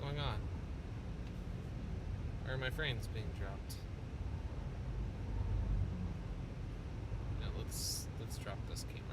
going on? Why are my frames being dropped? Now let's drop this camera.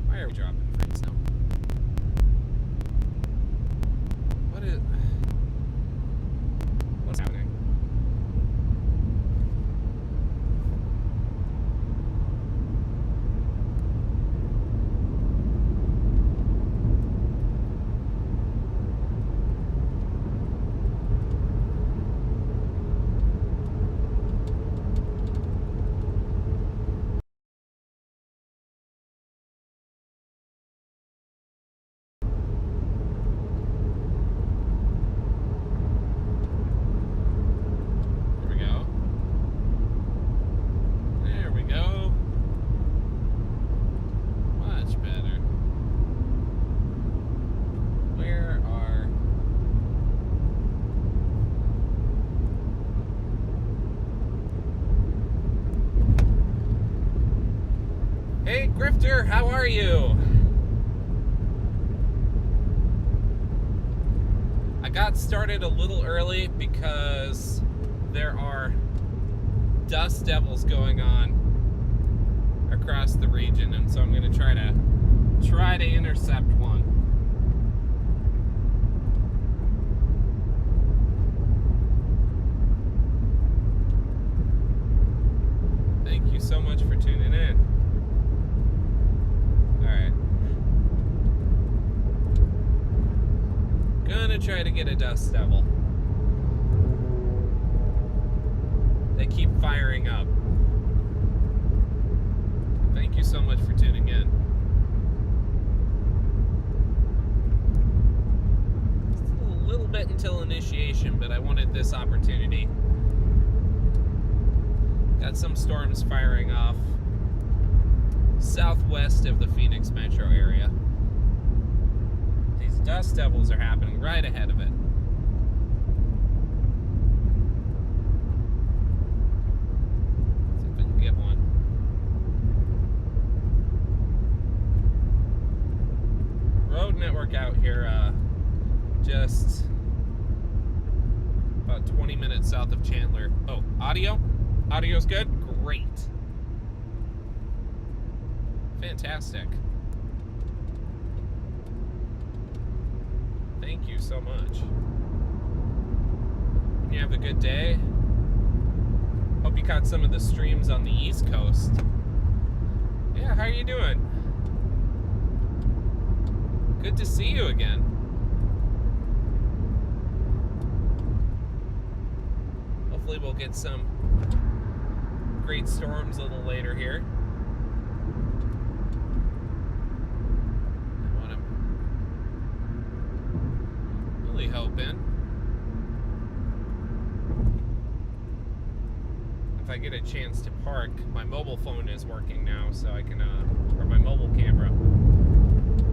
Why are we dropping frames now? What's happening? Hey, Grifter, how are you? I got started a little early because there are dust devils going on across the region, and so I'm going to try to intercept one. Thank you so much for tuning in. Alright. Gonna try to get a dust devil. They keep firing up. Thank you so much for tuning in. It's a little bit until initiation, but I wanted this opportunity. Got some storms firing off southwest of the Phoenix metro area. These dust devils are happening right ahead of it. See if I can get one. Road network out here, just about 20 minutes south of Chandler. Oh, audio? Audio's good? Great. Fantastic. Thank you so much. You have a good day. Hope you caught some of the streams on the East Coast. Yeah, how are you doing? Good to see you again. Hopefully we'll get some great storms a little later here. Hoping if I get a chance to park, my mobile phone is working now, so I can or my mobile camera,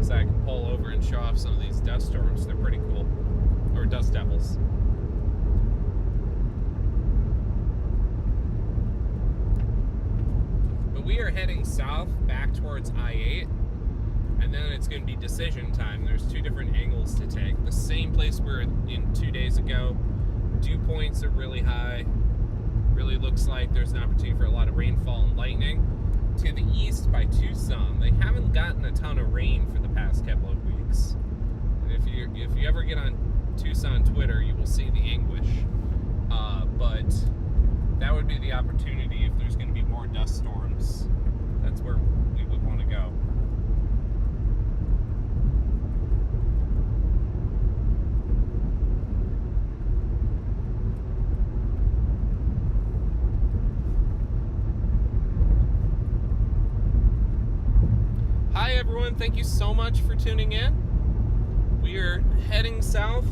so I can pull over and show off some of these dust storms. They're pretty cool, or dust devils. But we are heading south back towards I-8. And then it's going to be decision time. There's two different angles to take. The same place we were in 2 days ago. Dew points are really high. Really looks like there's an opportunity for a lot of rainfall and lightning. To the east by Tucson, they haven't gotten a ton of rain for the past couple of weeks. And if you ever get on Tucson Twitter, you will see the anguish. But that would be the opportunity if there's going to be more dust storms. That's where we would want to go. Hi everyone, thank you so much for tuning in. We are heading south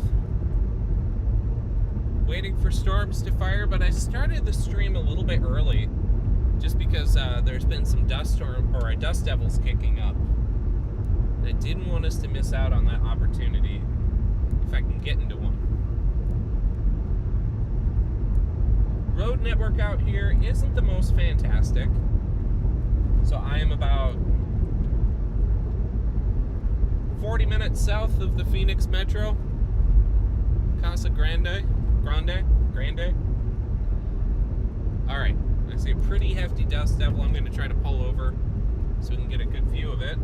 waiting for storms to fire, but I started the stream a little bit early just because there's been some dust devils kicking up. And I didn't want us to miss out on that opportunity if I can get into one. Road network out here isn't the most fantastic. So I am about 40 minutes south of the Phoenix Metro. Casa Grande. Alright, I see a pretty hefty dust devil. I'm going to try to pull over so we can get a good view of it.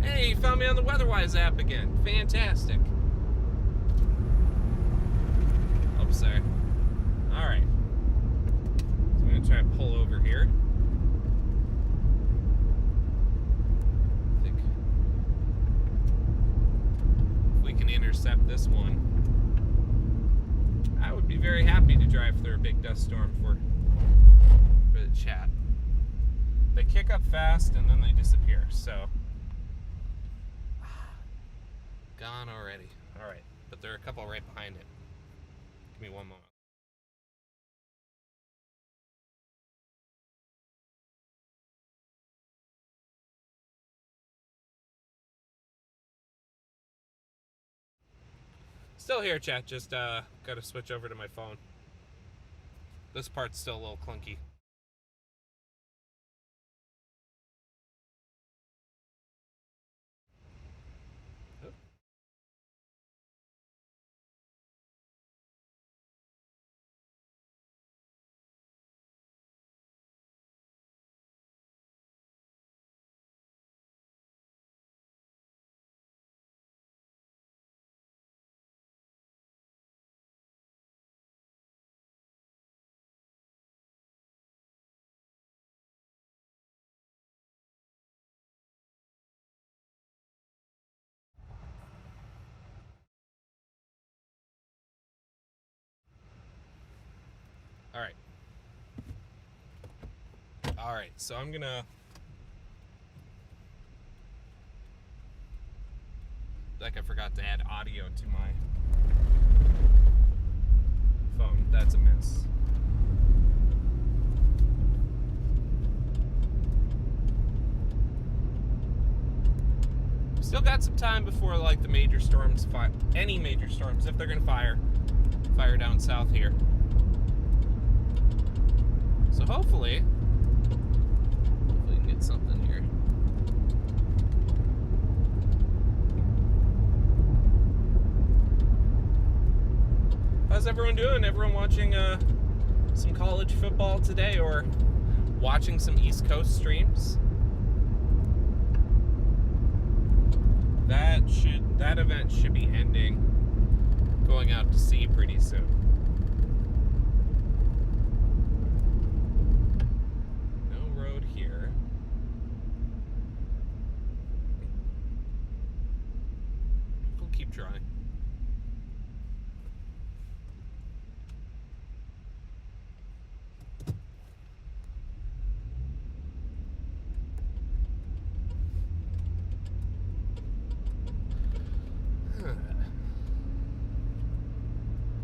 Hey, you found me on the WeatherWise app again. Fantastic. Oops, sorry. Alright. So I'm going to try to pull over here. I think if we can intercept this one, I would be very happy to drive through a big dust storm for the chat. They kick up fast and then they disappear, so gone already. Alright, but there are a couple right behind it. Give me one moment. Still here, chat, just gotta switch over to my phone. This part's still a little clunky. Oh. Alright, so I'm gonna like I forgot to add audio to my phone. That's a miss. Still got some time before like the major storms any major storms, if they're gonna fire down south here. So hopefully we can get something here. How's everyone doing? Everyone watching some college football today or watching some East Coast streams? That event should be ending, going out to sea pretty soon. No road here. We'll keep trying.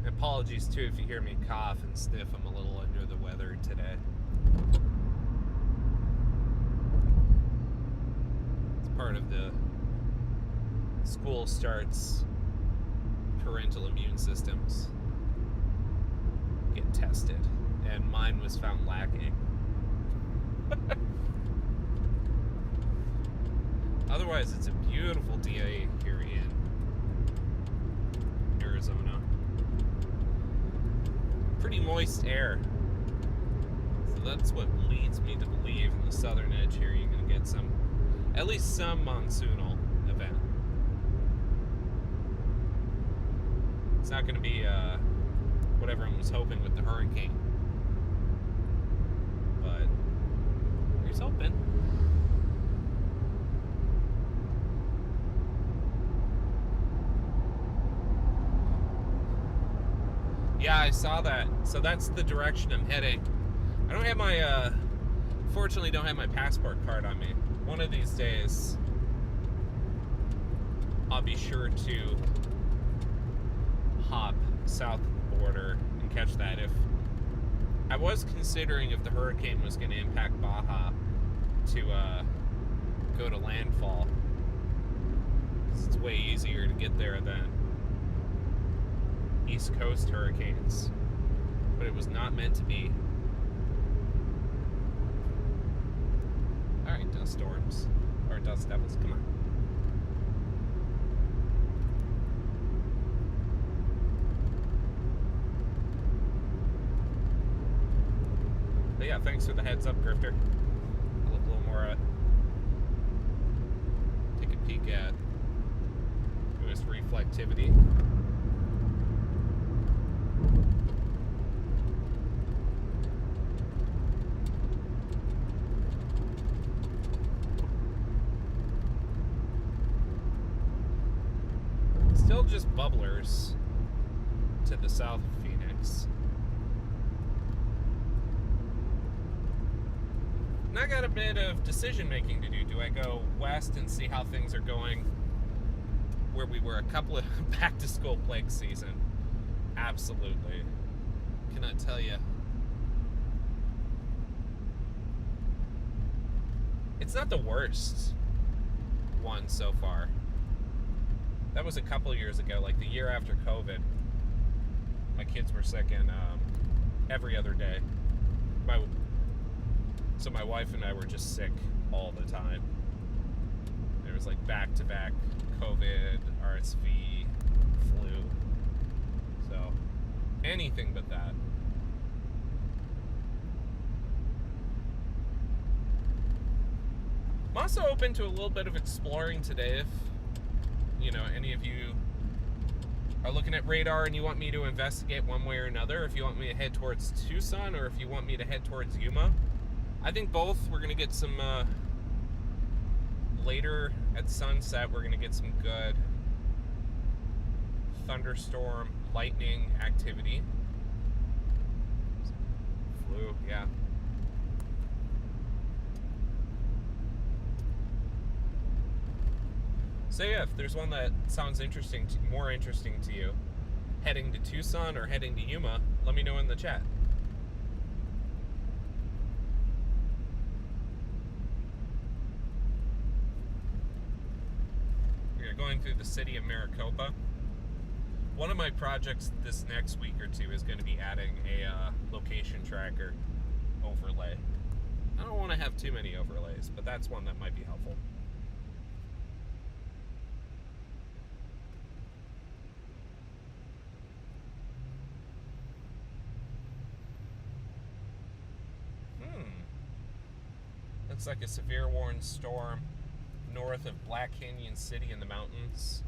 Apologies too if you hear me cough and sniff. I'm a little under the weather today. It's part of the school starts parental immune systems get tested, and mine was found lacking. Otherwise, it's a beautiful day here in Arizona. Pretty moist air. So that's what leads me to believe in the southern edge here you're going to get some, at least some monsoonal event. It's not going to be what everyone was hoping with the hurricane. But here's hoping. Yeah, I saw that. So that's the direction I'm heading. I don't have my, fortunately don't have my passport card on me. One of these days, I'll be sure to hop south border and catch that. If I was considering if the hurricane was going to impact Baja to go to landfall, because it's way easier to get there than East Coast hurricanes, but it was not meant to be. Alright, dust storms, or dust devils, come on. But yeah, thanks for the heads up, Grifter. I'll look a little more at, take a peek at newest reflectivity. Still just bubblers to the south of Phoenix. And I got a bit of decision making to do. Do I go west and see how things are going where we were a couple of back to school plague season? Absolutely. Cannot tell you. It's not the worst one so far. That was a couple of years ago, like the year after COVID. My kids were sick and every other day. So my wife and I were just sick all the time. There was like back-to-back COVID, RSV, flu. So anything but that. I'm also open to a little bit of exploring today if, you know, any of you are looking at radar and you want me to investigate one way or another, if you want me to head towards Tucson or if you want me to head towards Yuma. I think both. We're going to get some, later at sunset, we're going to get some good thunderstorm, lightning activity. Flu, yeah. So yeah, if there's one that sounds interesting, more interesting to you, heading to Tucson or heading to Yuma, let me know in the chat. We're going through the city of Maricopa. One of my projects this next week or two is going to be adding a location tracker overlay. I don't want to have too many overlays, but that's one that might be helpful. Looks like a severe warning storm north of Black Canyon City in the mountains.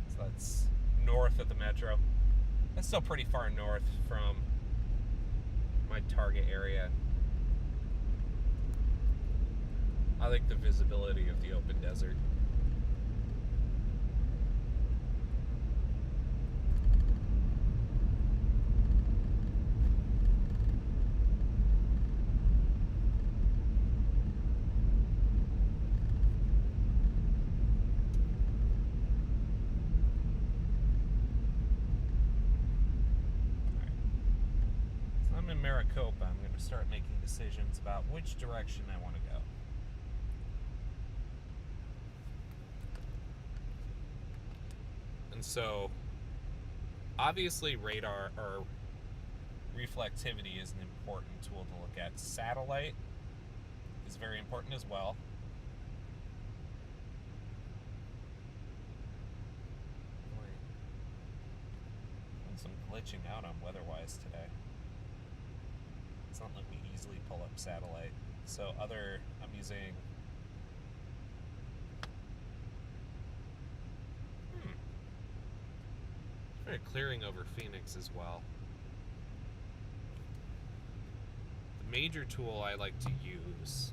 So that's north of the metro. That's still pretty far north from my target area. I like the visibility of the open desert. Maricopa, I'm going to start making decisions about which direction I want to go. And so, obviously radar or reflectivity is an important tool to look at. Satellite is very important as well. Some glitching out on weather-wise today. It's not like we easily pull up satellite. So I'm using very clearing over Phoenix as well. The major tool I like to use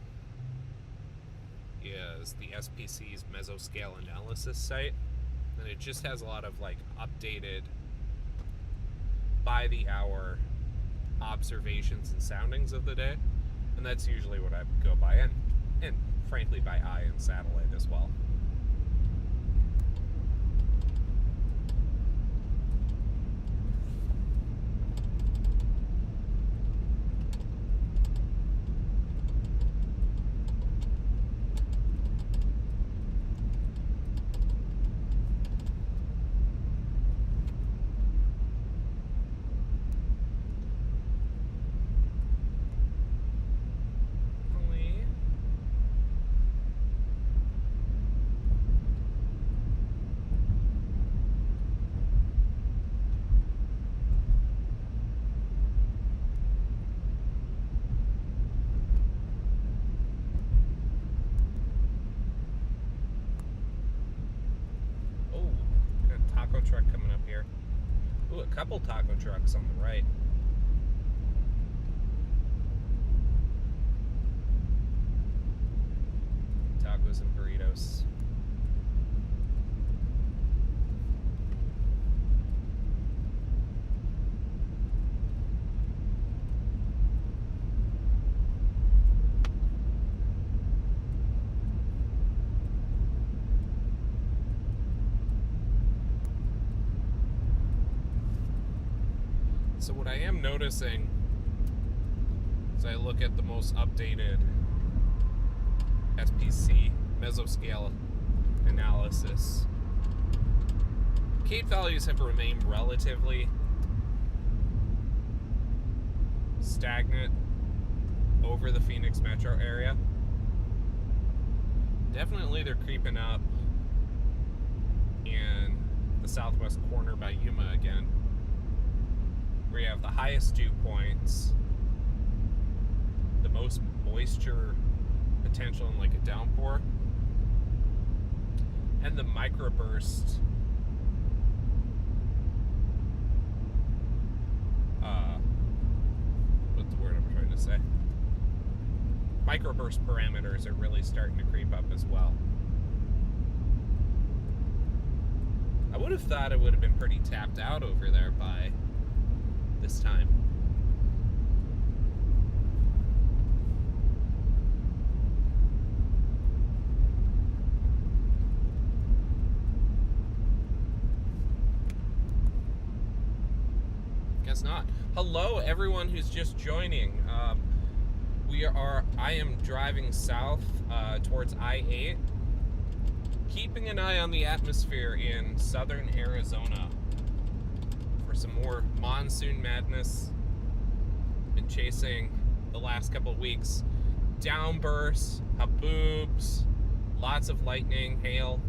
is the SPC's mesoscale analysis site, and it just has a lot of like updated by the hour observations and soundings of the day, and that's usually what I go by, and frankly by eye and satellite as well. here. Ooh, a couple taco trucks on the right. Tacos and burritos. So what I am noticing as I look at the most updated SPC mesoscale analysis, Cape values have remained relatively stagnant over the Phoenix metro area. Definitely they're creeping up in the southwest corner by Yuma again, where you have the highest dew points, the most moisture potential in like a downpour, and the microburst what's the word I'm trying to say? Microburst parameters are really starting to creep up as well. I would have thought it would have been pretty tapped out over there by this time. Guess not. Hello, everyone who's just joining. I am driving south towards I-8, keeping an eye on the atmosphere in southern Arizona for some more monsoon madness. Been chasing the last couple of weeks. Downbursts, haboobs, lots of lightning, hail.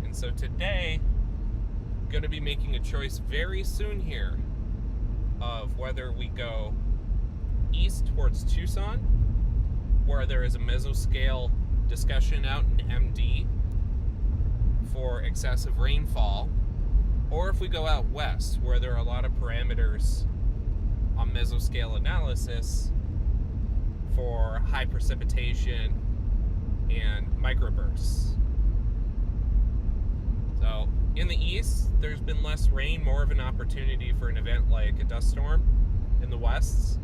And so today, I'm going to be making a choice very soon here of whether we go east towards Tucson, where there is a mesoscale discussion out in MD for excessive rainfall, or if we go out west, where there are a lot of parameters on mesoscale analysis for high precipitation and microbursts. So in the east, there's been less rain, more of an opportunity for an event like a dust storm. In the west,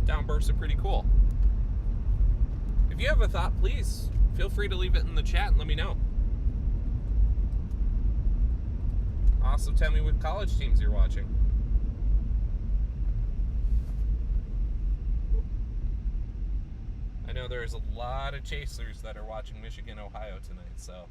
downbursts are pretty cool. If you have a thought, please feel free to leave it in the chat and let me know. Also, tell me what college teams you're watching. I know there's a lot of chasers that are watching Michigan, Ohio tonight, so.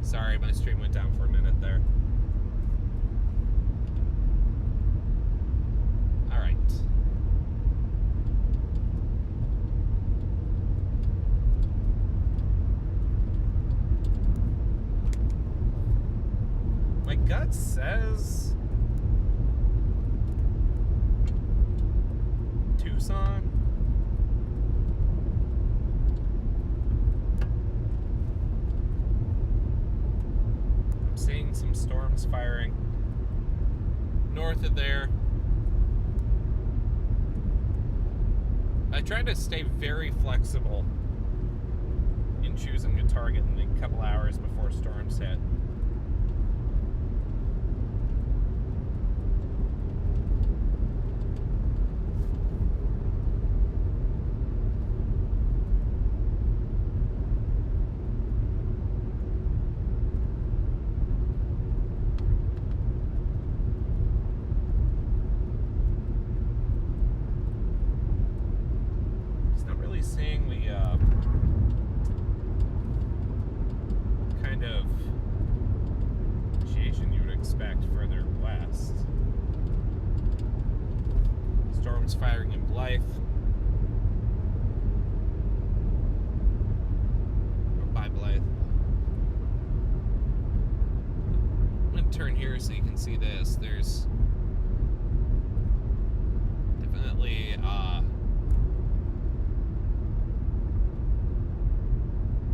Sorry, my stream went down for a minute there. All right. My gut says Tucson. I'm seeing some storms firing north of there. I try to stay very flexible in choosing a target in a couple hours before storms hit. Seeing the kind of initiation you would expect further west. Storms firing in Blythe. Or by Blythe. I'm going to turn here so you can see this. There's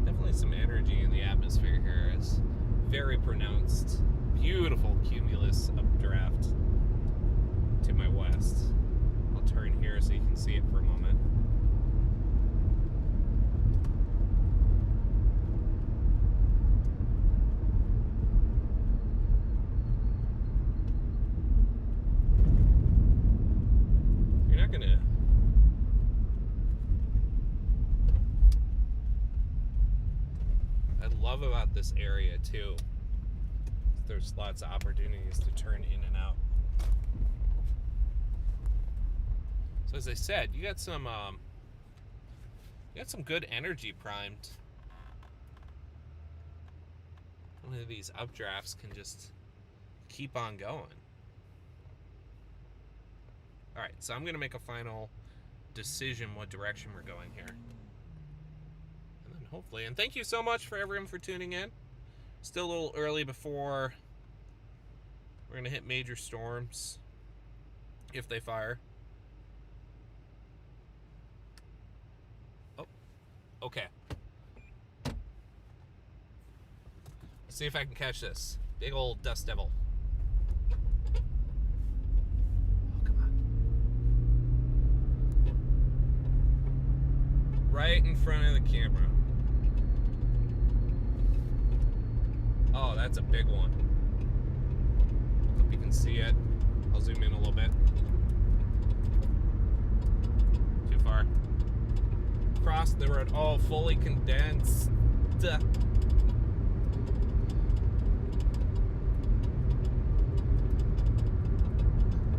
definitely some energy in the atmosphere here. It's very pronounced, beautiful cumulus updraft to my west. I'll turn here so you can see it for a moment. You're not gonna love about this area too, there's lots of opportunities to turn in and out. So as I said, you got some good energy primed. One of these updrafts can just keep on going. All right, so I'm gonna make a final decision what direction we're going here. Hopefully, and thank you so much for everyone for tuning in. Still a little early before we're gonna hit major storms if they fire. Oh, okay. Let's see if I can catch this big old dust devil. Oh, come on! Right in front of the camera. Oh, that's a big one. Hope you can see it. I'll zoom in a little bit. Too far. Cross the road. Oh, fully condensed.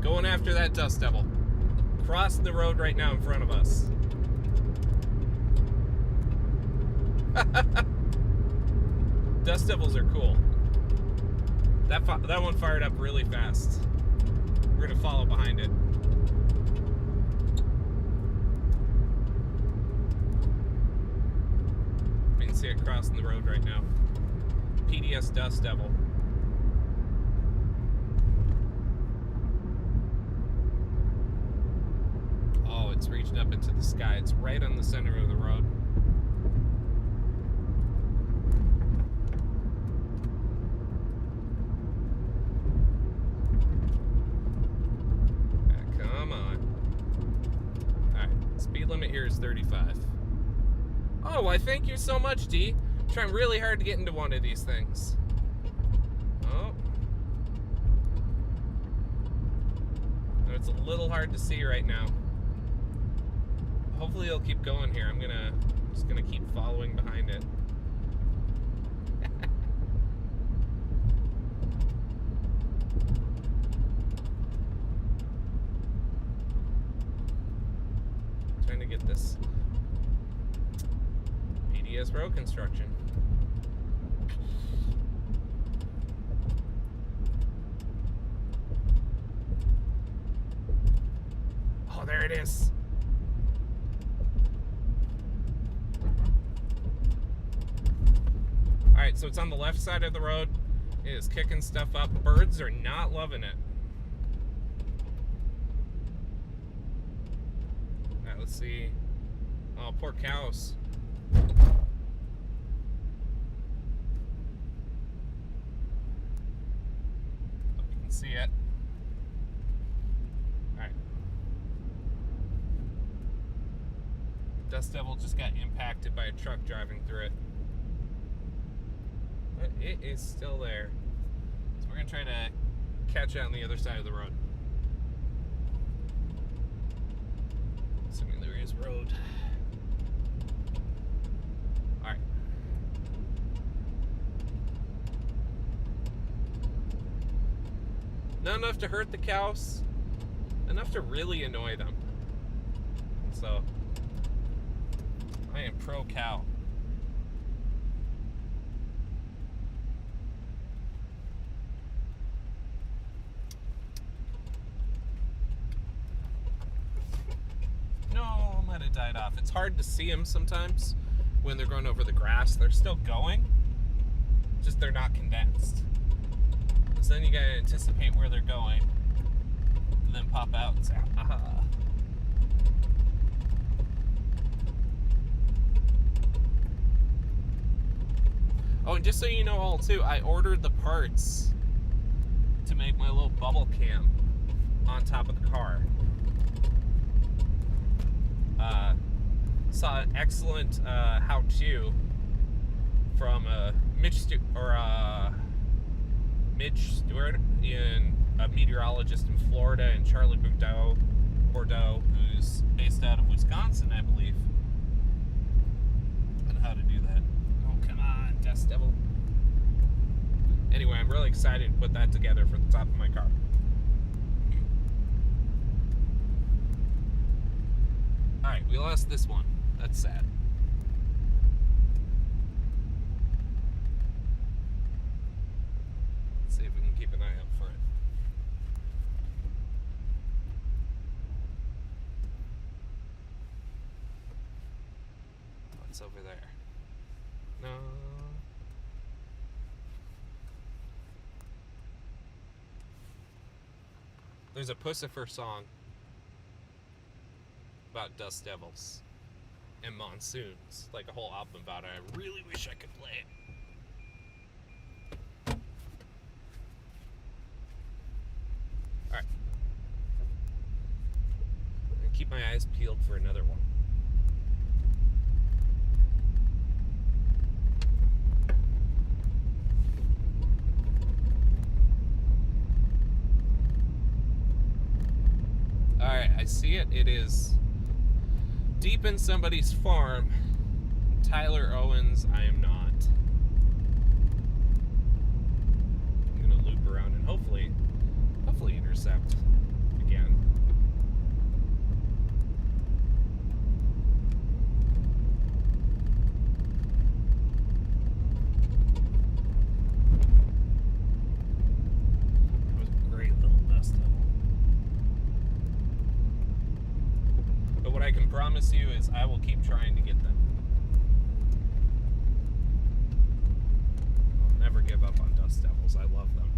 Going after that dust devil. Cross the road right now in front of us. Dust devils are cool. That one fired up really fast. We're gonna follow behind it. You can see it crossing the road right now. PDS dust devil. Oh, it's reaching up into the sky. It's right on the center of the road. Limit here is 35. Oh, why thank you so much, D. I'm trying really hard to get into one of these things. Oh. It's a little hard to see right now. Hopefully it'll keep going here. I'm just gonna keep following behind it. Trying to get this PDS road construction. there it is. Alright, so it's on the left side of the road. It is kicking stuff up. Birds are not loving it. Alright, let's see. Oh, poor cows. Hope you can see it. Alright. Dust Devil just got impacted by a truck driving through it. But it is still there. So we're going to try to catch it on the other side of the road. Assuming there is road. Alright. Not enough to hurt the cows, enough to really annoy them. So, I am pro cow. No, might have died off. It's hard to see them sometimes when they're going over the grass. They're still going, just they're not condensed. So then you gotta anticipate where they're going, and then pop out and say, aha. Oh, and just so you know all too, I ordered the parts to make my little bubble cam on top of the car. Saw an excellent how-to from Mitch Stewart, a meteorologist in Florida, and Charlie Bordeaux, who's based out of Wisconsin, I believe, on how to do that. Oh, come on, Dust Devil. Anyway, I'm really excited to put that together for the top of my car. Alright, we lost this one. That's sad. Let's see if we can keep an eye out for it. What's over there? No. There's a Pussifer song about Dust Devils and Monsoons, like a whole album about it. I really wish I could play it. Alright. And keep my eyes peeled for another one. Alright, I see it. It is deep in somebody's farm. Tyler Owens, I am not. I'm gonna loop around and hopefully intercept again. That was a great little dust devil. But what I can promise you is I will keep trying to get them. I'll never give up on Dust Devils. I love them.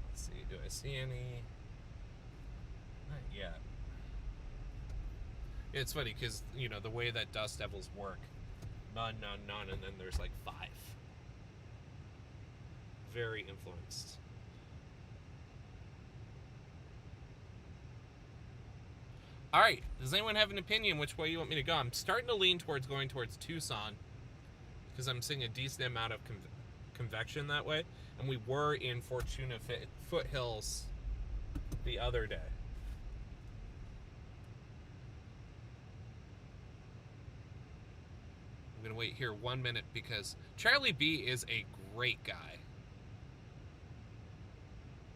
Let's see, do I see any? Not yet. It's funny because, you know, the way that Dust Devils work, none, and then there's like 5. Very influenced. Alright, does anyone have an opinion which way you want me to go? I'm starting to lean towards going towards Tucson because I'm seeing a decent amount of convection that way, and we were in Fortuna Foothills the other day. I'm going to wait here 1 minute because Charlie B is a great guy.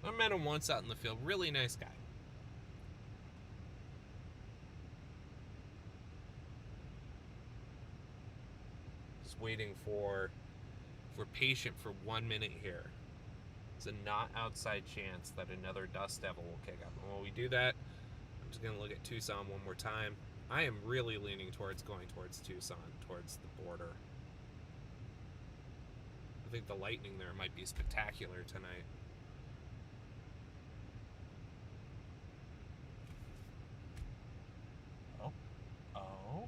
I met him once out in the field. Really nice guy. Just just waiting for, if we're patient for 1 minute here, there's a not outside chance that another dust devil will kick up. And while we do that, I'm just going to look at Tucson one more time. I am really leaning towards going towards Tucson, towards the border. I think the lightning there might be spectacular tonight. Oh.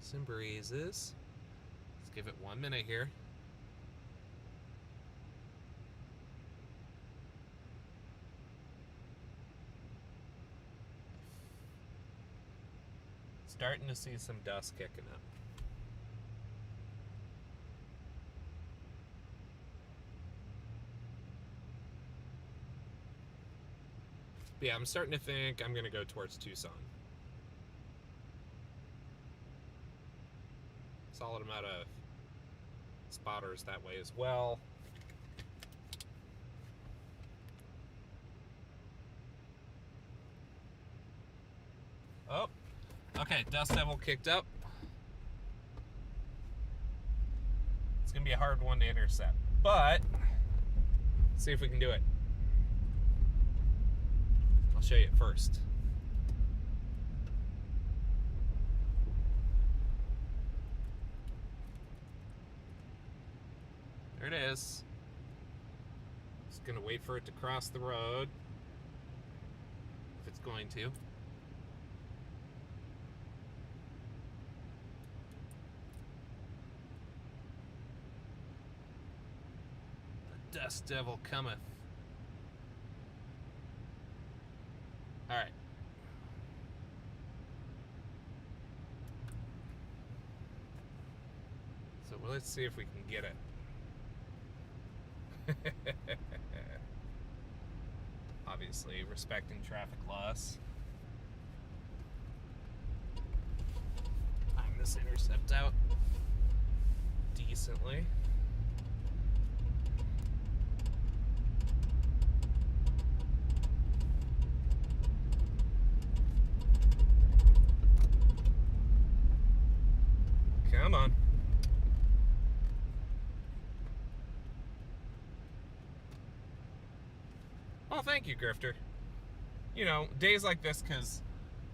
Some breezes. Let's give it 1 minute here. Starting to see some dust kicking up. But yeah, I'm starting to think I'm going to go towards Tucson. Solid amount of spotters that way as well. Oh, okay, dust devil kicked up. It's going to be a hard one to intercept, but let's see if we can do it. I'll show you it first. There it is. Just gonna wait for it to cross the road. If it's going to. The dust devil cometh. Alright. So let's see if we can get it. Obviously, respecting traffic laws. Time this intercept out decently. Come on. Oh, thank you, Grifter. You know, days like this, because,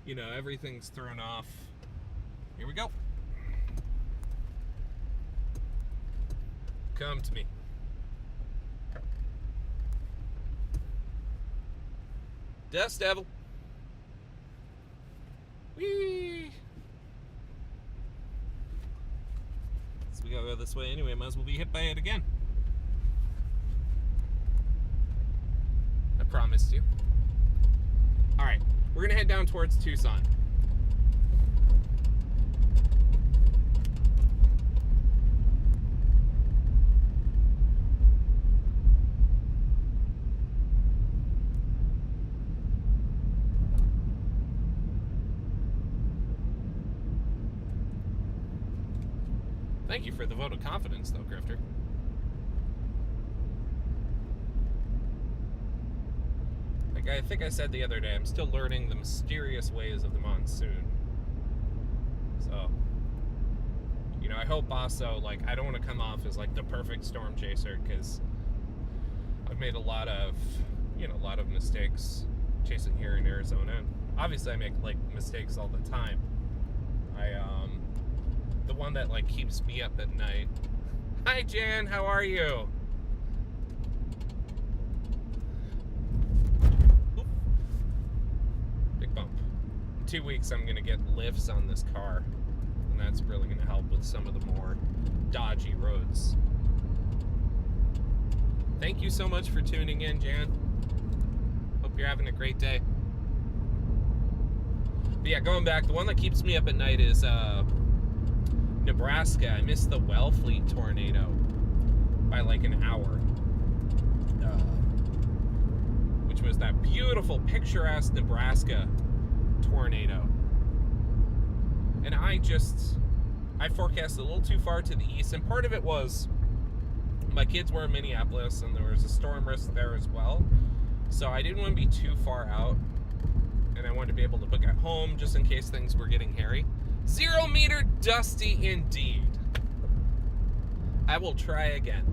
you know, everything's thrown off. Here we go. Come to me. Dust devil. Whee! So we gotta go this way anyway, might as well be hit by it again. Promised you. Alright, we're gonna head down towards Tucson. Thank you for the vote of confidence, though, Grifter. I think I said the other day, I'm still learning the mysterious ways of the monsoon. So, you know, I hope also, like, I don't want to come off as, like, the perfect storm chaser, because I've made a lot of mistakes chasing here in Arizona. And obviously, I make, like, mistakes all the time. The one that, like, keeps me up at night. Hi, Jan, how are you? Bump. In 2 weeks I'm gonna get lifts on this car, and that's really gonna help with some of the more dodgy roads. Thank you so much for tuning in, Jan. Hope you're having a great day. But yeah, going back, the one that keeps me up at night is Nebraska. I missed the Wellfleet tornado by like an hour, which was that beautiful, picturesque Nebraska tornado. And I forecasted a little too far to the east, and part of it was my kids were in Minneapolis and there was a storm risk there as well, so I didn't want to be too far out, and and I wanted to be able to book at home just in case things were getting hairy. 0 meter dusty indeed. I will try again.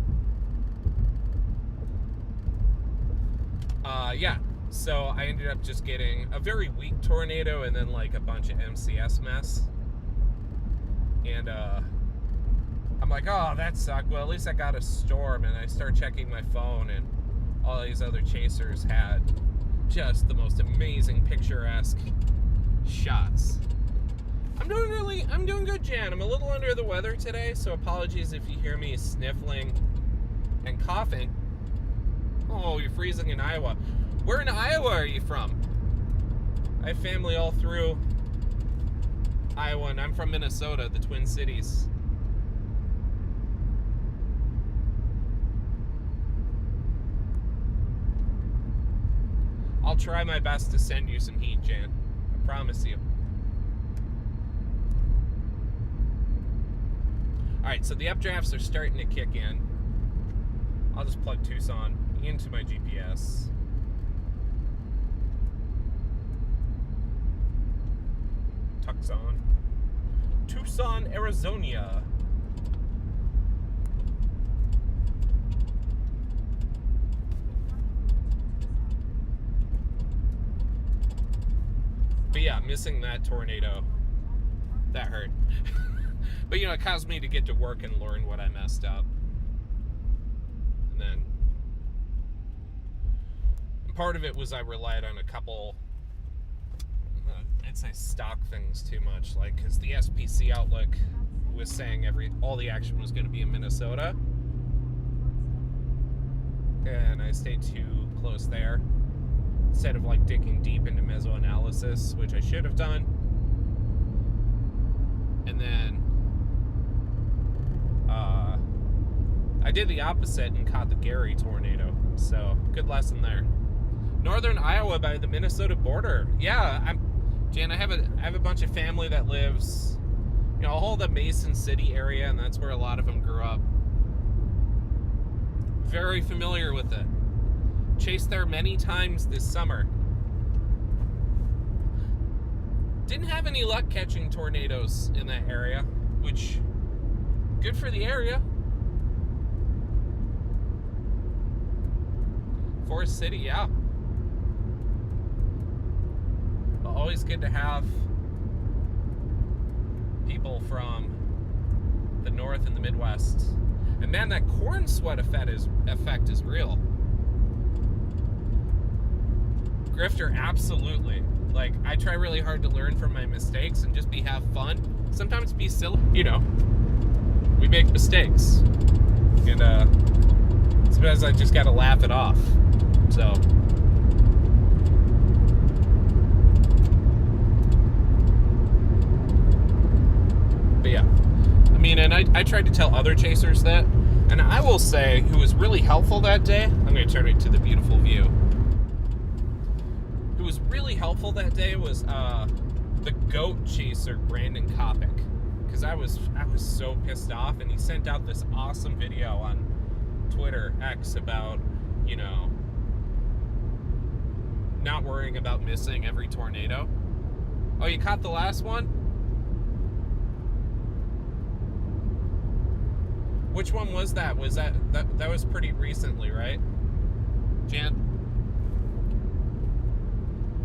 Yeah, so I ended up just getting a very weak tornado and then like a bunch of MCS mess. And I'm like, oh, that sucked. Well, at least I got a storm. And I start checking my phone, and all these other chasers had just the most amazing picturesque shots. I'm doing good, Jan. I'm a little under the weather today, so apologies if you hear me sniffling and coughing. Oh, you're freezing in Iowa. Where in Iowa are you from? I have family all through Iowa, and I'm from Minnesota, the Twin Cities. I'll try my best to send you some heat, Jan. I promise you. Alright, so the updrafts are starting to kick in. I'll just plug Tucson into my GPS. Tucson, Arizona. But yeah, missing that tornado, that hurt. But you know, it caused me to get to work and learn what I messed up. And then part of it was I relied on a couple, I'd say stock things too much, like because the SPC Outlook was saying all the action was going to be in Minnesota, and I stayed too close there instead of like digging deep into mesoanalysis, which I should have done. And then I did the opposite and caught the Gary tornado, so good lesson there. Northern Iowa by the Minnesota border. Yeah, Jan, I have a bunch of family that lives, you know, all the Mason City area, and that's where a lot of them grew up. Very familiar with it. Chased there many times this summer. Didn't have any luck catching tornadoes in that area, which, good for the area. Forest City, yeah. But always good to have people from the north and the Midwest. And man, that corn sweat effect is real. Grifter, absolutely. Like, I try really hard to learn from my mistakes and just have fun. Sometimes be silly. You know, we make mistakes. And sometimes I just gotta laugh it off. So but yeah, I mean, and I tried to tell other chasers that, and I will say who was really helpful that day, I'm going to turn it to the beautiful view. Who was really helpful that day was the goat chaser Brandon Kopic, because I was so pissed off, and he sent out this awesome video on Twitter X about, you know, not worrying about missing every tornado. Oh, you caught the last one? Which one was that? Was that was pretty recently, right, Jan?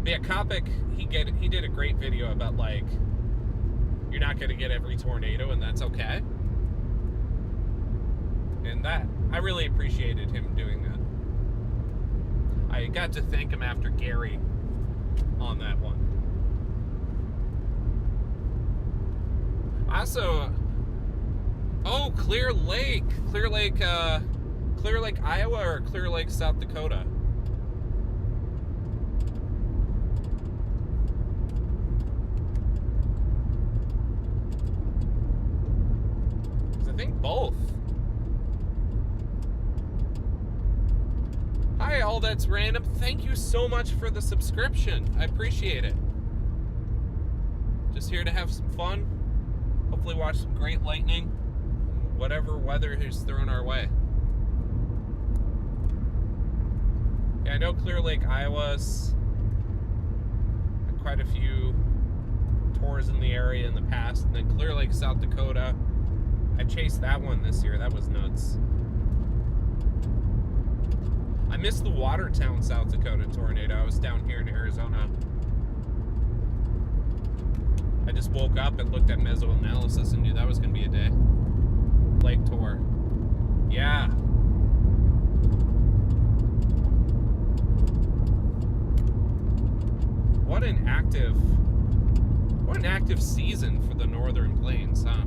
But yeah, Kopic, he did a great video about, like, you're not going to get every tornado, and that's okay. And that, I really appreciated him doing that. I got to thank him after Gary on that one. Also, oh, Clear Lake, Iowa, or Clear Lake, South Dakota. I think both. Hi, all that's random. Thank you so much for the subscription. I appreciate it. Just here to have some fun. Hopefully watch some great lightning. Whatever weather is thrown our way. Yeah, I know Clear Lake, Iowa's quite a few tours in the area in the past. And then Clear Lake, South Dakota, I chased that one this year. That was nuts. I missed the Watertown, South Dakota tornado. I was down here in Arizona. I just woke up and looked at mesoanalysis and knew that was going to be a day. Lake tour. Yeah. What an active season for the Northern Plains, huh?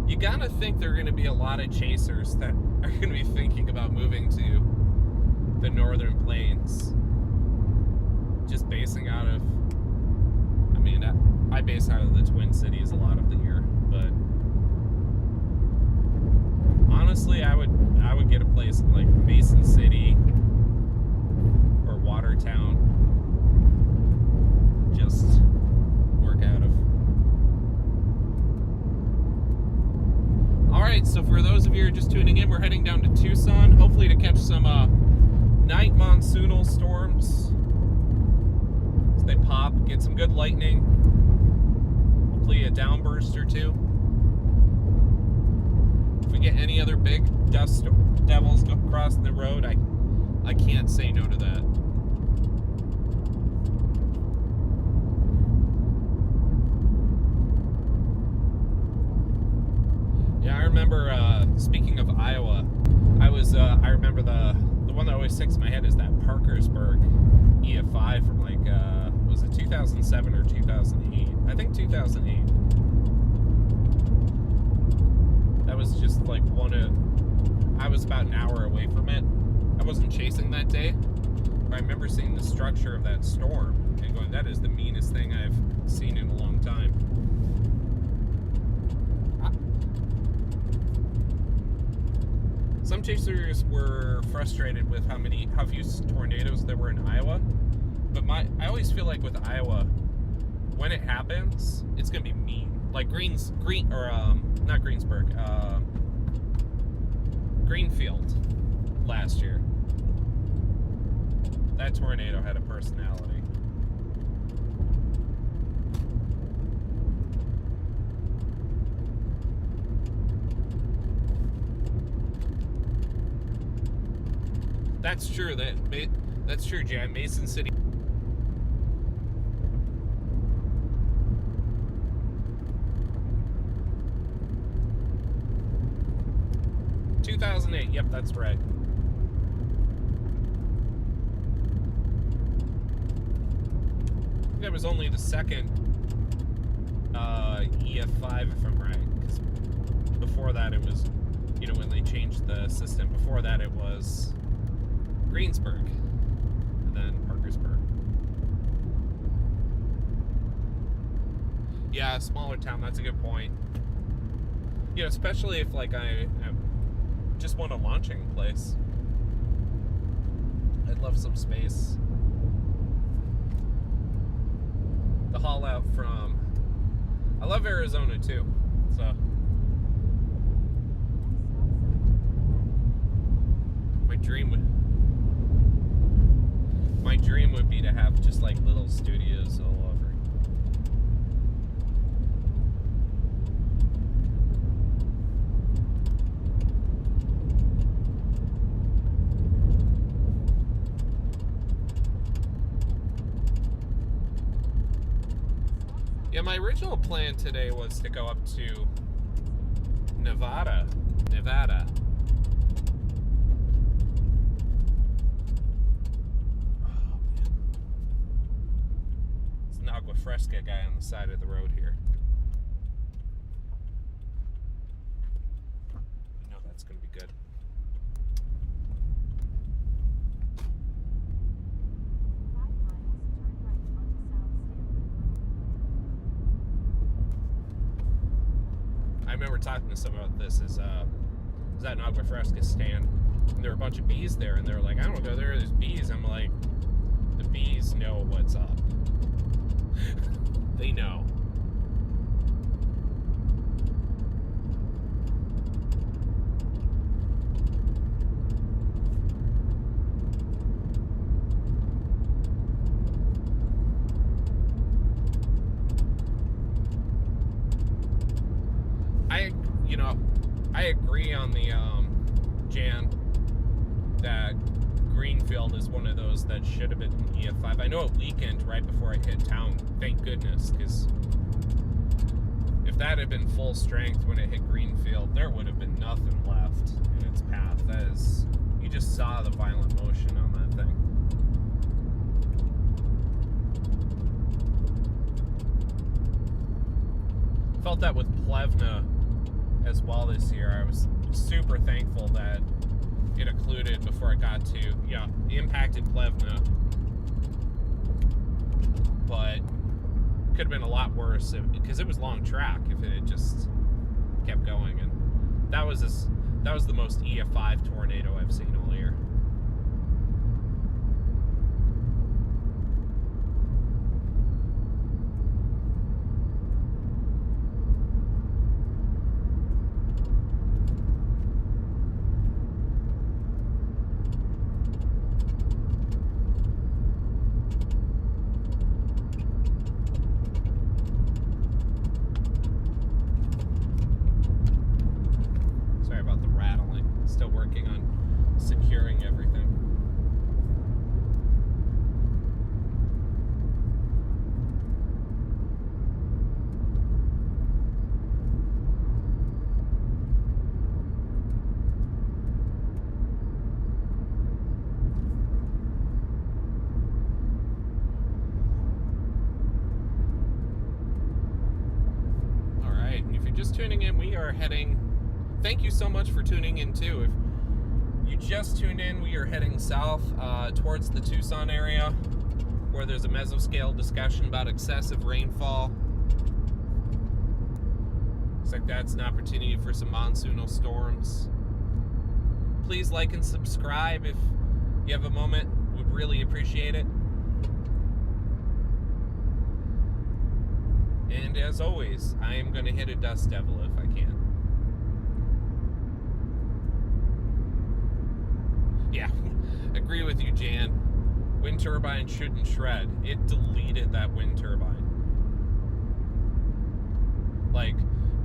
You gotta think there are gonna be a lot of chasers that are gonna be thinking about moving to the Northern Plains. Just basing out of, I mean, I base out of the Twin Cities a lot of the year, but honestly, I would get a place in like Mason City or Watertown. Just work out of. Alright, so for those of you who are just tuning in, we're heading down to Tucson, hopefully to catch some night monsoonal storms. As they pop, get some good lightning. Hopefully a downburst or two. If we get any other big dust devils crossing the road, I can't say no to that. Yeah, I remember, speaking of Iowa, I remember the one that always sticks in my head is that Parkersburg EF5 from like, was it 2007 or 2008? I think 2008. That was just like I was about an hour away from it. I wasn't chasing that day, but I remember seeing the structure of that storm and going, that is the meanest thing I've seen in a long time. Some chasers were frustrated with how few tornadoes there were in Iowa, but I always feel like with Iowa, when it happens, it's gonna be mean. Like not Greensburg, Greenfield last year. That tornado had a personality. That's true. That's true, Jan. Mason City. Yep, that's right. That was only the second EF5, if I'm right. Because before that, it was, when they changed the system. Before that, it was Greensburg, and then Parkersburg. Yeah, smaller town. That's a good point. Especially if like I just want a launching place. I'd love some space. The haul out from. I love Arizona too, so. My dream would be to have just like little studios all over. Yeah, my original plan today was to go up to Nevada. Agua Fresca guy on the side of the road here. I know that's going to be good. I remember talking to someone about this. Is that an Agua Fresca stand? And there were a bunch of bees there, and they were like, I don't go there. There's bees. I'm like, the bees know what's up. They know. agree on the Jan, that Greenfield is one of those that should have been EF5. I know it weakened right before it hit town, thank goodness, because if that had been full strength when it hit Greenfield, there would have been nothing left in its path. That is, you just saw the violent motion on that thing. Felt that with Plevna as well this year. I was super thankful that it occluded before it got to, yeah, impacted Plevna, but could have been a lot worse because it was long track if it had just kept going. And that was the most EF5 tornado I've seen all year. Tuning in, we are heading, thank you so much for tuning in too. If you just tuned in, we are heading south towards the Tucson area, where there's a mesoscale discussion about excessive rainfall. Looks like that's an opportunity for some monsoonal storms. Please like and subscribe if you have a moment, would really appreciate it. And as always, I am going to hit a dust devil if I can. Yeah, agree with you, Jan. Wind turbine shouldn't shred. It deleted that wind turbine. Like,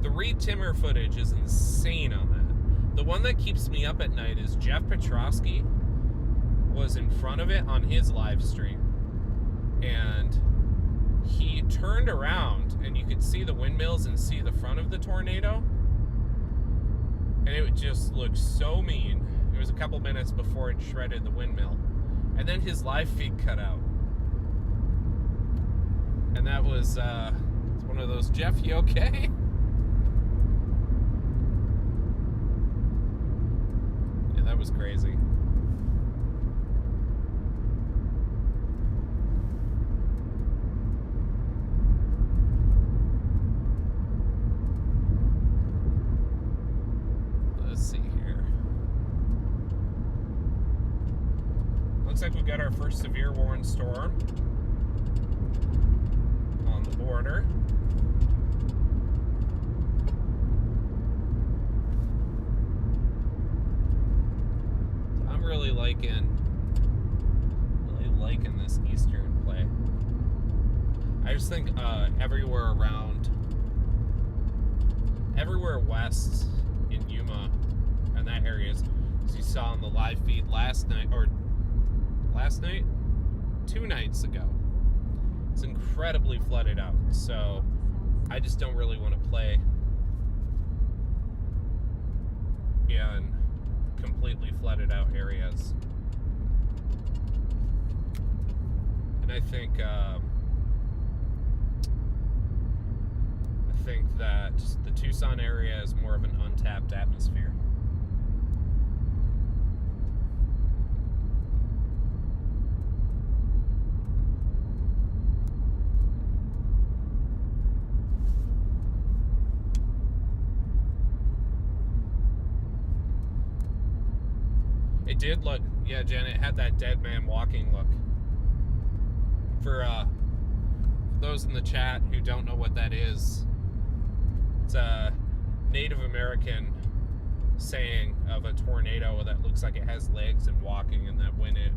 the re-timmer footage is insane on that. The one that keeps me up at night is Jeff Petrosky was in front of it on his live stream. And he turned around and you could see the windmills and see the front of the tornado, and it just looked so mean. It was a couple minutes before it shredded the windmill, and then his live feed cut out, and that was it's one of those, Jeff, you okay? Yeah, that was crazy. Looks like we got our first severe warning storm on the border. I'm really liking this eastern play. I just think everywhere west in Yuma and that area, as you saw on the live feed last night, 2 nights ago, it's incredibly flooded out. So I just don't really want to play in completely flooded out areas. And I think that the Tucson area is more of an untapped atmosphere. It did look, yeah, Jen, it had that dead man walking look. For those in the chat who don't know what that is, it's a Native American saying of a tornado that looks like it has legs and walking, and that when it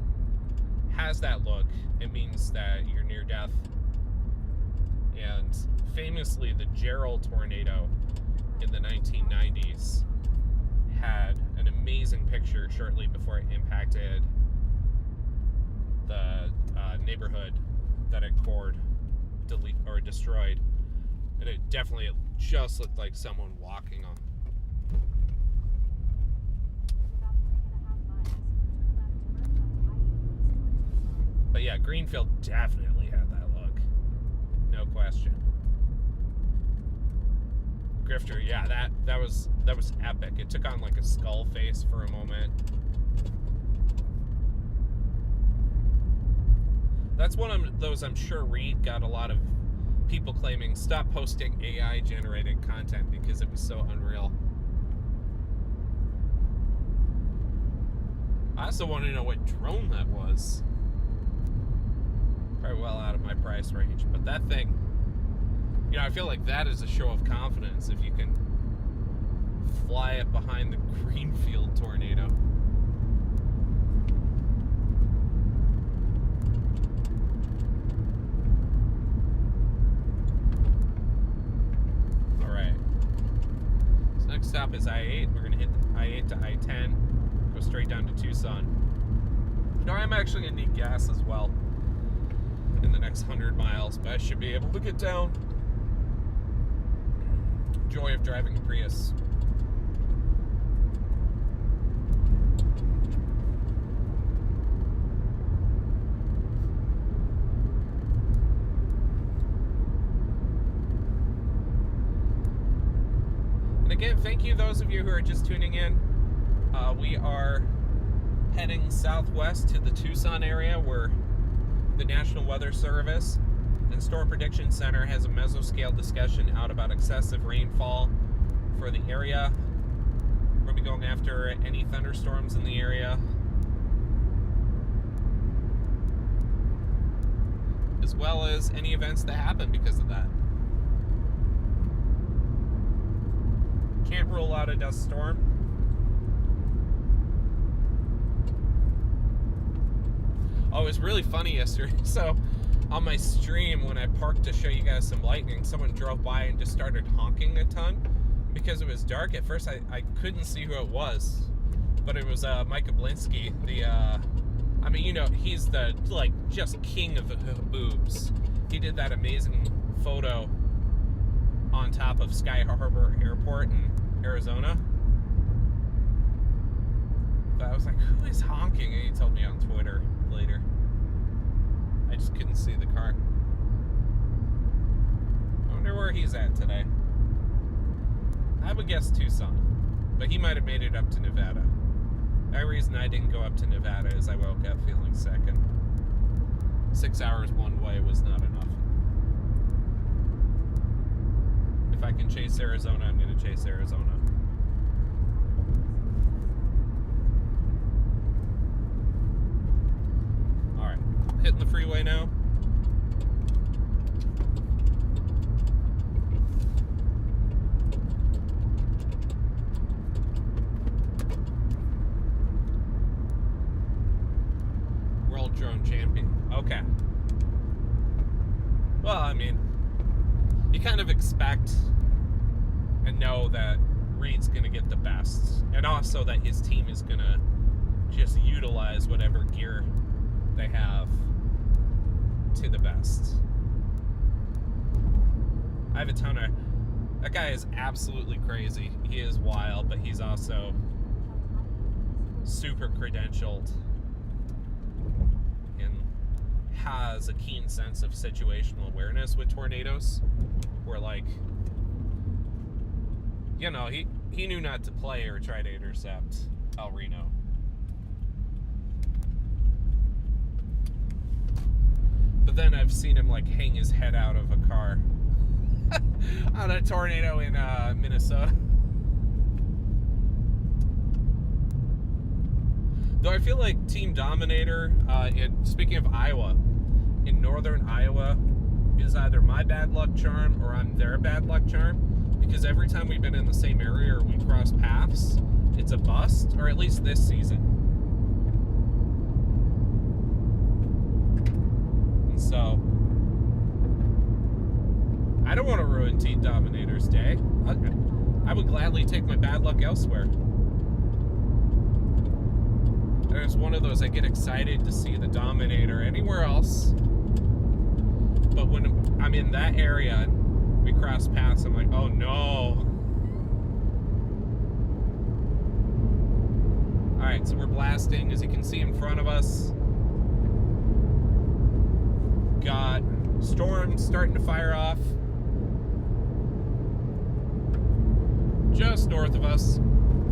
has that look, it means that you're near death. And famously, the Gerald tornado in the 1990s had an amazing picture shortly before it impacted the neighborhood that it cored, destroyed. And it just looked like someone walking on. But yeah, Greenfield definitely had that look. No question. Grifter, yeah, that was epic. It took on like a skull face for a moment. That's one of those, I'm sure Reed got a lot of people claiming stop posting AI generated content because it was so unreal. I also want to know what drone that was. Probably well out of my price range, but that thing, you know, I feel like that is a show of confidence if you can fly it behind the Greenfield tornado. Alright. So next stop is I-8. We're going to hit I-8 to I-10, go straight down to Tucson. You know, I'm actually going to need gas as well in the next 100 miles, but I should be able to get down. Joy of driving a Prius. And again, thank you those of you who are just tuning in. We are heading southwest to the Tucson area where the National Weather Service and Storm Prediction Center has a mesoscale discussion out about excessive rainfall for the area. We're going to be going after any thunderstorms in the area, as well as any events that happen because of that. Can't rule out a dust storm. Oh, it was really funny yesterday. So on my stream, when I parked to show you guys some lightning, someone drove by and just started honking a ton. Because it was dark at first, I couldn't see who it was. But it was Mike Oblinsky, I mean, you know, he's the, like, just king of the boobs. He did that amazing photo on top of Sky Harbor Airport in Arizona. But I was like, who is honking? And he told me on Twitter later. I just couldn't see the car. I wonder where he's at today. I would guess Tucson, but he might have made it up to Nevada. The reason I didn't go up to Nevada is I woke up feeling sick, and 6 hours one way was not enough. If I can chase Arizona, I'm going to chase Arizona. Alright, hitting the freeway now. World Drone Champion. Okay. Well, I mean, you kind of expect and know that Reed's going to get the best, and also that his team is going to just utilize whatever gear they have to the best. I have a ton of... That guy is absolutely crazy. He is wild, but he's also super credentialed and has a keen sense of situational awareness with tornadoes, where, like, you know, he knew not to play or try to intercept El Reno. But then I've seen him, like, hang his head out of a car on a tornado in Minnesota. Though I feel like Team Dominator, speaking of Iowa, in northern Iowa, is either my bad luck charm or I'm their bad luck charm. Because every time we've been in the same area or we cross paths, it's a bust, or at least this season. And so, I don't want to ruin Team Dominator's day. I would gladly take my bad luck elsewhere. There's one of those, I get excited to see the Dominator anywhere else. But when I'm in that area, we cross paths, I'm like, oh no. Alright, so we're blasting, as you can see in front of us. Got storms starting to fire off. Just north of us.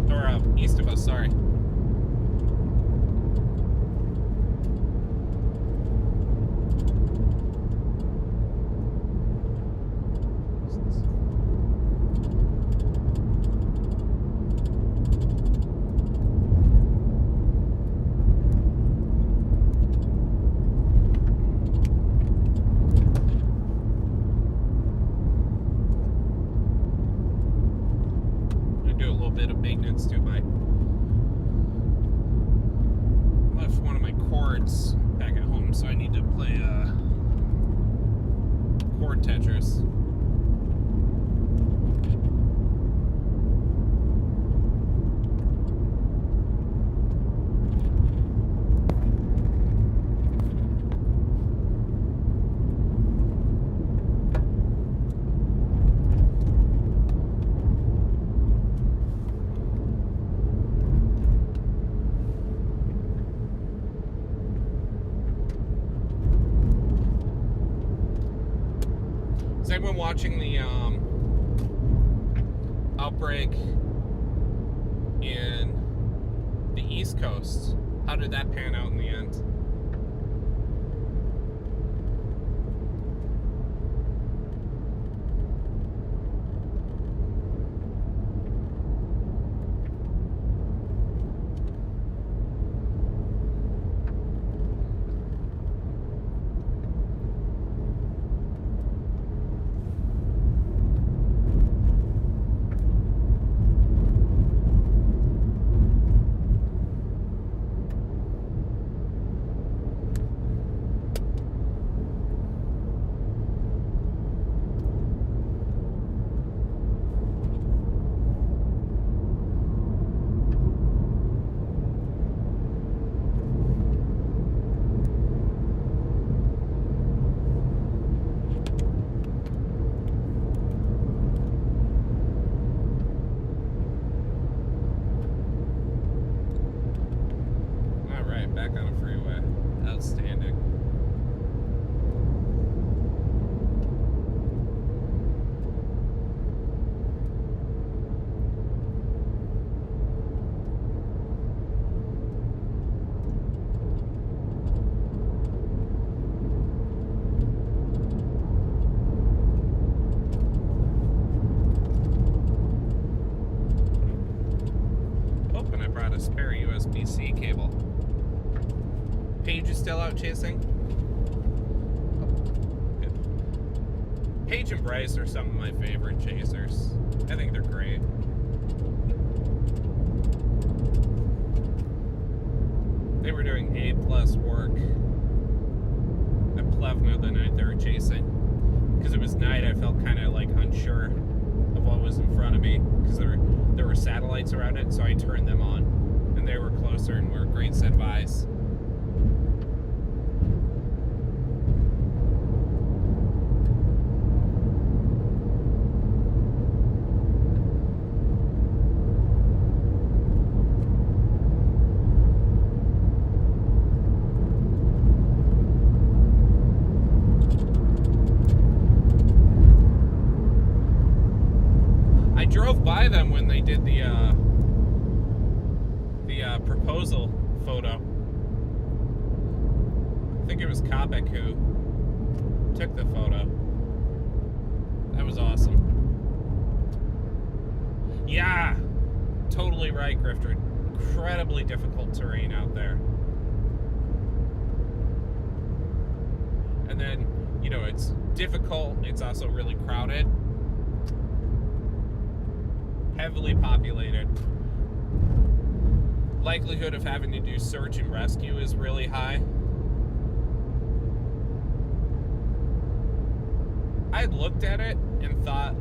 Or east of us, sorry. Bit of maintenance to my left one of my chords back at home, so I need to play chord Tetris. Has anyone watching the outbreak in the East Coast? How did that pan out in the end? Back on a freeway. Outstanding. Oh, and I brought a spare USB-C cable. Paige is still out chasing. Oh, good. Paige and Bryce are some of my favorite chasers. I think they're great. They were doing A+ work at Plevna the night they were chasing. Because it was night, I felt kind of like unsure of what was in front of me. Because there were satellites around it, so I turned them on. And they were closer and were a great set of eyes. Drove by them when they did the proposal photo. I think it was Kopic who took the photo. That was awesome. Yeah, totally right, Grifter. Incredibly difficult terrain out there. And then, you know, it's difficult. It's also really crowded. Heavily populated. Likelihood of having to do search and rescue is really high. I looked at it and thought,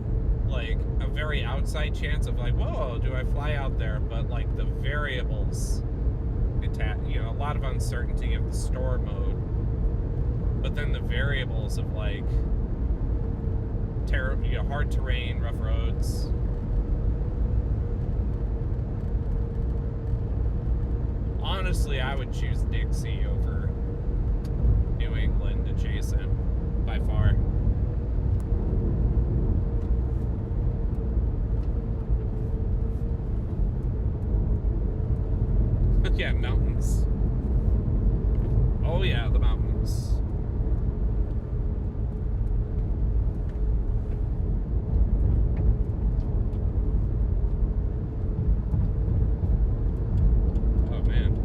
like, a very outside chance of like, whoa, do I fly out there? But like the variables, it a lot of uncertainty of the storm mode, but then the variables of like hard terrain, rough roads. Honestly, I would choose Dixie over New England to chase him by far. Yeah, mountains. Oh yeah, the mountains. Oh man.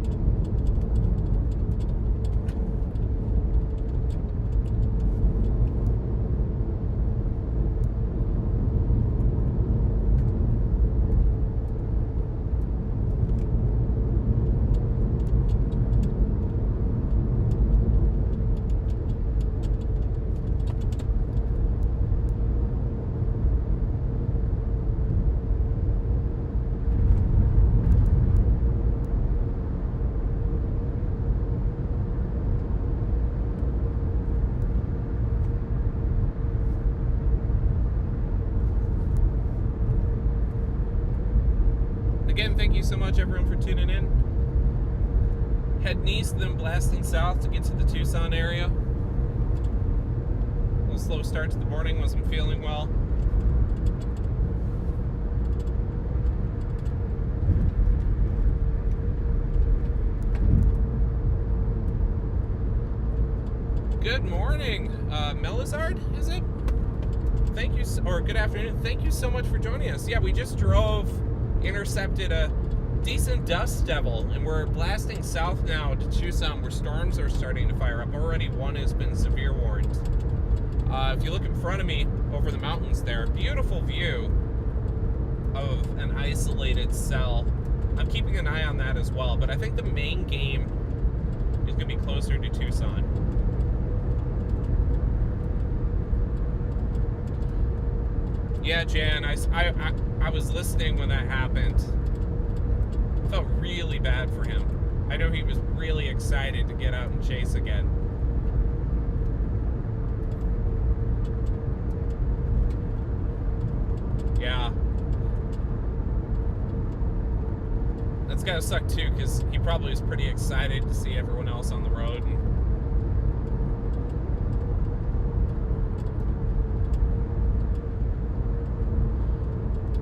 Again, thank you so much, everyone, for tuning in. Heading east, then blasting south to get to the Tucson area. A little slow start to the morning, wasn't feeling well. Good morning, Melizard, is it? Thank you, or good afternoon. Thank you so much for joining us. Yeah, we just intercepted a decent dust devil, and we're blasting south now to Tucson, where storms are starting to fire up. Already one has been severe warned. If you look in front of me over the mountains there, beautiful view of an isolated cell. I'm keeping an eye on that as well, but I think the main game is going to be closer to Tucson. Yeah, Jan, I was listening when that happened. I felt really bad for him. I know he was really excited to get out and chase again. Yeah. That's gotta suck too, because he probably was pretty excited to see everyone else on the road.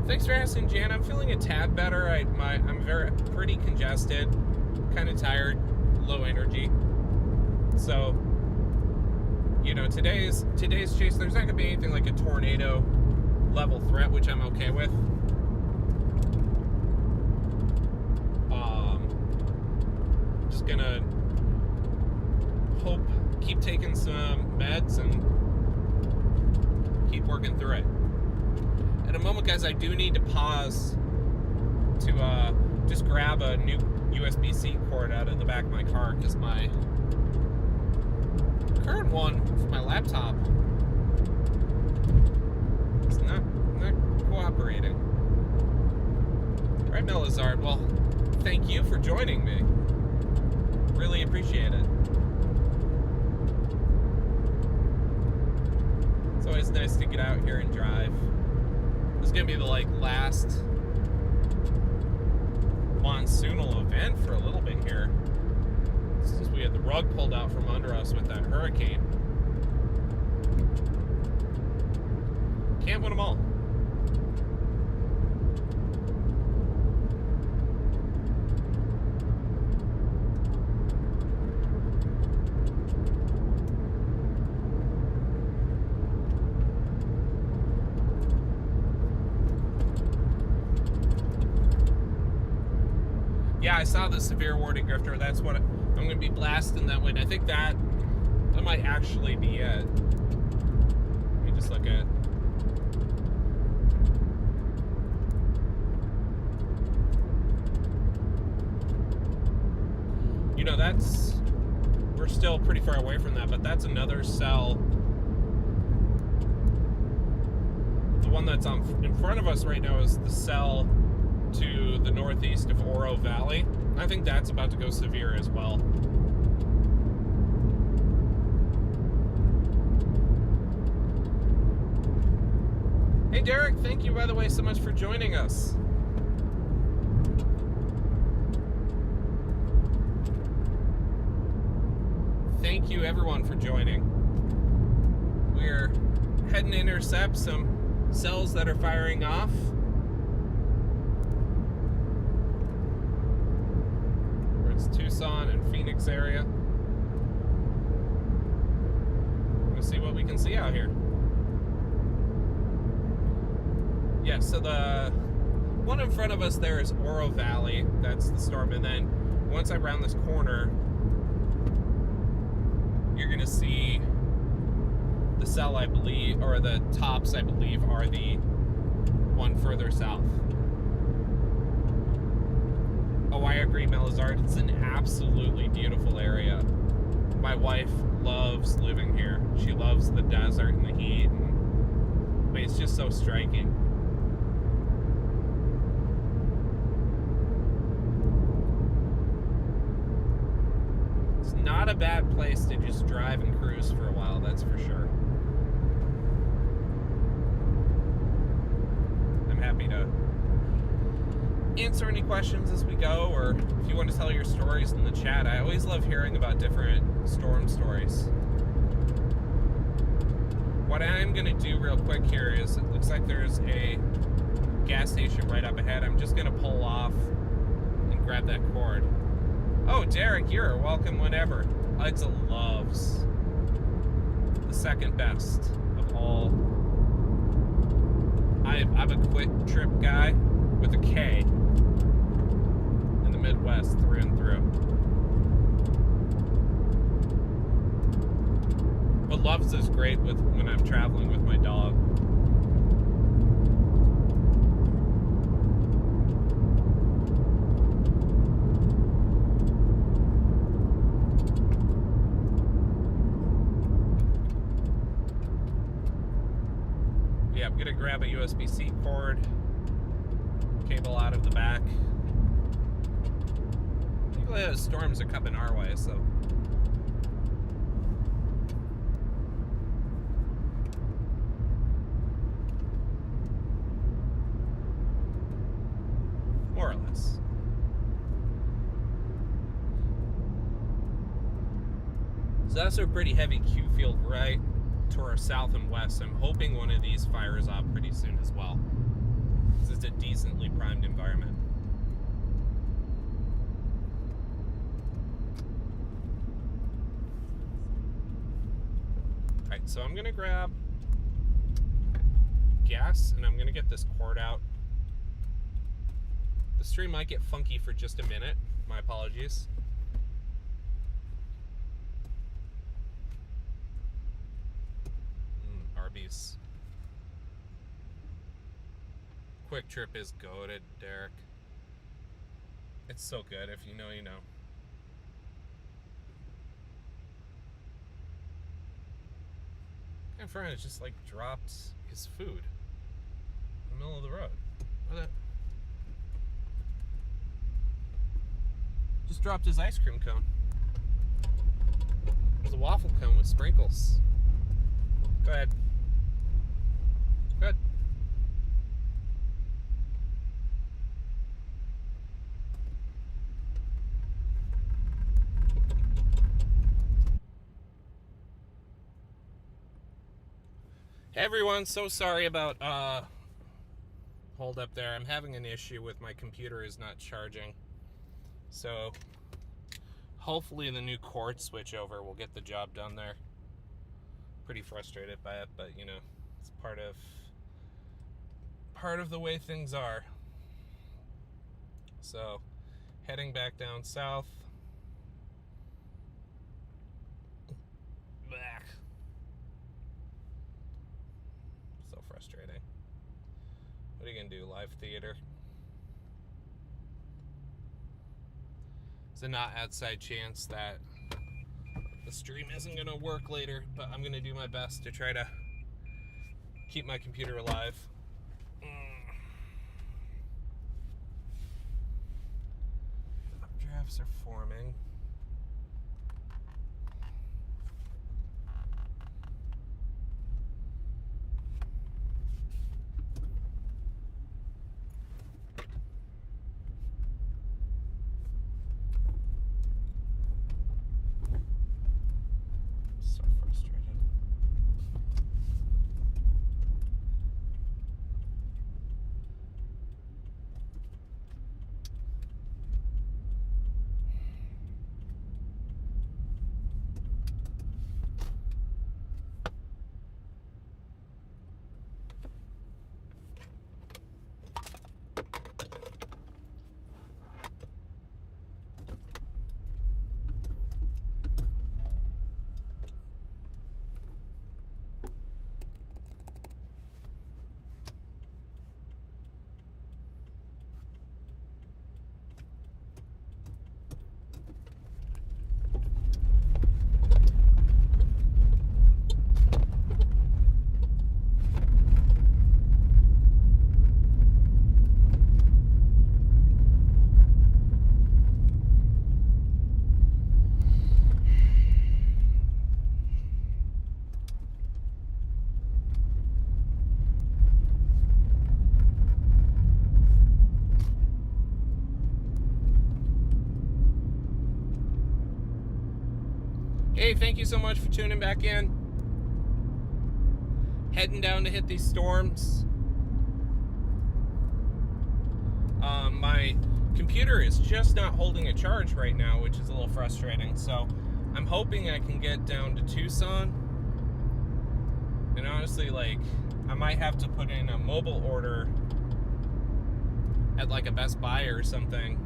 Thanks for asking, Jan. I'm feeling a tad better. I'm pretty congested, kind of tired, low energy. So, today's chase, there's not gonna be anything like a tornado level threat, which I'm okay with. Just gonna keep taking some meds and keep working through it. In a moment, guys, I do need to pause to just grab a new USB-C cord out of the back of my car, because my current one for my laptop is not cooperating. All right, Melizard, well, thank you for joining me. Really appreciate it. It's always nice to get out here and drive. This is gonna be the last monsoonal event for a little bit here, since we had the rug pulled out from under us with that hurricane. Can't win them all. Yeah, I saw the severe warning grifter. That's what I'm going to be blasting that way. And I think that might actually be it. Let me just look at. We're still pretty far away from that, but that's another cell. The one that's in front of us right now is the cell to the northeast of Oro Valley. I think that's about to go severe as well. Hey Derek, thank you by the way so much for joining us. Thank you everyone for joining. We're heading to intercept some cells that are firing off. It's Tucson and Phoenix area. We'll see what we can see out here. Yeah, so the one in front of us there is Oro Valley. That's the storm. And then once I round this corner, you're going to see the cell, I believe, or the tops, I believe, are the one further south. Oh, I agree, Melizard. It's an absolutely beautiful area. My wife loves living here. She loves the desert and the heat. And, I mean, it's just so striking. It's not a bad place to just drive and cruise for a while, that's for sure. I'm happy to answer any questions as we go, or if you want to tell your stories in the chat. I always love hearing about different storm stories. What I am going to do real quick here is, it looks like there's a gas station right up ahead. I'm just going to pull off and grab that cord. Oh, Derek, you're welcome whenever. Alexa loves the second best of all. I'm a quick trip guy with a K in the Midwest through and through. But loves is great with when I'm traveling with my dog. Yeah, I'm gonna grab a USB-C cord, cable out of the back. I think the storms are coming our way, so. More or less. So that's a pretty heavy Q field right to our south and west. I'm hoping one of these fires off pretty soon as well. This is a decently primed environment. Alright, so I'm gonna grab gas and I'm gonna get this cord out. The stream might get funky for just a minute. My apologies. Arby's. Quick Trip is goated, Derek. It's so good. If you know, you know. My friend has just like dropped his food in the middle of the road. What? Just dropped his ice cream cone. It was a waffle cone with sprinkles. Go ahead. Good. Hey everyone, so sorry about hold up there. I'm having an issue with my computer is not charging. So hopefully the new cord switchover will get the job done there. Pretty frustrated by it, but you know, it's part of the way things are. So heading back down south. Back. So frustrating. What are you gonna do? Live theater? It's a not outside chance that the stream isn't gonna work later, but I'm gonna do my best to try to keep my computer alive. I'm Clouds are forming. So frustrated. Hey, thank you so much for tuning back in. Heading down to hit these storms. My computer is just not holding a charge right now, which is a little frustrating. So I'm hoping I can get down to Tucson. And honestly, like, I might have to put in a mobile order at like a Best Buy or something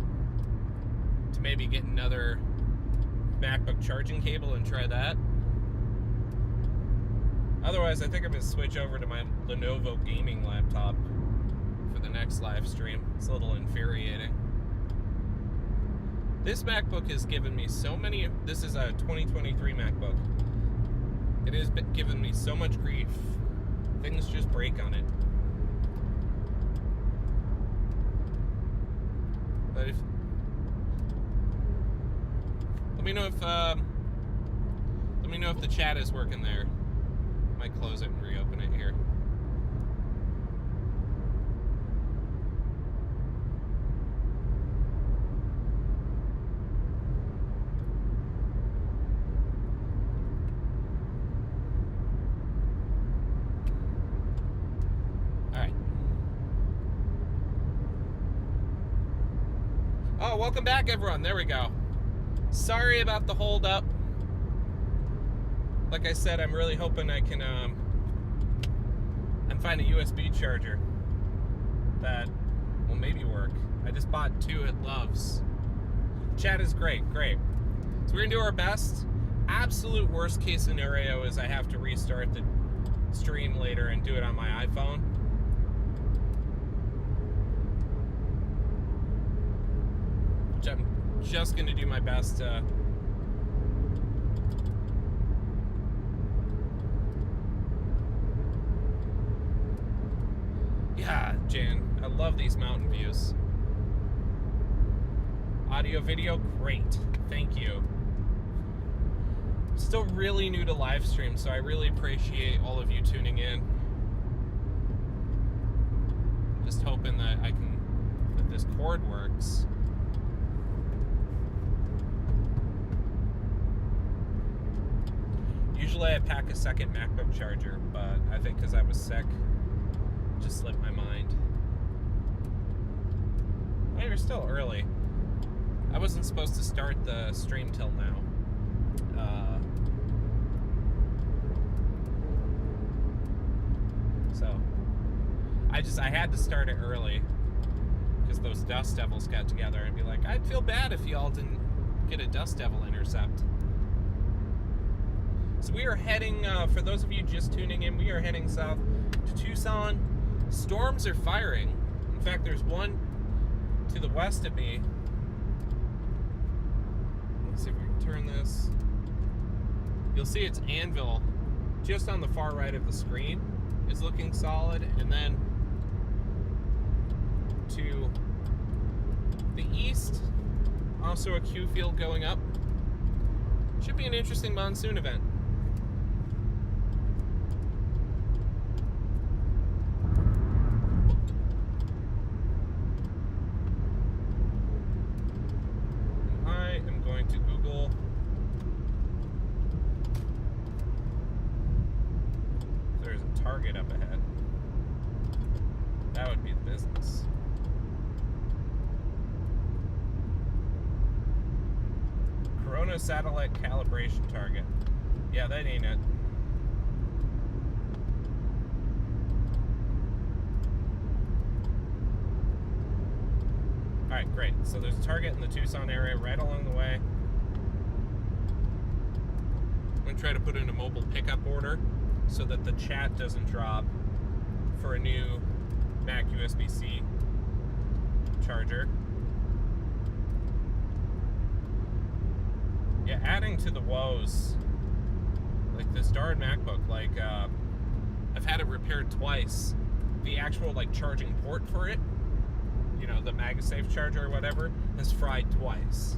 to maybe get another MacBook charging cable and try that. Otherwise, I think I'm going to switch over to my Lenovo gaming laptop for the next live stream. It's a little infuriating. This MacBook has given me so many... This is a 2023 MacBook. It has given me so much grief. Things just break on it. But if... Let me know if the chat is working there. Might close it and reopen it here. All right. Oh, welcome back, everyone. There we go. Sorry about the hold up. Like I said, I'm really hoping I can find a USB charger that will maybe work. I just bought 2 at Love's. Chat is great. So we're gonna do our best. Absolute worst case scenario is I have to restart the stream later and do it on my iPhone. Which I'm just gonna do my best to yeah, Jan, I love these mountain views. Audio, video, great. Thank you. Still really new to live stream, so I really appreciate all of you tuning in. Just hoping that that this cord works. Usually I pack a second MacBook charger, but I think because I was sick, it just slipped my mind. Well, you're still early. I wasn't supposed to start the stream till now. So I had to start it early because those Dust Devils got together and be like, I'd feel bad if y'all didn't get a Dust Devil intercept. So we are heading, for those of you just tuning in, we are heading south to Tucson. Storms are firing. In fact, there's one to the west of me. Let's see if we can turn this. You'll see it's Anvil just on the far right of the screen is looking solid, and then to the east Also a Q field going up. Should be an interesting monsoon event. I am going to Google if there's a Target up ahead. That would be the business. Corona satellite calibration target. Yeah, that ain't it. Alright, great. So there's a target in the Tucson area right along the way. I'm going to try to put in a mobile pickup order so that the chat doesn't drop for a new Mac USB-C charger. Yeah, adding to the woes, like this darn MacBook, like I've had it repaired twice. The actual like charging port for it, you know, the MagSafe charger or whatever, has fried twice.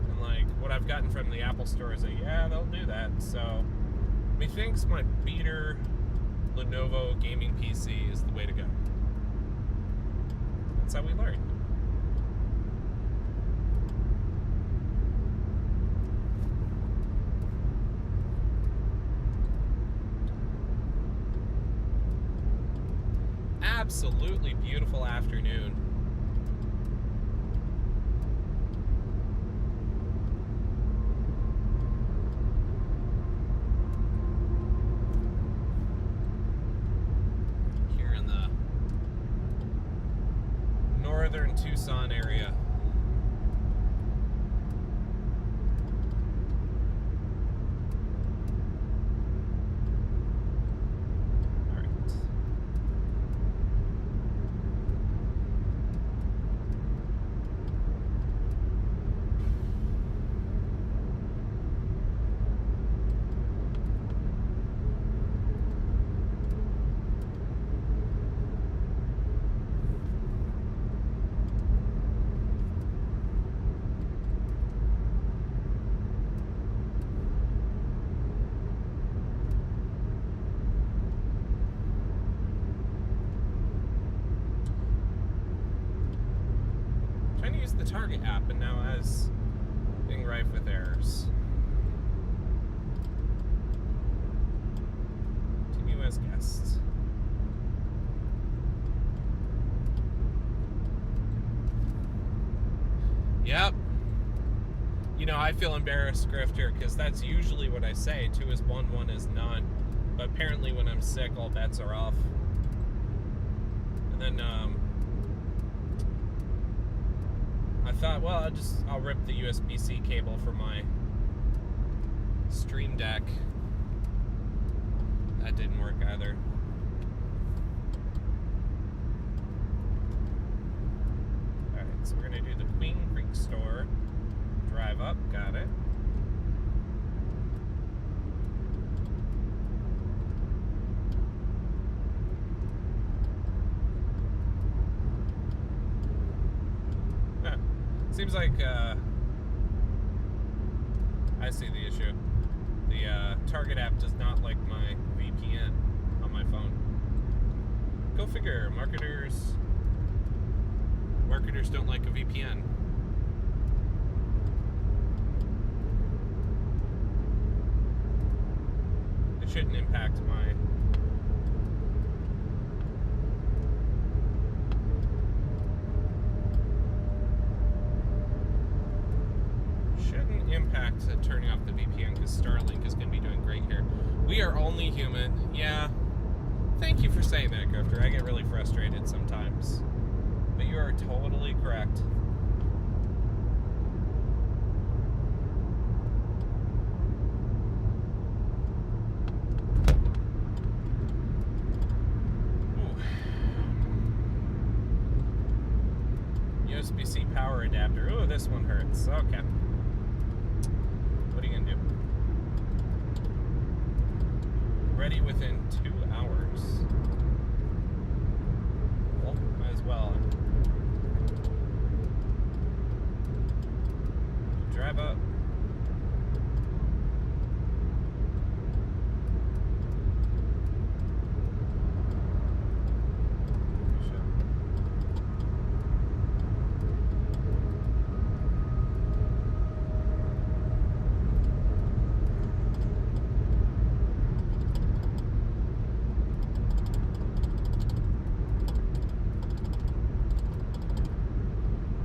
And like what I've gotten from the Apple store is like, yeah, they'll do that. So methinks my beater Lenovo gaming PC is the way to go. That's how we learn. Absolutely beautiful afternoon. Here in the northern Tucson area. The Target app and now has being rife with errors. Continue as guest. Yep. You know, I feel embarrassed, Grifter, because that's usually what I say. 2 is 1, 1 is none. But apparently when I'm sick, all bets are off. And then, I thought, well, I'll rip the USB-C cable for my Stream Deck. That didn't work either. Alright, so we're going to do the Queen Creek store. Drive up, got it. Seems like I see the issue. The Target app does not like my VPN on my phone. Go figure. Marketers don't like a VPN. It shouldn't impact my turning off the VPN because Starlink is going to be doing great here. We are only human. Yeah. Thank you for saying that, Grifter. I get really frustrated sometimes. But you are totally correct. USB-C power adapter. Ooh, this one hurts. Okay. What are you gonna do? Ready within 2 hours. Well, might as well. drive up.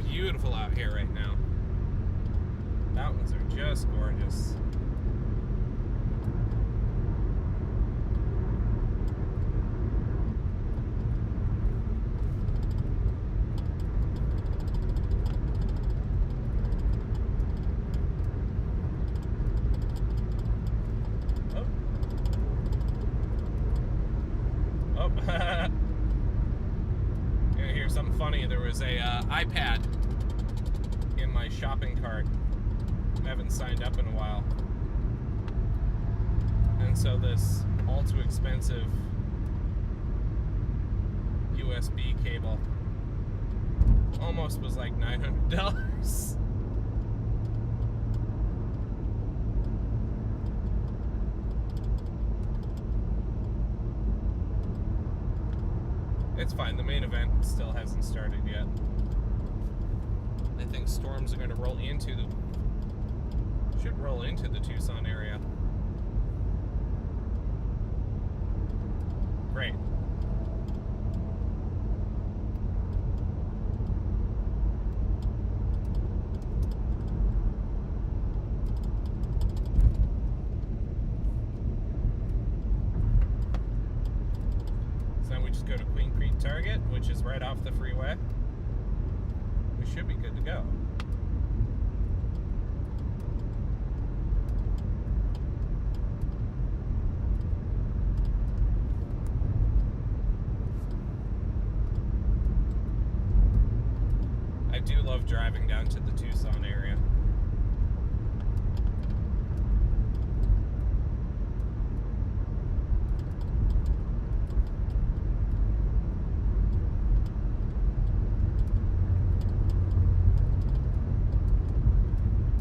Beautiful out here right now. Mountains are just gorgeous. Oh. You're gonna hear something funny. There was a iPad in my shopping cart. I haven't signed up in a while. And so this all too expensive USB cable almost was like $900. It's fine, the main event still hasn't started yet. I think storms are going to should roll into the Tucson area. Great. So now we just go to Queen Creek Target, which is right off the freeway. We should be good to go. I do love driving down to the Tucson area.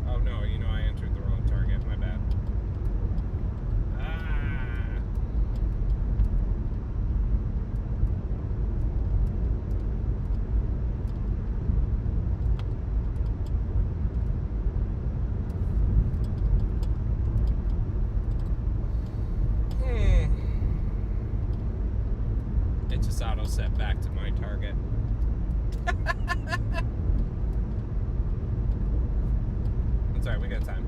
Oh no, you know I entered the wrong target, my bad. It just auto set back to my target. It's alright, we got time.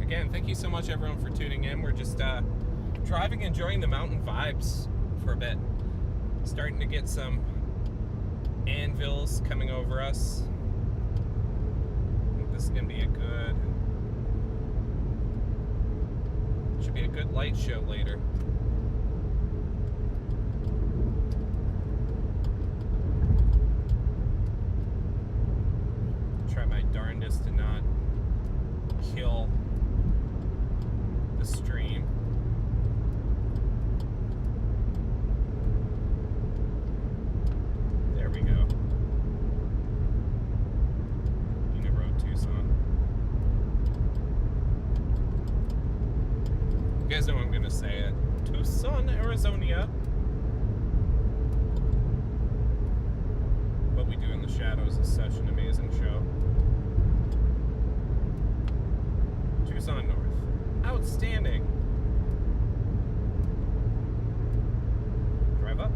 Again, thank you so much everyone for tuning in. We're just driving, enjoying the mountain vibes for a bit. Starting to get some anvils coming over us. I think this is gonna be should be a good light show later. Try my darndest to not kill the stream. There we go. Unit Road, Tucson. You guys know I'm gonna say it. Tucson, Arizona. What We Do in the Shadows is such an amazing show. Tucson North. Outstanding. Drive up.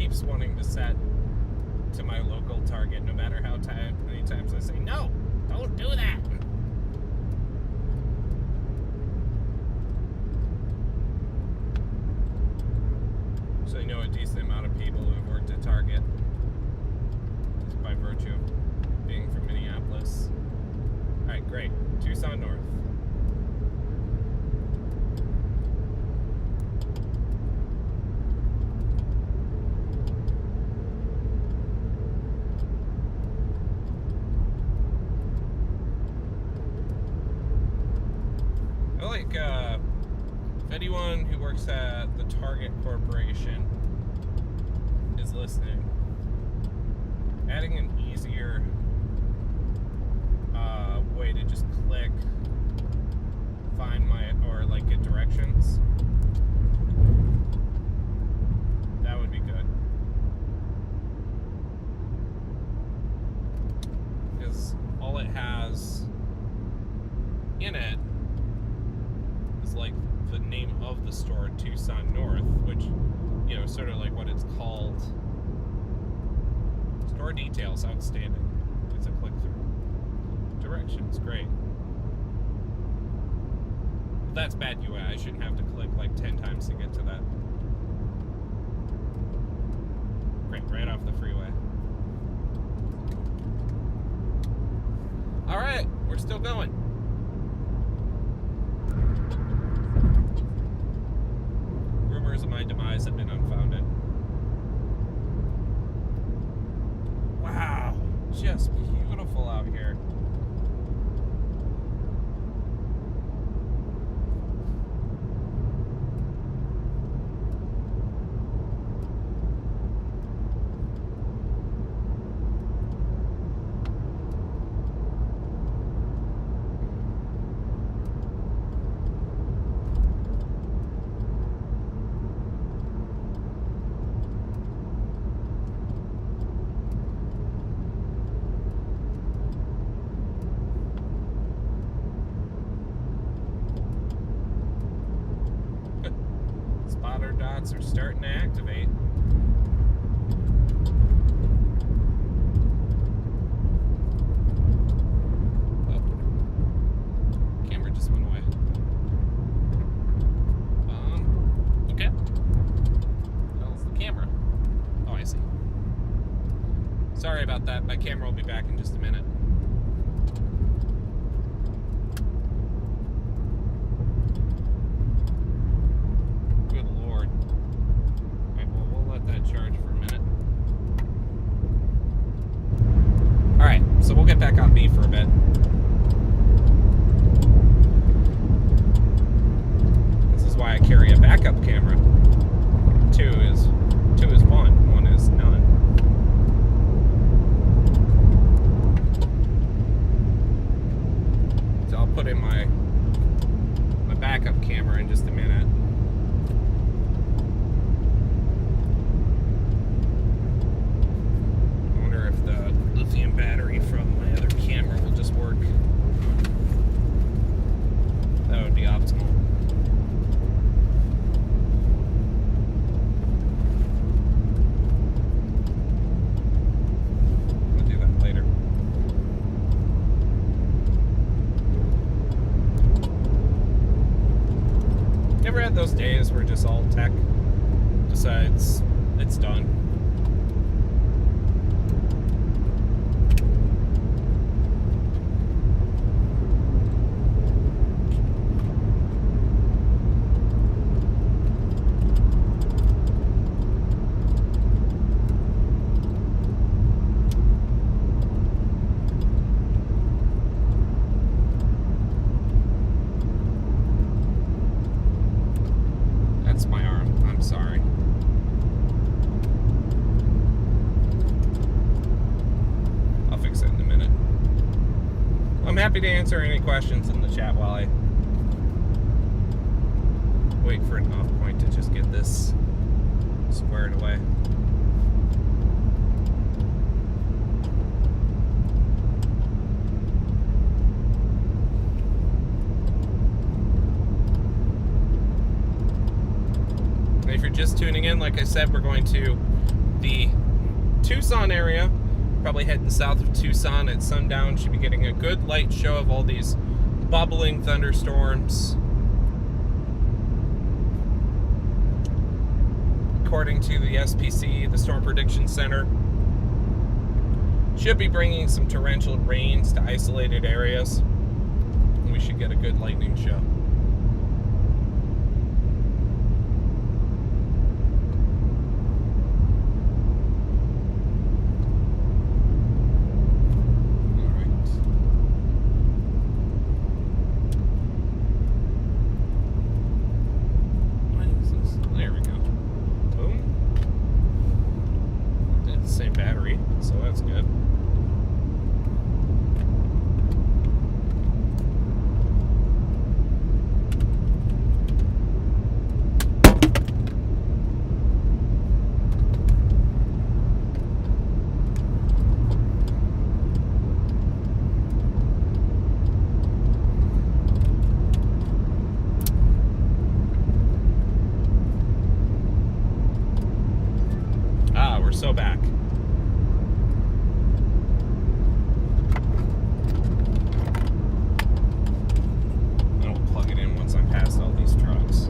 keeps wanting to set to my local target, no matter how many times I say, no, don't do that. So I know a decent amount of people who have worked at Target, just by virtue of being from Minneapolis. Alright, great. Tucson North. I like, if anyone who works at the Target Corporation is listening, adding an easier way to just click, find my, or like get directions, that would be good. Because all it has in it is like the name of the store, Tucson North, which, you know, sort of like what it's called. Store details, outstanding. It's a click through. Directions, great. Well, that's bad UI. I shouldn't have to click like 10 times to get to that. Great, right off the freeway. Alright, we're still going. Rumors of my demise have been unfounded. Wow, just beautiful out here. Are starting to activate. Oh, camera just went away. Okay. How's the camera? Oh, I see. Sorry about that. My camera will be back in just a minute. Charge for a minute. Alright, so we'll get back on B for a bit. This is why I carry a backup camera. Two is one is none. So I'll put in my backup camera in just a minute. Lithium battery from my other camera will just work. That would be optimal. We'll do that later. Never had those days where just all tech decides it's done. Happy to answer any questions in the chat while I wait for an off point to just get this squared away. And if you're just tuning in, like I said, we're going to the Tucson area. Probably heading south of Tucson at sundown. Should be getting a good light show of all these bubbling thunderstorms. According to the SPC, the Storm Prediction Center, should be bringing some torrential rains to isolated areas. And we should get a good lightning show. Battery, so that's good. We're so back. Past all these trucks.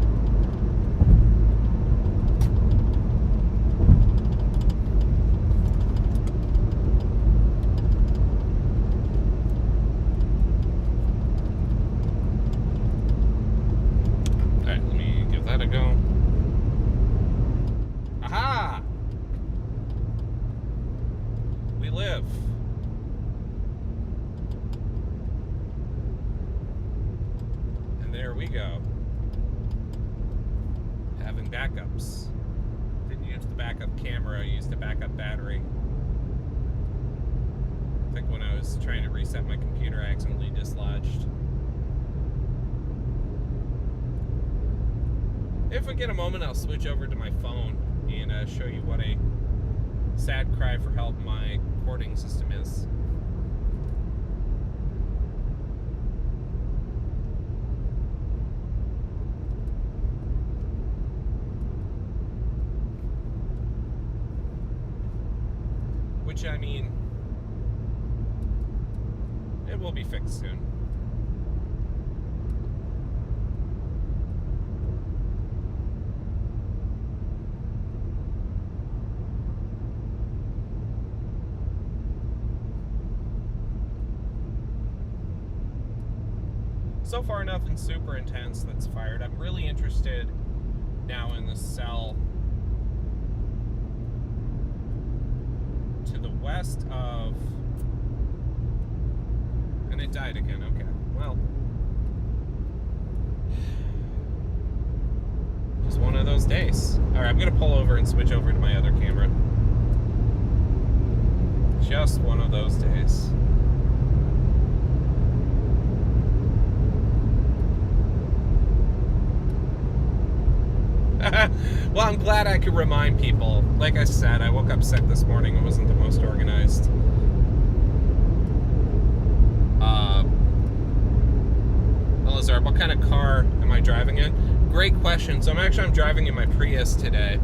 Alright, let me give that a go. Aha! We live. There we go. Having backups. Didn't use the backup camera, I used the backup battery. I think when I was trying to reset my computer, I accidentally dislodged. If we get a moment, I'll switch over to my phone and show you what a sad cry for help my recording system is. Which, I mean, it will be fixed soon. So far, nothing super intense that's fired. I'm really interested now in the cell to the west of, and it died again. Okay, well, just one of those days. All right, I'm gonna pull over and switch over to my other camera. Just one of those days. Well, I'm glad I could remind people. Like I said, I woke up sick this morning. It wasn't the most organized. Elizar, what kind of car am I driving in? Great question. So I'm driving in my Prius today.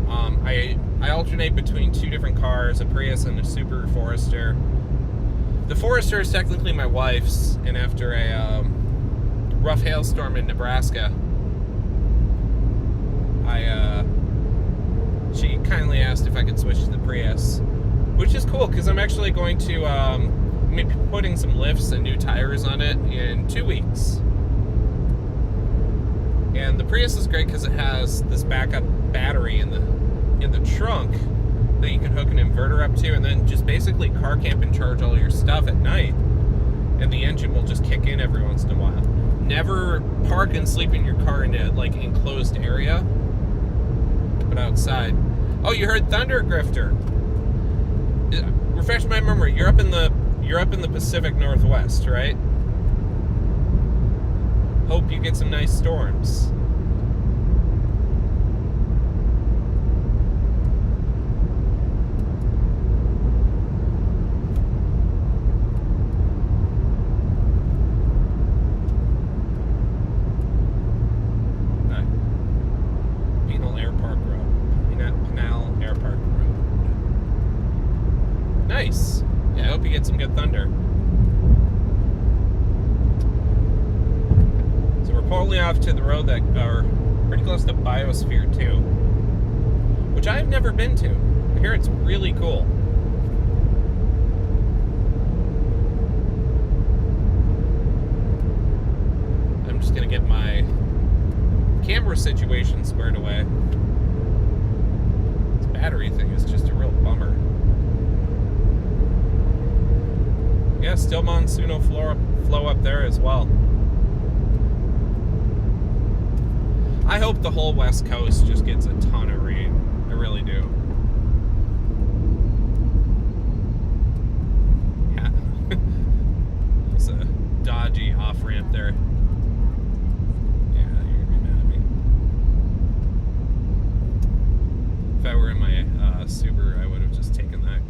I alternate between two different cars, a Prius and a Subaru Forester. The Forester is technically my wife's, and after a rough hailstorm in Nebraska, she kindly asked if I could switch to the Prius, which is cool because I'm actually going to maybe putting some lifts and new tires on it in 2 weeks. And the Prius is great because it has this backup battery in the trunk that you can hook an inverter up to, and then just basically car camp and charge all your stuff at night, and the engine will just kick in every once in a while. Never park and sleep in your car in a like enclosed area, but outside. Oh, you heard Thunder Grifter. Refresh my memory. You're up in the Pacific Northwest, right? Hope you get some nice storms. Pinal Air Park Road. Nice. Yeah, I hope you get some good thunder. So we're pulling off to the road that are pretty close to Biosphere 2, which I've never been to. I hear it's really cool. I'm just gonna get my camera situation squared away. This battery thing is just a real bummer. Yeah, still monsoon flow up there as well. I hope the whole West Coast just gets a ton of rain. I really do. Yeah. It's a dodgy off-ramp there. Yeah, you're gonna be mad at me. If I were in my Subaru, I would have just taken that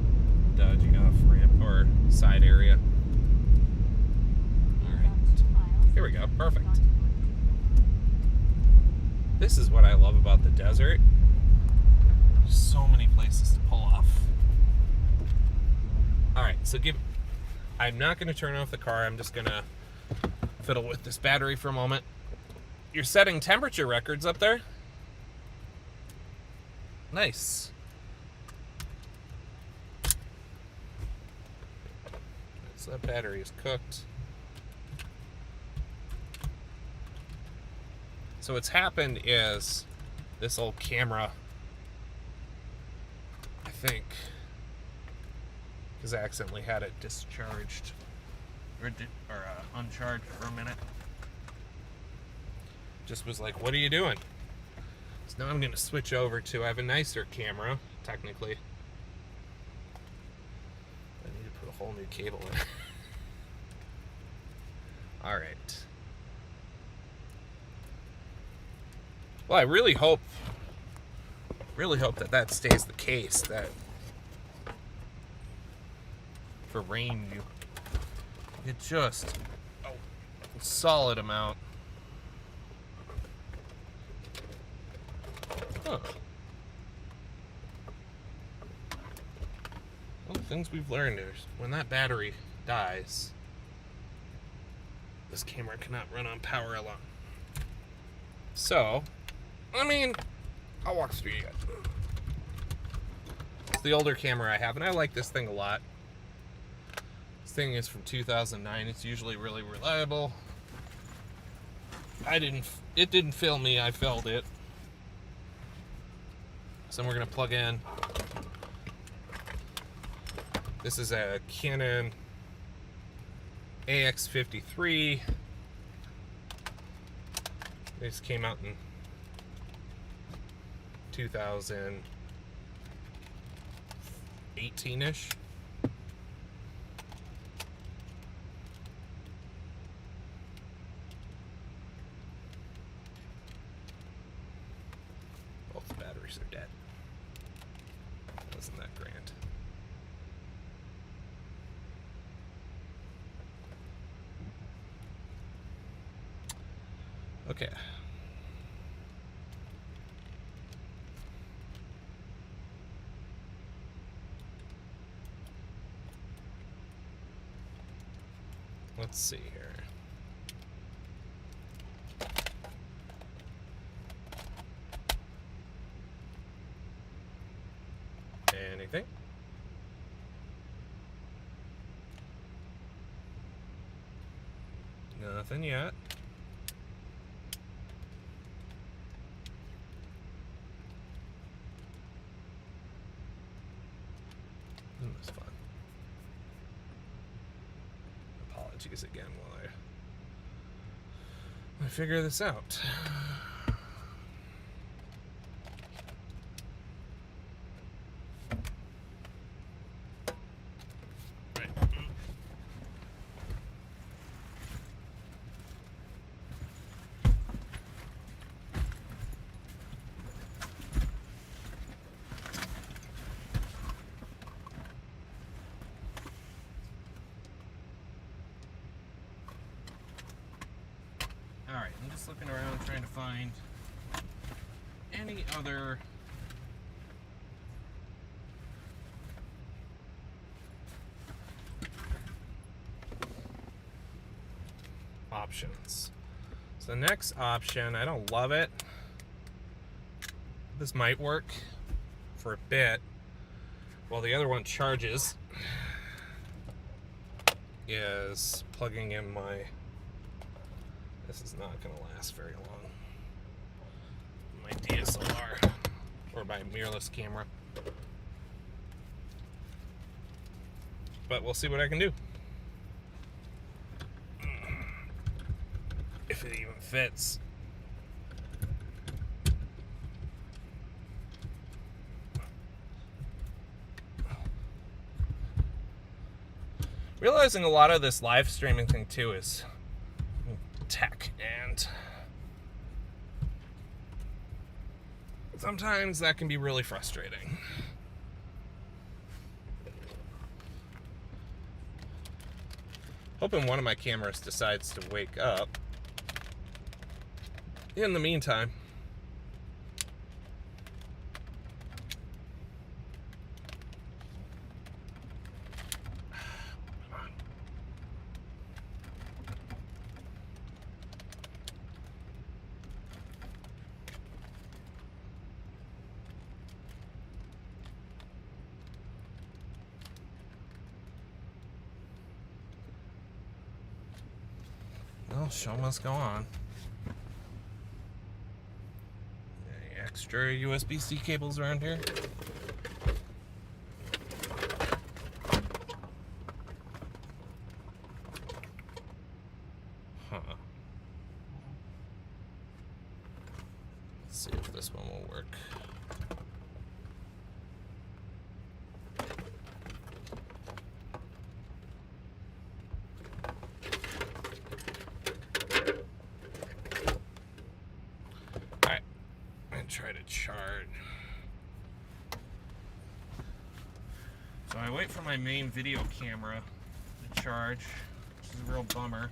dodgy off-ramp or side area. Alright. Here we go. Perfect. This is what I love about the desert. There's so many places to pull off. Alright, so I'm not going to turn off the car. I'm just going to fiddle with this battery for a moment. You're setting temperature records up there? Nice. So that battery is cooked. So what's happened is this old camera, I think, because I accidentally had it discharged or uncharged for a minute. Just was like, what are you doing? So now I'm going to switch over to, I have a nicer camera, technically. I need to put a whole new cable in. Alright. Well, I really hope that stays the case, that for rain you get just a solid amount. Huh. Well, the things we've learned is when that battery dies, this camera cannot run on power alone. So, I mean, I'll walk through you guys. It's the older camera I have, and I like this thing a lot. This thing is from 2009. It's usually really reliable. It didn't fail me, I failed it. So we're gonna plug in. This is a Canon AX53. This came out in 2018-ish. Both the batteries are dead. Wasn't that grand? Okay. Let's see here. Anything? Nothing yet. That was fun. Apologies again while I figure this out. Right. Alright, I'm just looking around trying to find any other options. So the next option, I don't love it. This might work for a bit while the other one charges, is plugging in my, this is not going to last very long, my DSLR or my mirrorless camera. But we'll see what I can do. If it even fits. Realizing a lot of this live streaming thing too is tech, and sometimes that can be really frustrating. Hoping one of my cameras decides to wake up. In the meantime, well, show must go on. Any extra USB-C cables around here? Huh. Let's see if this one will work. Try to charge. So I wait for my main video camera to charge, which is a real bummer.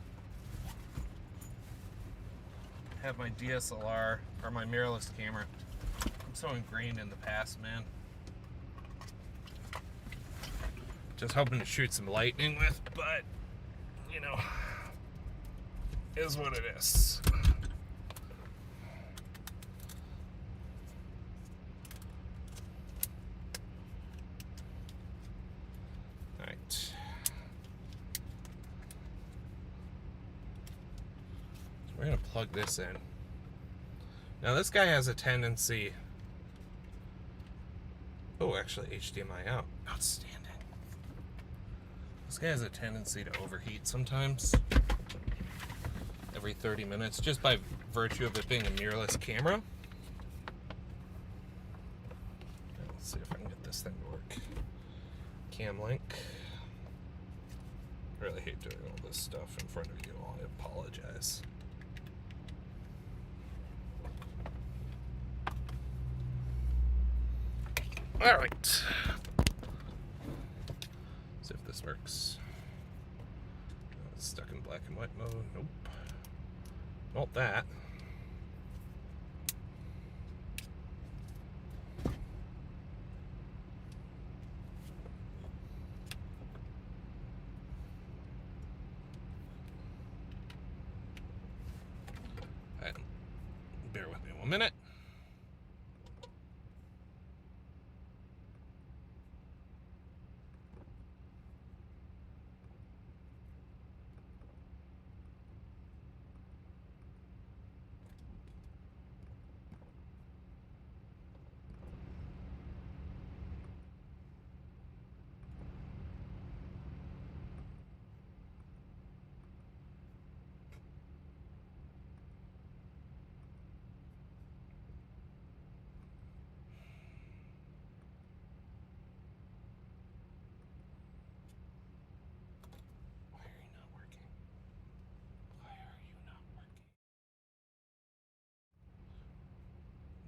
Have my DSLR or my mirrorless camera. I'm so ingrained in the past, man. Just hoping to shoot some lightning with, but you know, is what it is. We're going to plug this in. Now this guy has a tendency... Oh, actually HDMI out. Outstanding. This guy has a tendency to overheat sometimes. Every 30 minutes, just by virtue of it being a mirrorless camera. Let's see if I can get this thing to work. Cam link. I really hate doing all this stuff in front of you all. I apologize. All right. See if this works. It's stuck in black and white mode. Nope. Not that. All right. Bear with me 1 minute.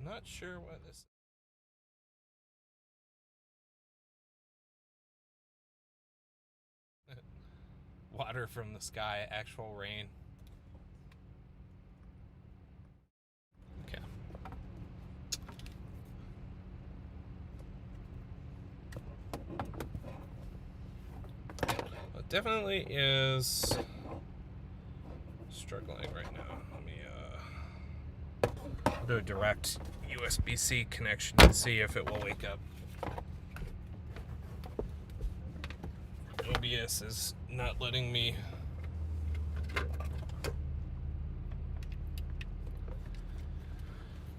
Not sure why this. Water from the sky, actual rain. Okay. It definitely is struggling right now. Let me do a direct USB-C connection and see if it will wake up. OBS is not letting me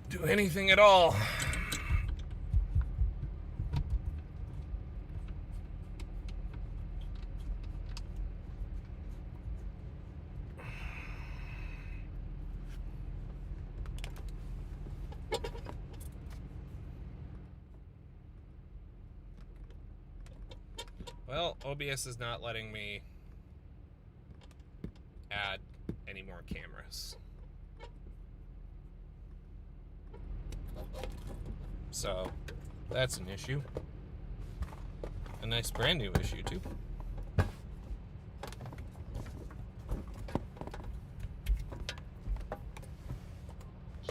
do anything at all. Well, OBS is not letting me add any more cameras. So, that's an issue. A nice brand new issue, too.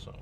So.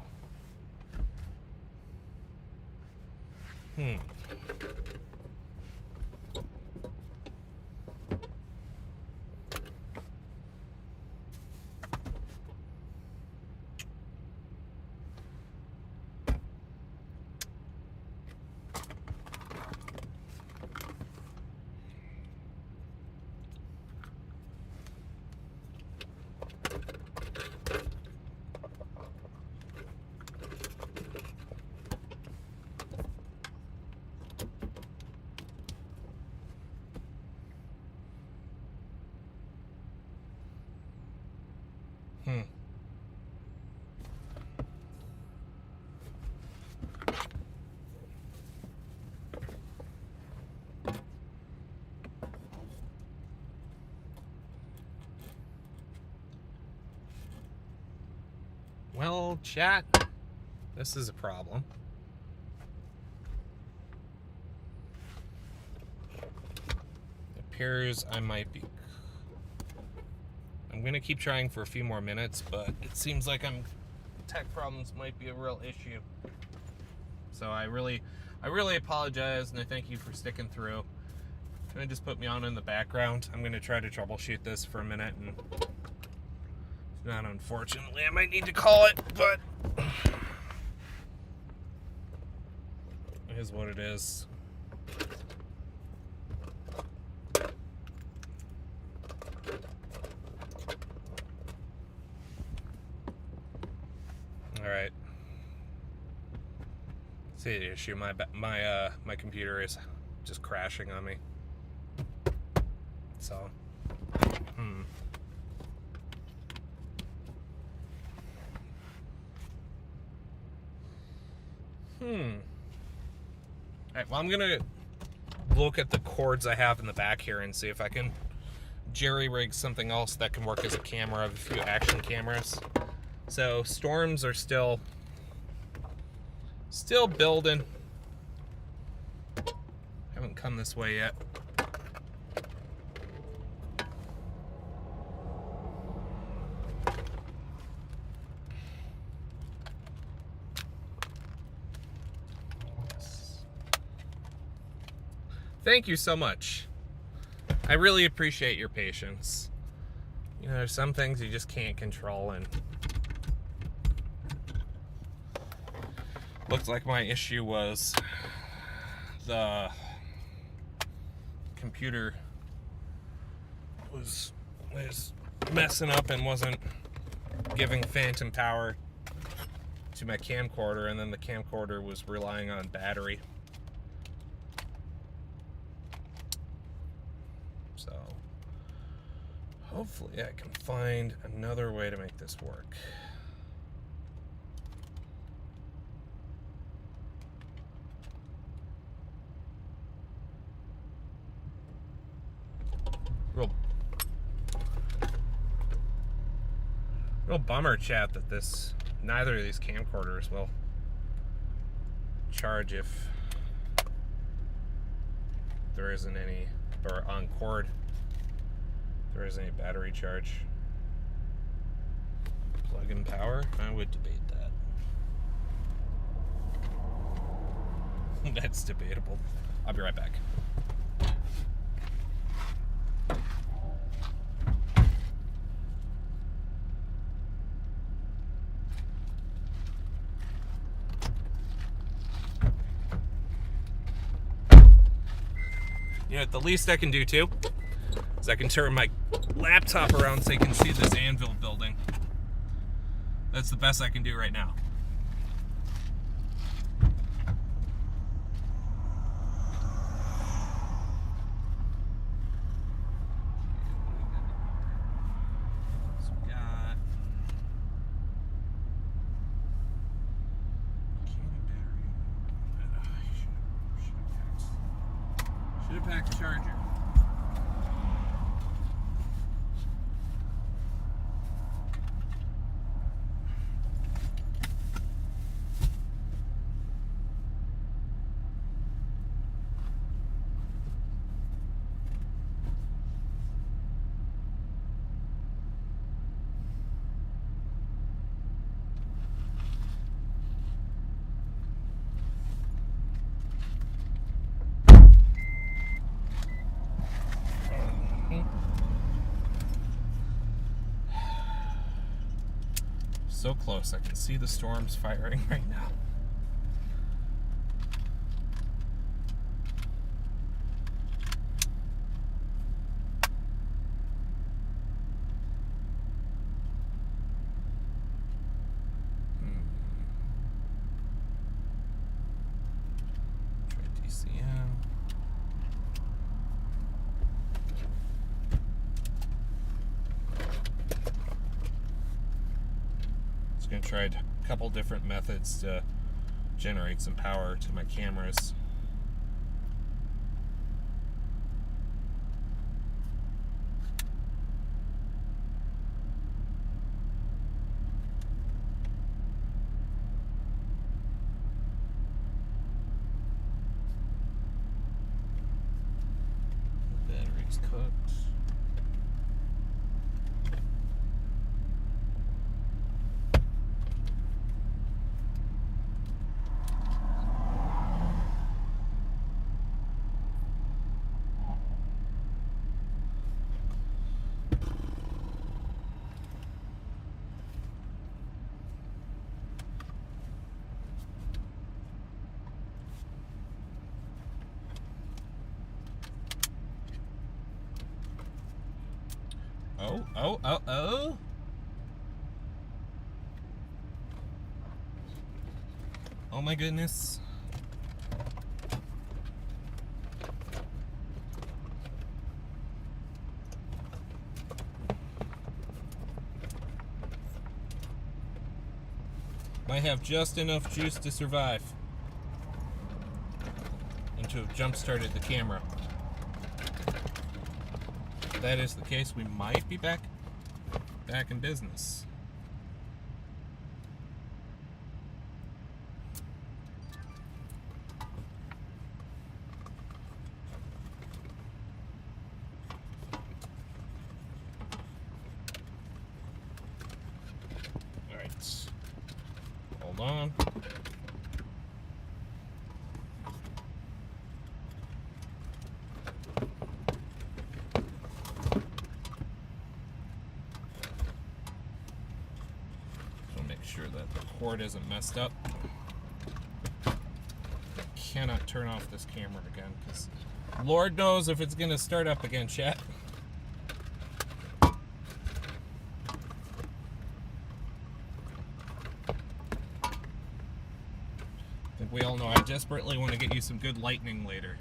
Well, chat, this is a problem. It appears I might be... I'm going to keep trying for a few more minutes, but it seems like tech problems might be a real issue. So I really apologize, and I thank you for sticking through. Can I just put me on in the background? I'm going to try to troubleshoot this for a minute, and not unfortunately, I might need to call it, but it is what it is. All right. See the issue? My computer is just crashing on me. So. Alright, well, I'm gonna look at the cords I have in the back here and see if I can jerry-rig something else that can work as a camera. I have a few action cameras. So, storms are still building. Haven't come this way yet. Thank you so much. I really appreciate your patience. You know, there's some things you just can't control, and looked like my issue was the computer was messing up and wasn't giving phantom power to my camcorder, and then the camcorder was relying on battery. So hopefully I can find another way to make this work. Real bummer, chat, that neither of these camcorders will charge if there isn't any, or on cord, if there isn't any battery charge. Plug-in power? I would debate that. That's debatable. I'll be right back. You know, the least I can do too is I can turn my laptop around so you can see this anvil building. That's the best I can do right now. Should have packed a charger. So close, I can see the storms firing right now. Try DCM. Going to try a couple different methods to generate some power to my cameras. The battery's cooked. Oh. Oh my goodness. Might have just enough juice to survive and to have jump-started the camera. If that is the case, we might be back in business. All right, hold on. Sure that the cord isn't messed up. I cannot turn off this camera again because Lord knows if it's going to start up again, chat. I think we all know I desperately want to get you some good lightning later.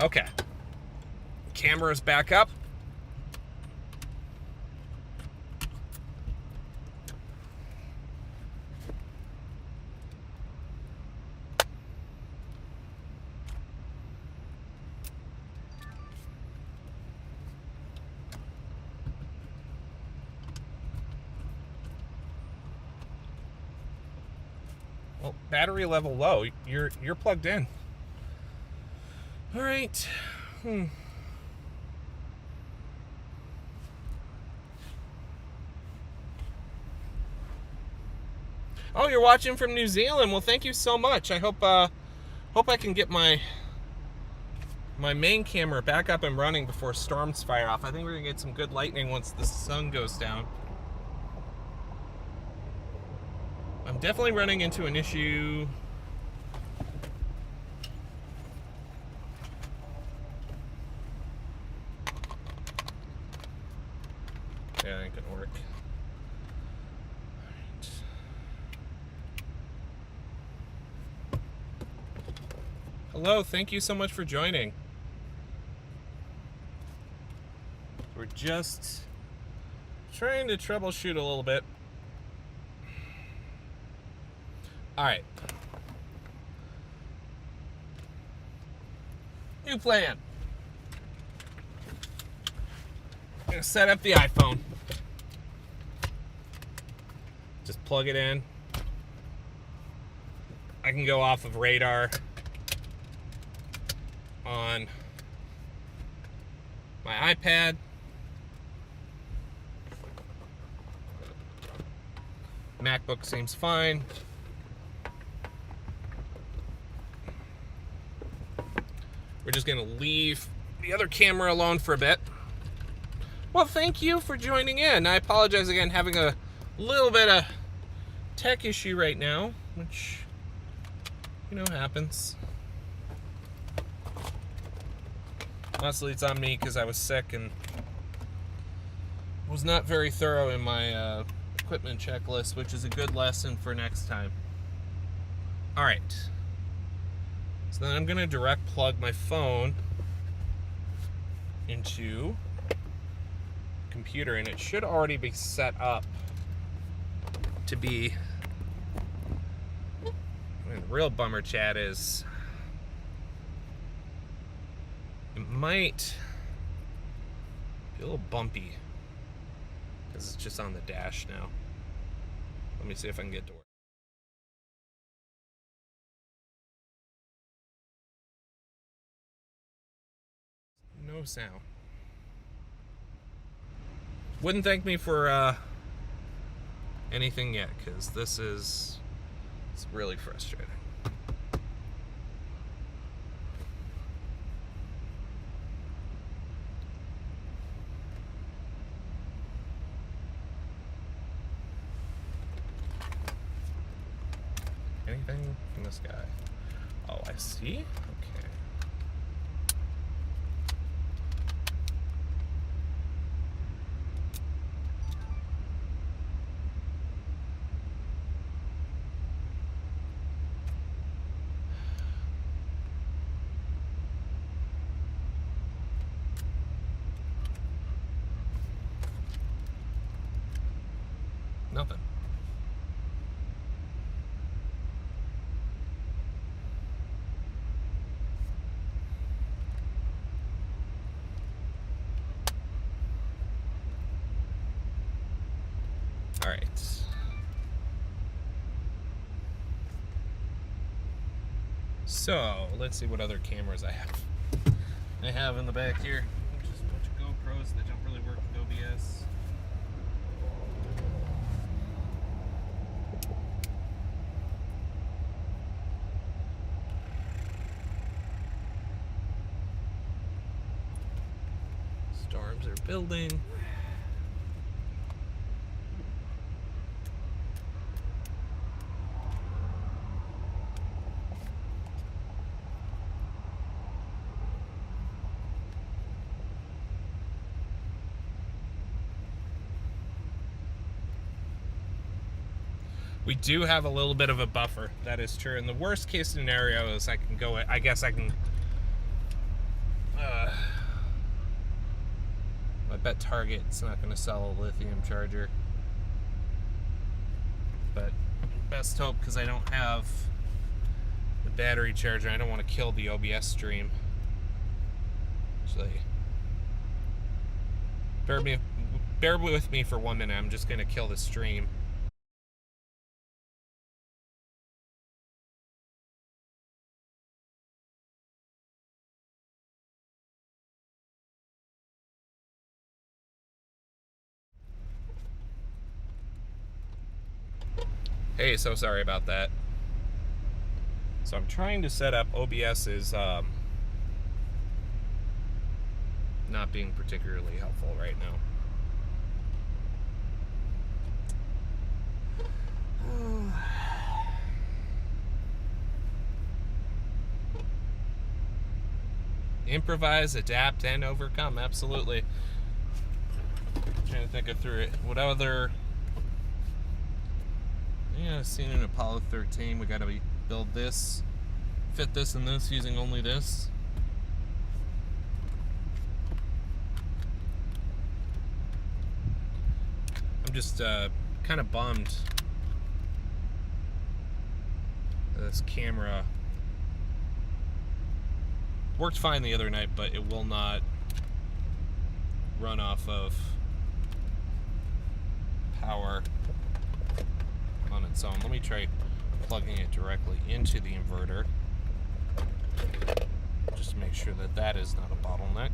Okay. Camera's back up. Well, battery level low. You're plugged in. All right. Oh, you're watching from New Zealand. Well, thank you so much. I hope I can get my main camera back up and running before storms fire off. I think we're gonna get some good lightning once the sun goes down. I'm definitely running into an issue. Yeah, that ain't gonna work. Alright. Hello, thank you so much for joining. We're just trying to troubleshoot a little bit. Alright. New plan. I'm gonna set up the iPhone. Just plug it in. I can go off of radar on my iPad. MacBook seems fine. We're just gonna leave the other camera alone for a bit. Well, thank you for joining in. I apologize again, having a little bit of tech issue right now, which, you know, happens. Honestly, it's on me because I was sick and was not very thorough in my equipment checklist, which is a good lesson for next time. All right. So then I'm going to direct plug my phone into the computer, and it should already be set up to be. I mean, the real bummer, chat, is it might be a little bumpy because it's just on the dash now. Let me see if I can get to work. No sound. Wouldn't thank me for anything yet, because it's really frustrating. Anything from this guy? Oh, I see. Okay. Nothing. All right. So let's see what other cameras I have. I have in the back here, which is a bunch of GoPros that don't really work with OBS. Storms are building. We do have a little bit of a buffer, that is true. In the worst case scenario is I guess I can I bet Target's not going to sell a lithium charger. But best hope, because I don't have the battery charger. I don't want to kill the OBS stream. So bear with me for 1 minute. I'm just going to kill the stream. Hey, so sorry about that. So I'm trying to set up OBS's not being particularly helpful right now. Improvise, adapt, and overcome. Absolutely. Trying to think of through it. What other? Yeah, seen in Apollo 13. We got to build this, fit this and this using only this. I'm just kind of bummed. This camera worked fine the other night, but it will not run off of power on its own. Let me try plugging it directly into the inverter, just to make sure that that is not a bottleneck.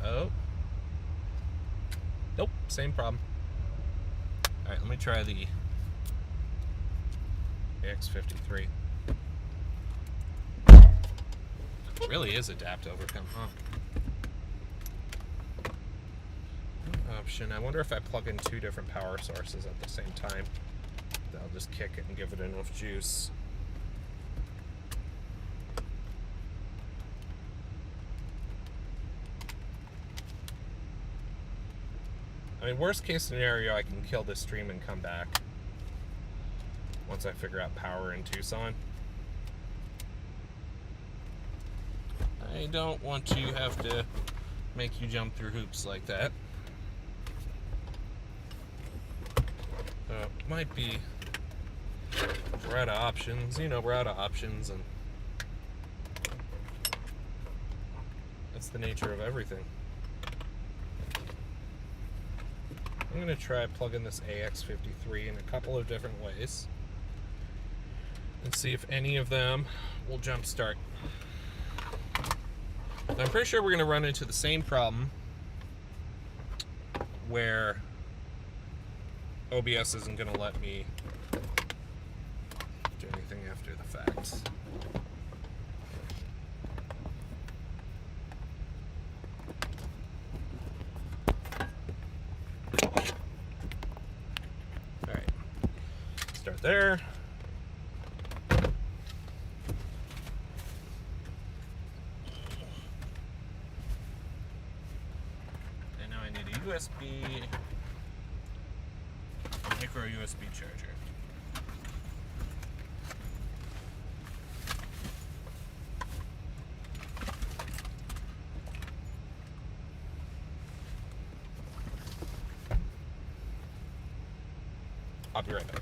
Oh. Nope, same problem. Alright, let me try the X53. It really is adapt to overcome, huh? Option. I wonder if I plug in 2 different power sources at the same time, that'll just kick it and give it enough juice. I mean, worst case scenario, I can kill this stream and come back once I figure out power in Tucson. I don't want to have to make you jump through hoops like that. Might be, we're out of options. You know, we're out of options, and that's the nature of everything. I'm going to try plugging this AX53 in a couple of different ways and see if any of them will jump start. I'm pretty sure we're going to run into the same problem where OBS isn't going to let me do anything after the fact. Start there. And now I need a USB, micro USB charger. I'll be right back.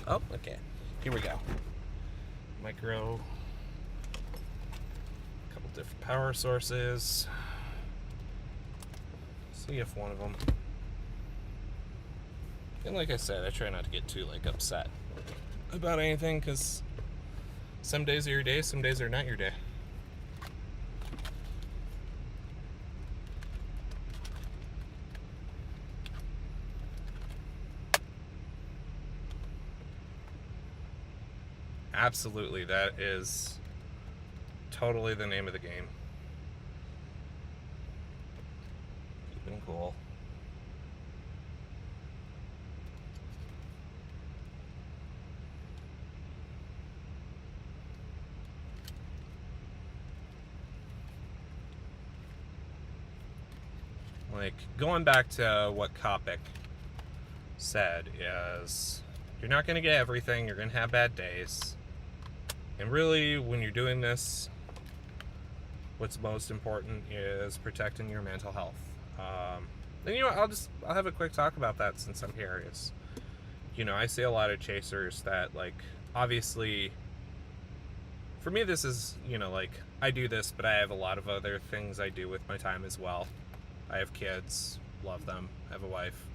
Oh, okay. Here we go. Micro. A couple different power sources. See if one of them. And like I said, I try not to get too upset about anything, because some days are your day, some days are not your day. Absolutely, that is totally the name of the game. Keeping cool. Like, going back to what Kopic said is, you're not going to get everything, you're going to have bad days. And really, when you're doing this, what's most important is protecting your mental health. And you know, I'll have a quick talk about that since I'm here. Is, you know, I see a lot of chasers that, like, obviously, for me this is, you know, like, I do this, but I have a lot of other things I do with my time as well. I have kids, love them, I have a wife.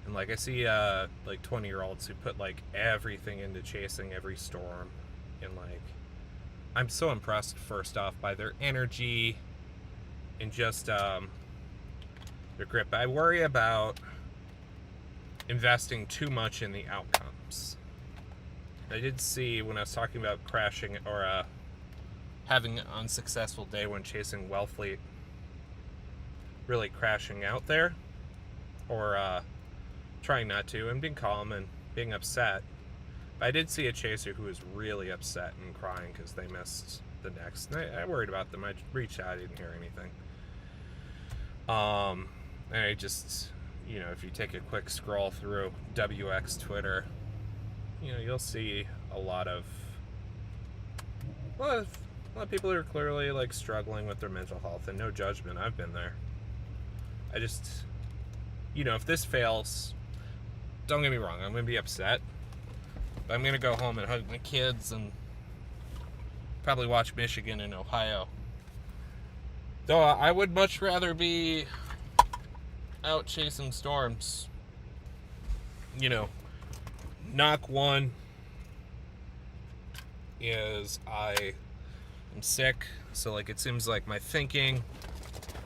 And, like, I see, like, 20-year-olds who put, like, everything into chasing every storm. And, like, I'm so impressed, first off, by their energy and just, their grip. I worry about investing too much in the outcomes. I did see, when I was talking about crashing or having an unsuccessful day when chasing Wellfleet, really crashing out there, or trying not to, and being calm and being upset. But I did see a chaser who was really upset and crying because they missed the next. And I worried about them. I reached out, I didn't hear anything. And I just, you know, if you take a quick scroll through WX Twitter, you know, you'll see a lot of people who are clearly, like, struggling with their mental health, and no judgment. I've been there. I just, you know, if this fails, don't get me wrong, I'm going to be upset. But I'm going to go home and hug my kids and probably watch Michigan and Ohio. Though I would much rather be out chasing storms. You know, knock one is I am sick, so, like, it seems like my thinking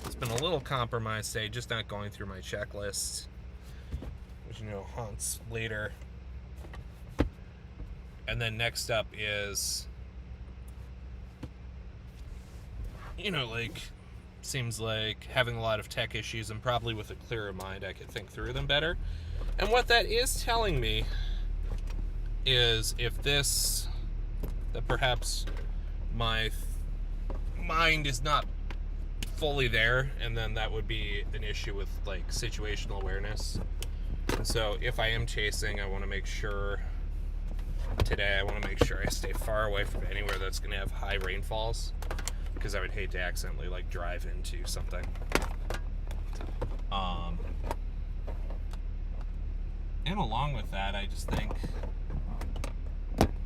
has been a little compromised today, just not going through my checklist, which, you know, haunts later. And then next up is, you know, like, seems like having a lot of tech issues, and probably with a clearer mind I could think through them better. And what that is telling me is that perhaps my mind is not fully there, and then that would be an issue with, like, situational awareness. And so if I am chasing, I want to make sure I stay far away from anywhere that's going to have high rainfalls, because I would hate to accidentally, like, drive into something. And along with that, I just think,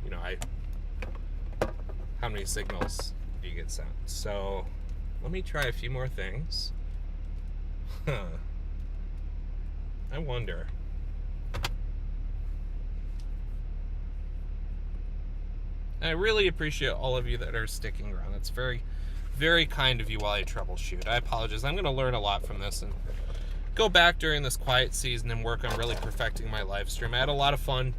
you know, how many signals do you get sent? So let me try a few more things. I wonder. I really appreciate all of you that are sticking around. That's very, very kind of you while I troubleshoot. I apologize. I'm going to learn a lot from this and go back during this quiet season and work on really perfecting my live stream. I had a lot of fun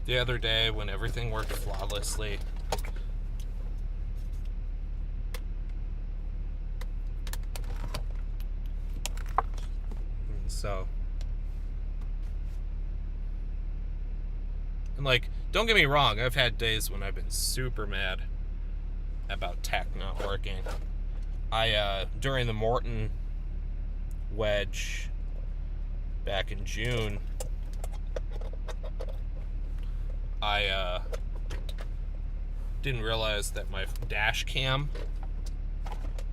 the other day when everything worked flawlessly. So, and, like, don't get me wrong, I've had days when I've been super mad about tech not working. During the Morton wedge back in June, I didn't realize that my dash cam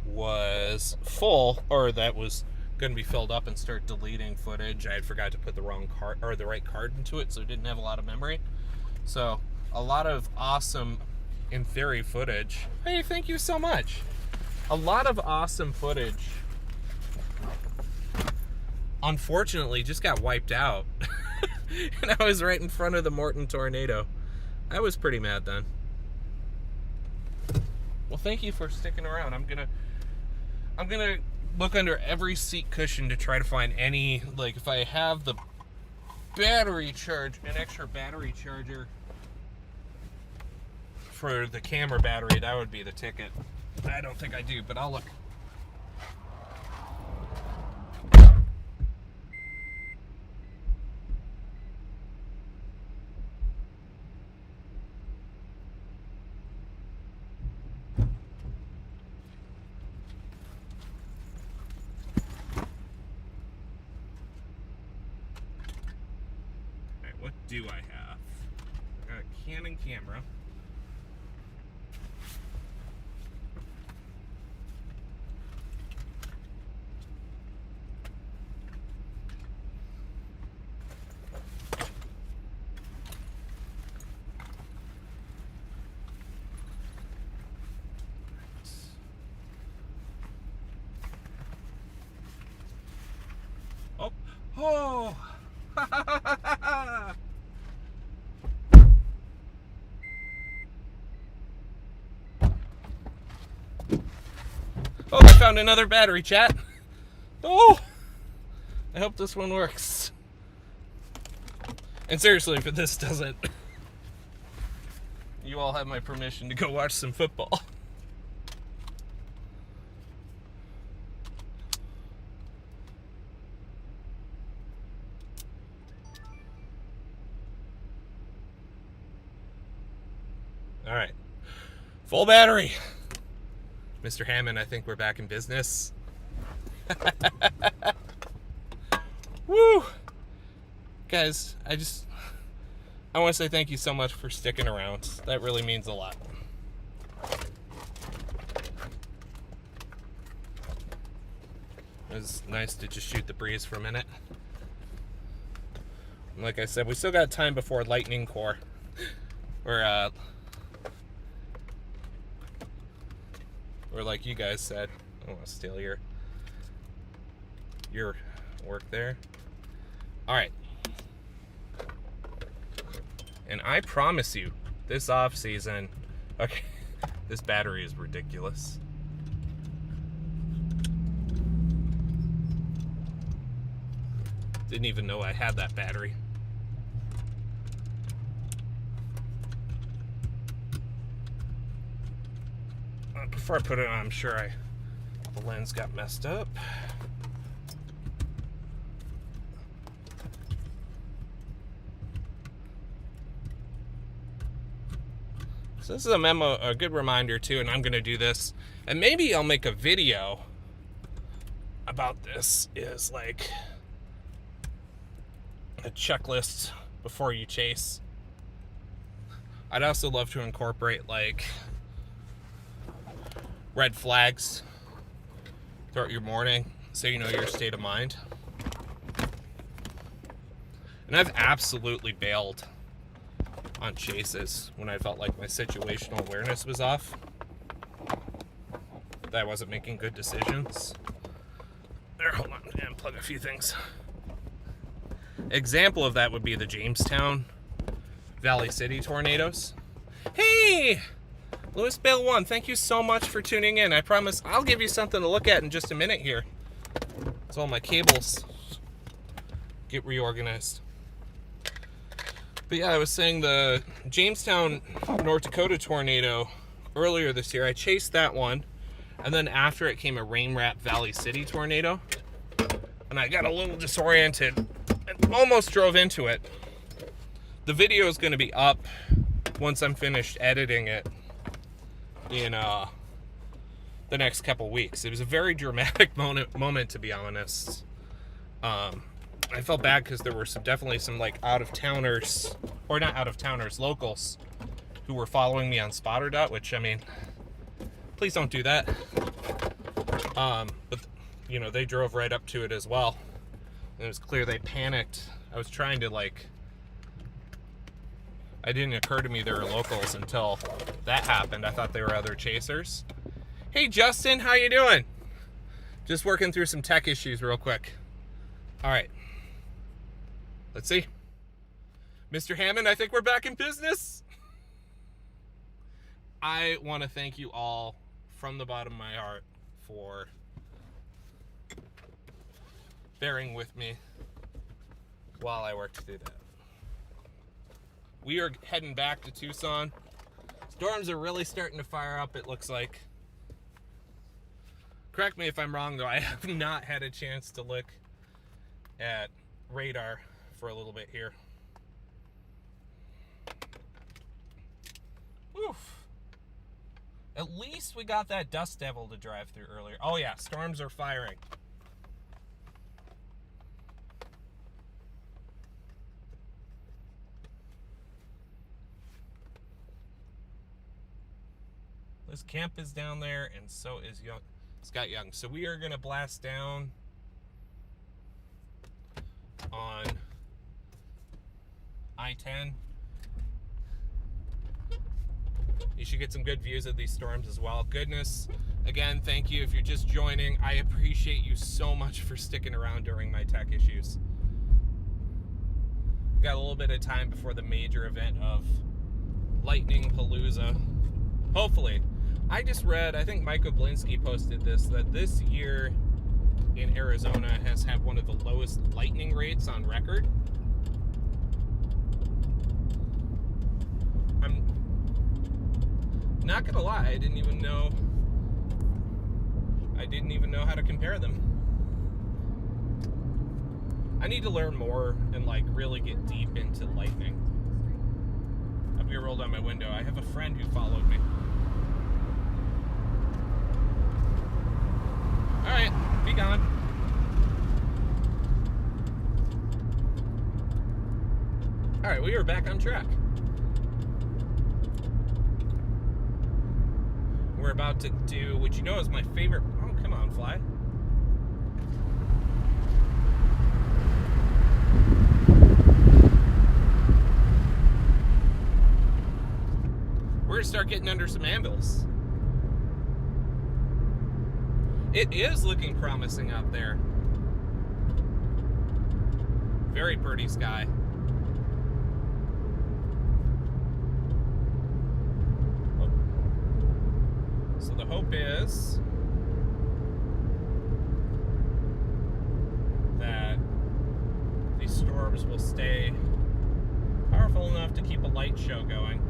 was full, or that was going to be filled up and start deleting footage. I had forgot to put the wrong card, or the right card into it, so it didn't have a lot of memory. So a lot of awesome, in theory, footage. Hey, thank you so much. A lot of awesome footage, unfortunately, just got wiped out. And I was right in front of the Morton tornado. I was pretty mad then. Well, thank you for sticking around. I'm gonna look under every seat cushion to try to find any, like, if I have the battery charge, an extra battery charger for the camera battery, that would be the ticket. I don't think I do, but I'll look. Alright, what do I have? I got a Canon camera. Oh! Oh, I found another battery, chat. Oh! I hope this one works. And seriously, if this doesn't, you all have my permission to go watch some football. All right, full battery. Mr. Hammond, I think we're back in business. Woo! Guys, I want to say thank you so much for sticking around. That really means a lot. It was nice to just shoot the breeze for a minute. And like I said, we still got time before lightning core. Or like you guys said, I don't want to steal your work there. All right. And I promise you, this off season, okay, this battery is ridiculous. Didn't even know I had that battery. Before I put it on, I'm sure the lens got messed up. So this is a good reminder too, and I'm gonna do this, and maybe I'll make a video about this, is like a checklist before you chase. I'd also love to incorporate like red flags throughout your morning so you know your state of mind. And I've absolutely bailed on chases when I felt like my situational awareness was off, that I wasn't making good decisions. There, hold on, and plug a few things. Example of that would be the Jamestown Valley City tornadoes. Hey! Louis Bale 1, thank you so much for tuning in. I promise I'll give you something to look at in just a minute here. So all my cables get reorganized. But yeah, I was saying the Jamestown, North Dakota tornado earlier this year, I chased that one. And then after it came a rain-wrapped Valley City tornado. And I got a little disoriented and almost drove into it. The video is going to be up once I'm finished editing it in the next couple weeks. It was a very dramatic moment, to be honest. I felt bad because there were definitely some like out-of-towners, or not out-of-towners, locals, who were following me on Spotter, which, I mean, please don't do that. But, you know, they drove right up to it as well. And it was clear they panicked. I was trying to, like, it didn't occur to me they were locals until that happened. I thought they were other chasers. Hey, Justin, how you doing? Just working through some tech issues real quick. All right. Let's see. Mr. Hammond, I think we're back in business. I want to thank you all from the bottom of my heart for bearing with me while I worked through that. We are heading back to Tucson Storms are really starting to fire up, it looks like. Correct me if I'm wrong, though. I have not had a chance to look at radar for a little bit here. Oof. At least we got that dust devil to drive through earlier. Oh yeah, storms are firing. Liz Camp is down there, and so is Scott Young. So we are going to blast down on I-10. You should get some good views of these storms as well. Goodness, again, thank you if you're just joining. I appreciate you so much for sticking around during my tech issues. Got a little bit of time before the major event of Lightning Palooza. Hopefully. I just read, I think Mike Oblinski posted this, that this year in Arizona has had one of the lowest lightning rates on record. I'm not gonna lie, I didn't even know how to compare them. I need to learn more and like really get deep into lightning. A beer rolled on my window. I have a friend who followed me. Alright, be gone. Alright, we are back on track. We're about to do what you know is my favorite. Oh, come on, fly. We're gonna start getting under some anvils. It is looking promising out there. Very pretty sky. So the hope is that these storms will stay powerful enough to keep a light show going.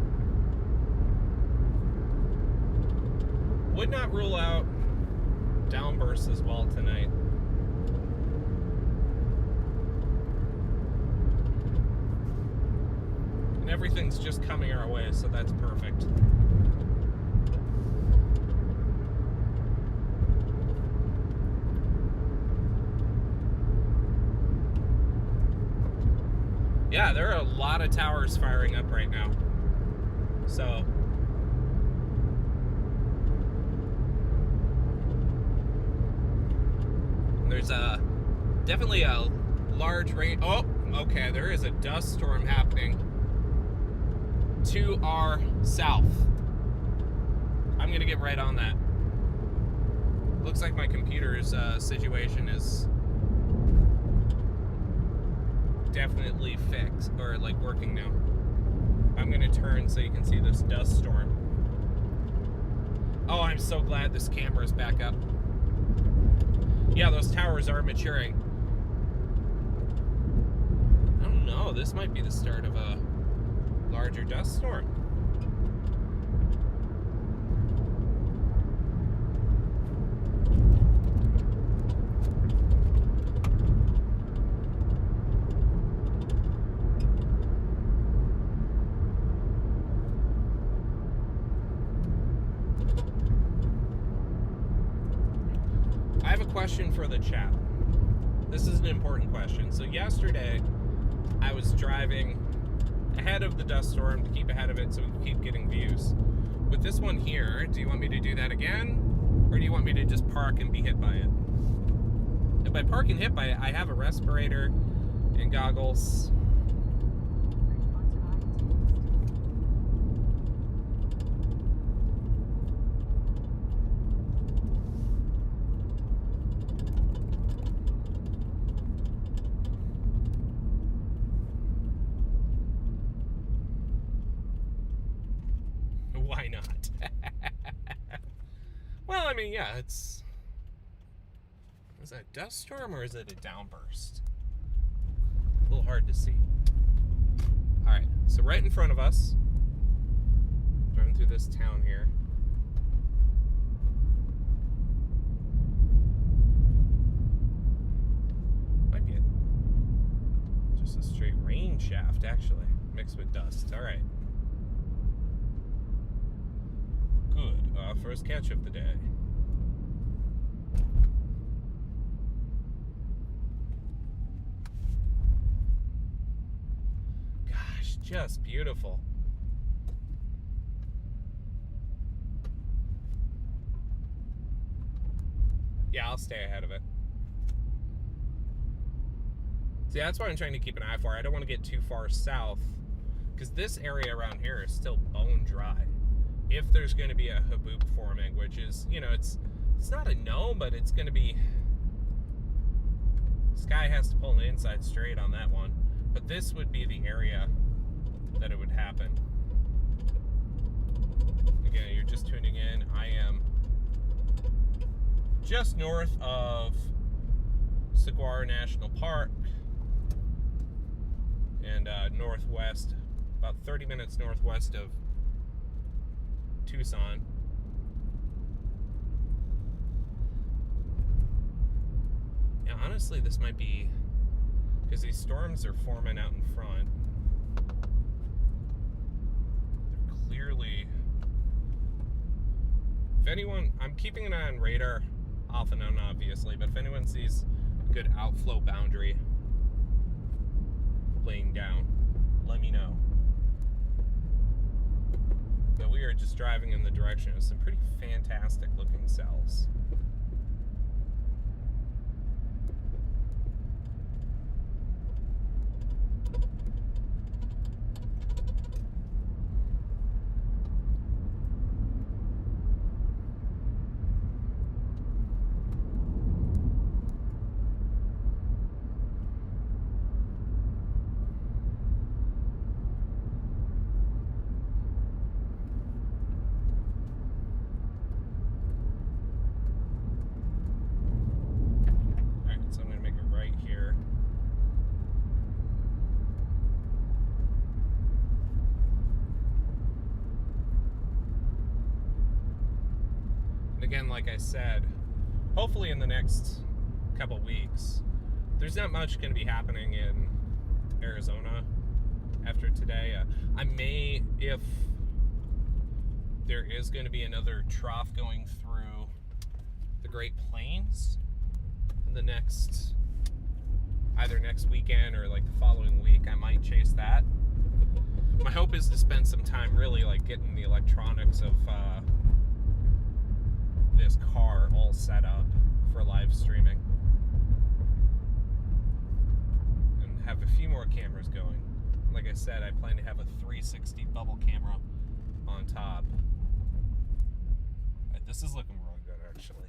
Would not rule out downbursts as well tonight. And everything's just coming our way, so that's perfect. Yeah, there are a lot of towers firing up right now. So there's definitely a large rate. Oh, okay, there is a dust storm happening to our south. I'm gonna get right on that. Looks like my computer's situation is definitely fixed, or like working now. I'm gonna turn so you can see this dust storm. Oh, I'm so glad this camera's back up. Yeah, those towers are maturing. I don't know, this might be the start of a larger dust storm. I have a question for the chat. This is an important question. So yesterday, I was driving ahead of the dust storm to keep ahead of it so we can keep getting views. With this one here, do you want me to do that again? Or do you want me to just park and be hit by it? If I park and hit by it, I have a respirator and goggles. Why not? Well, I mean, yeah, it's... Is that a dust storm or is it a downburst? A little hard to see. Alright, so right in front of us, driving through this town here. Might be just a straight rain shaft, actually, mixed with dust. All right. Good. First catch of the day. Gosh, just beautiful. Yeah, I'll stay ahead of it. See, that's what I'm trying to keep an eye for. I don't want to get too far south, because this area around here is still bone dry. If there's going to be a haboob forming, which is, you know, it's not a no, but it's going to be... Sky has to pull an inside straight on that one. But this would be the area that it would happen. Again, you're just tuning in. I am just north of Saguaro National Park and northwest, about 30 minutes northwest of Tucson. Yeah, honestly, this might be, because these storms are forming out in front. They're clearly, if anyone, I'm keeping an eye on radar off and on, obviously, but if anyone sees a good outflow boundary laying down, let me know. But we are just driving in the direction of some pretty fantastic looking cells. Again, like I said, hopefully in the next couple weeks, there's not much going to be happening in Arizona after today. I may, if there is going to be another trough going through the Great Plains in the next, either next weekend or like the following week, I might chase that. My hope is to spend some time really like getting the electronics of this car all set up for live streaming and have a few more cameras going. Like I said, I plan to have a 360 bubble camera on top. Right, this is looking really good, actually.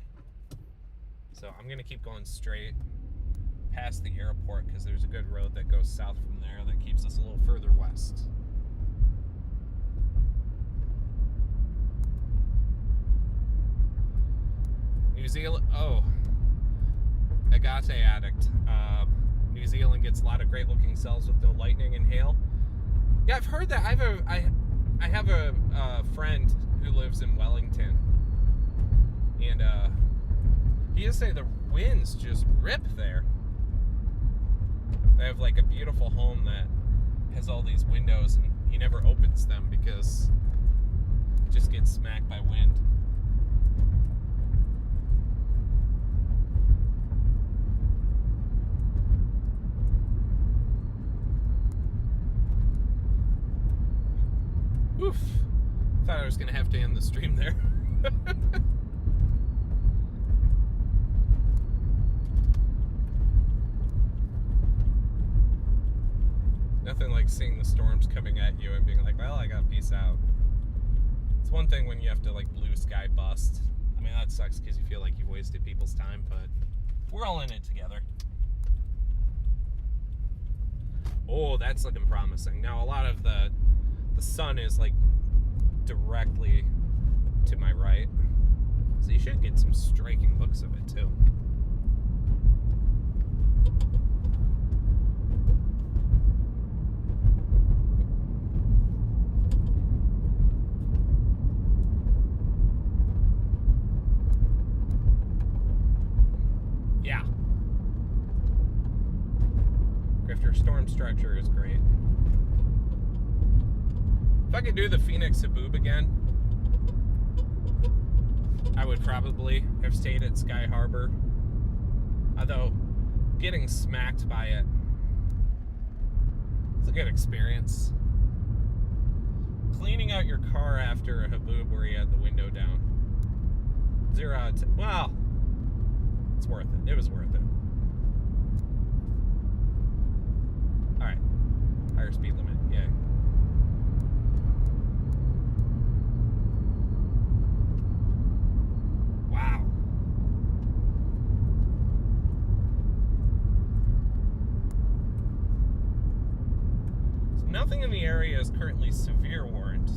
So I'm gonna keep going straight past the airport because there's a good road that goes south from there that keeps us a little further west. New Zealand, oh, agate addict. New Zealand gets a lot of great looking cells with no lightning and hail. Yeah, I've heard that. I have a friend who lives in Wellington, and he just say the winds just rip there. They have like a beautiful home that has all these windows, and he never opens them because it just gets smacked by wind. Oof. Thought I was going to have to end the stream there. Nothing like seeing the storms coming at you and being like, well, I got peace out. It's one thing when you have to like blue sky bust. I mean, that sucks because you feel like you've wasted people's time, but we're all in it together. Oh, that's looking promising. Now, a lot of the sun is like directly to my right, so you should get some striking looks of it too. structure is great. If I could do the Phoenix Haboob again, I would probably have stayed at Sky Harbor. Although, getting smacked by it, it's a good experience. Cleaning out your car after a Haboob where you had the window down. 0 out of 10. Well, it's worth it. It was worth it. Alright. Higher speed limit. Yay. Wow. So nothing in the area is currently severe warrant.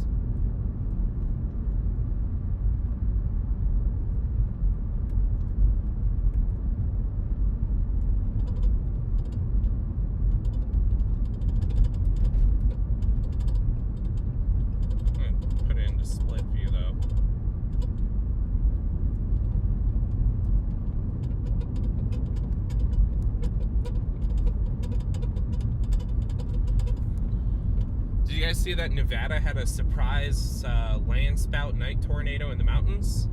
See that Nevada had a surprise land spout night tornado in the mountains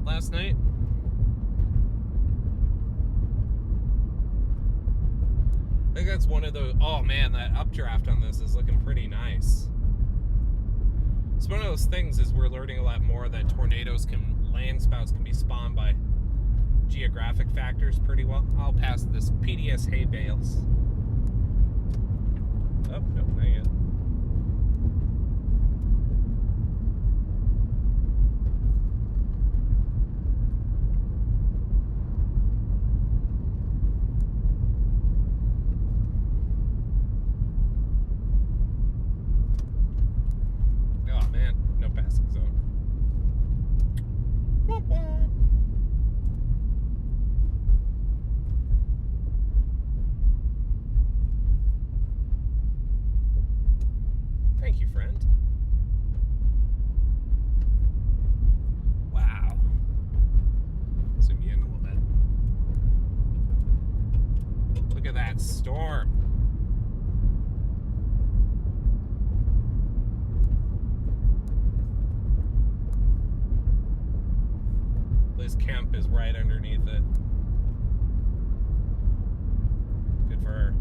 last night? I think that's one of those. Oh man, that updraft on this is looking pretty nice. It's one of those things is we're learning a lot more that land spouts can be spawned by geographic factors pretty well. I'll pass this PDS hay bales. Oh, nope, not yet. Thank you, friend. Wow. Zoom you in a little bit. Look at that storm. Liz Kemp is right underneath it. Good for her.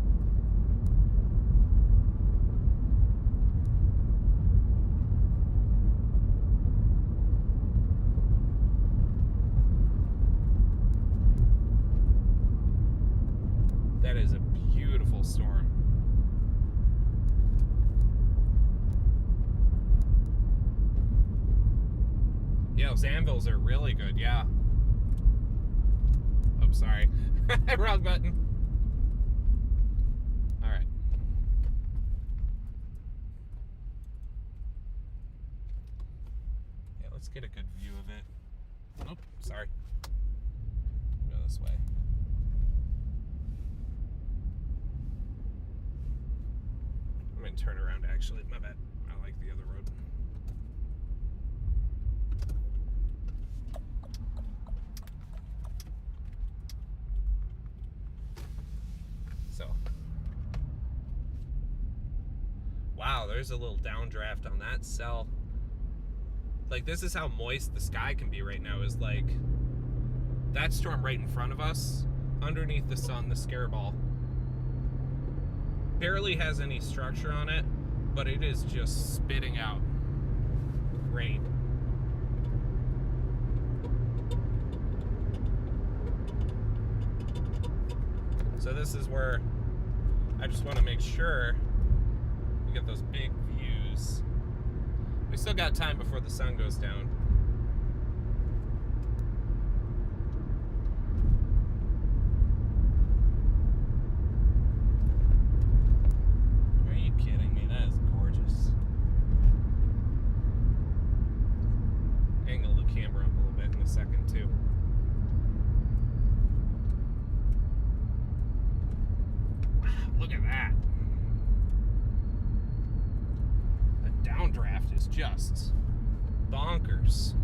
That is a beautiful storm. Yeah, those anvils are really good, yeah. Oh, sorry. Wrong button. Alright. Yeah, let's get a good view of it. Nope, sorry. Go this way. I'm going to turn around, actually. My bad. I like the other road. So. Wow, there's a little downdraft on that cell. Like, this is how moist the sky can be right now, is like that storm right in front of us, underneath the sun, the scare ball. Barely has any structure on it, but it is just spitting out rain. So this is where I just want to make sure we get those big views. We still got time before the sun goes down. Just bonkers.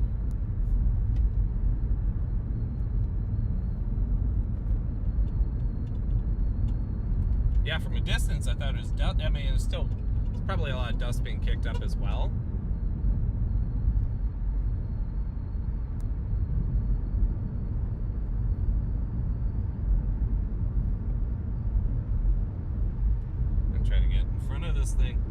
Yeah, Yeah, from a distance, I thought it was dust. I mean, it's probably a lot of dust being kicked up as well. I'm trying to get in front of this thing.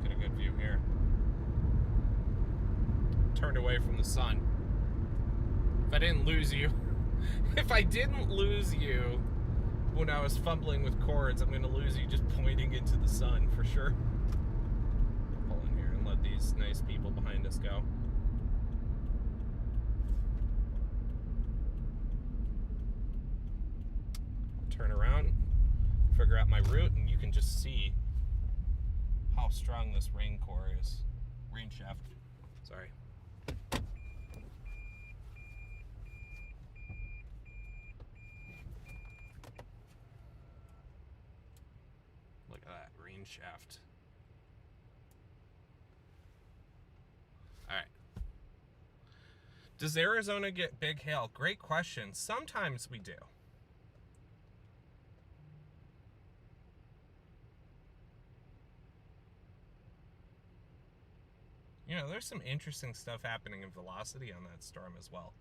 Get a good view here. Turned away from the sun. If I didn't lose you when I was fumbling with chords, I'm going to lose you just pointing into the sun for sure. Pull in here and let these nice people behind us go. Turn around, figure out my route, and you can just see how strong this rain core is. Rain shaft. Sorry. Look at that rain shaft. All right. Does Arizona get big hail? Great question. Sometimes we do. You know, there's some interesting stuff happening in velocity on that storm as well.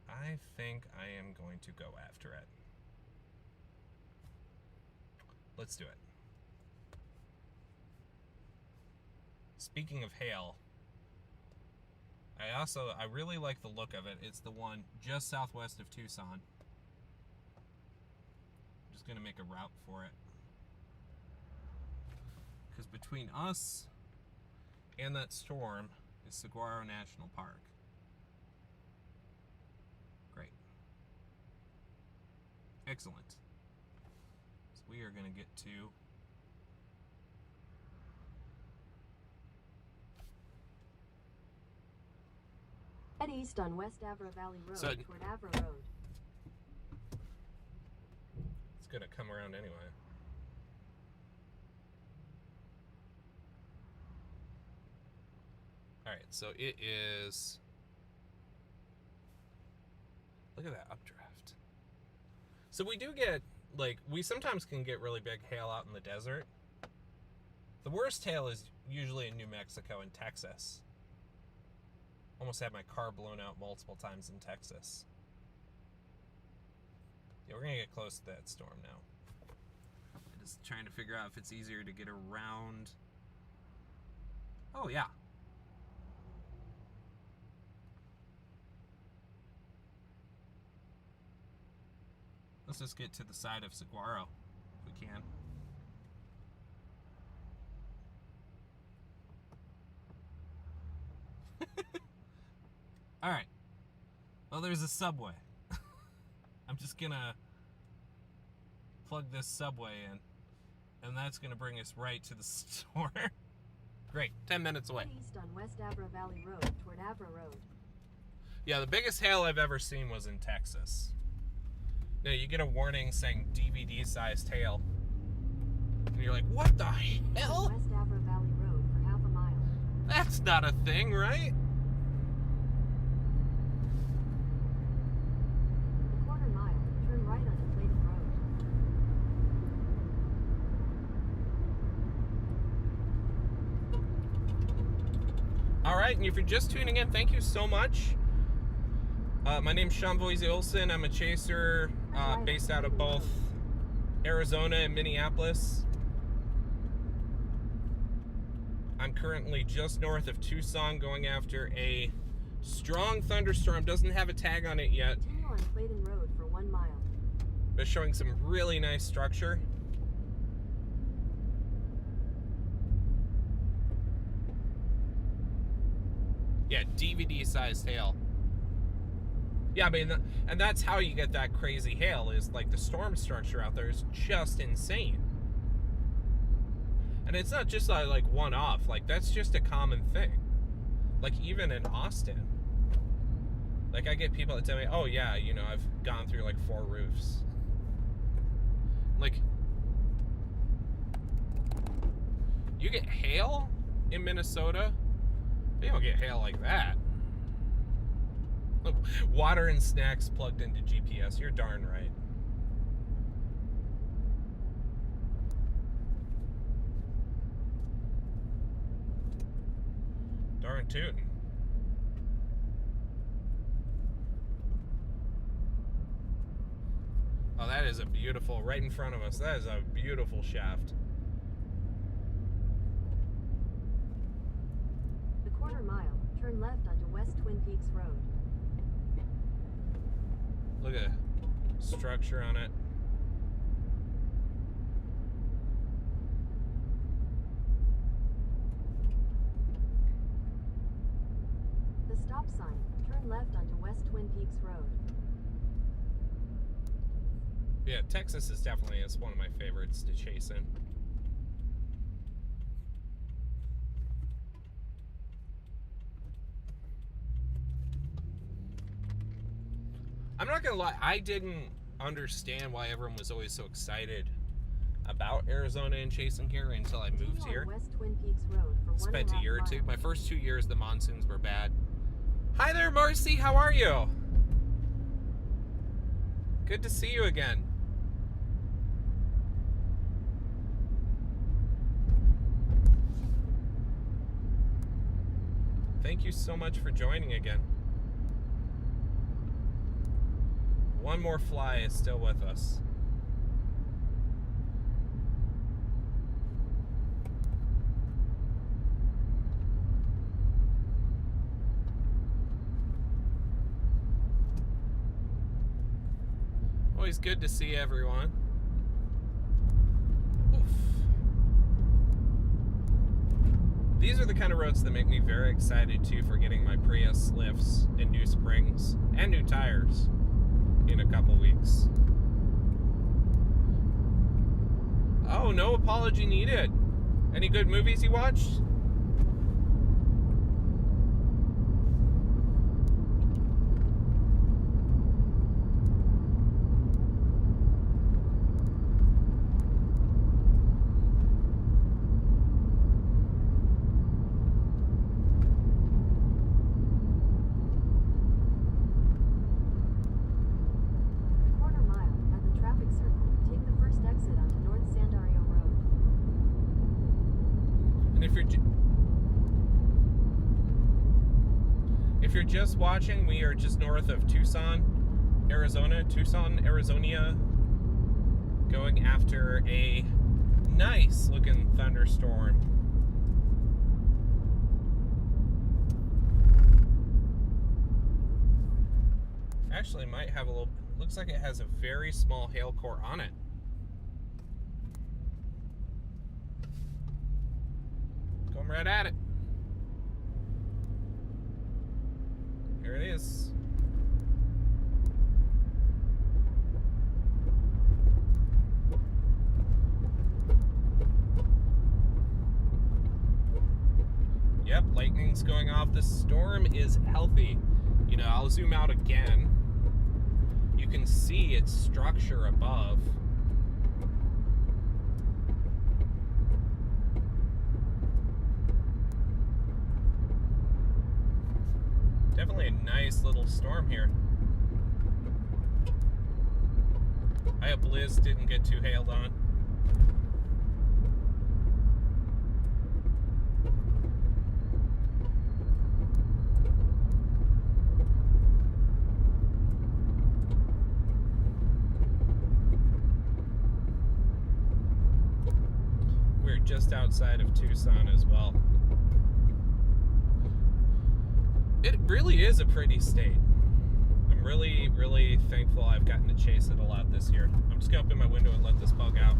I think I am going to go after it. Let's do it. Speaking of hail, I really like the look of it. It's the one just southwest of Tucson. I'm just going to make a route for it. Because between us and that storm is Saguaro National Park. Great. Excellent. So we are going to get to head east on West Avra Valley Road toward Avra Road. It's going to come around anyway. Alright, so it is... Look at that updraft. So we do get, like, we sometimes can get really big hail out in the desert. The worst hail is usually in New Mexico and Texas. Almost had my car blown out multiple times in Texas. Yeah, we're going to get close to that storm now. I'm just trying to figure out if it's easier to get around. Oh, yeah. Let's just get to the side of Saguaro, if we can. Alright. Well, there's a subway. I'm just gonna plug this subway in, and that's gonna bring us right to the store. Great. 10 minutes away. East on West Avra Valley Road toward Avra Road. Yeah, the biggest hail I've ever seen was in Texas. Now, you get a warning saying DVD-sized hail. And you're like, what the hell? West Avra Valley Road for half a mile. That's not a thing, right? A quarter mile, turn right onto Clayton Road. All right, and if you're just tuning in, thank you so much. My name's Sean Boise Olson. I'm a chaser based out of both Arizona and Minneapolis. I'm currently just north of Tucson going after a strong thunderstorm. Doesn't have a tag on it yet. Continue on Clayton Road for 1 mile. But showing some really nice structure. Yeah, DVD-sized hail. Yeah, I mean, and that's how you get that crazy hail, is like the storm structure out there is just insane. And it's not just like one-off, like that's just a common thing. Like even in Austin. Like I get people that tell me, oh yeah, you know, I've gone through like 4 roofs. Like, you get hail in Minnesota You don't get hail like that. Water and snacks plugged into GPS. You're darn right. Darn tootin'. Oh, that is a beautiful, right in front of us. That is a beautiful shaft. A quarter mile, turn left onto West Twin Peaks Road. Look at the structure on it. The stop sign, turn left onto West Twin Peaks Road. Yeah, Texas is definitely, it's one of my favorites to chase in. I'm not gonna lie, I didn't understand why everyone was always so excited about Arizona and chasing here until I moved here. West Twin Peaks Road for Spent a year or two. miles. My first 2 years, the monsoons were bad. Hi there, Marcy. How are you? Good to see you again. Thank you so much for joining again. One more fly is still with us. Always good to see everyone. Oof. These are the kind of roads that make me very excited too for getting my Prius lifts and new springs and new tires in a couple weeks. Oh, no apology needed. Any good movies you watched? If you're just watching, we are just north of Tucson, Arizona, going after a nice looking thunderstorm. Actually might have a little, looks like it has a very small hail core on it. Going right at it. Here it is. Yep, lightning's going off. The storm is healthy. You know, I'll zoom out again. You can see its structure above. Definitely a nice little storm here. I hope Liz didn't get too hailed on. We're just outside of Tucson as well. It really is a pretty state. I'm really, really thankful I've gotten to chase it a lot this year. I'm just gonna open my window and let this bug out.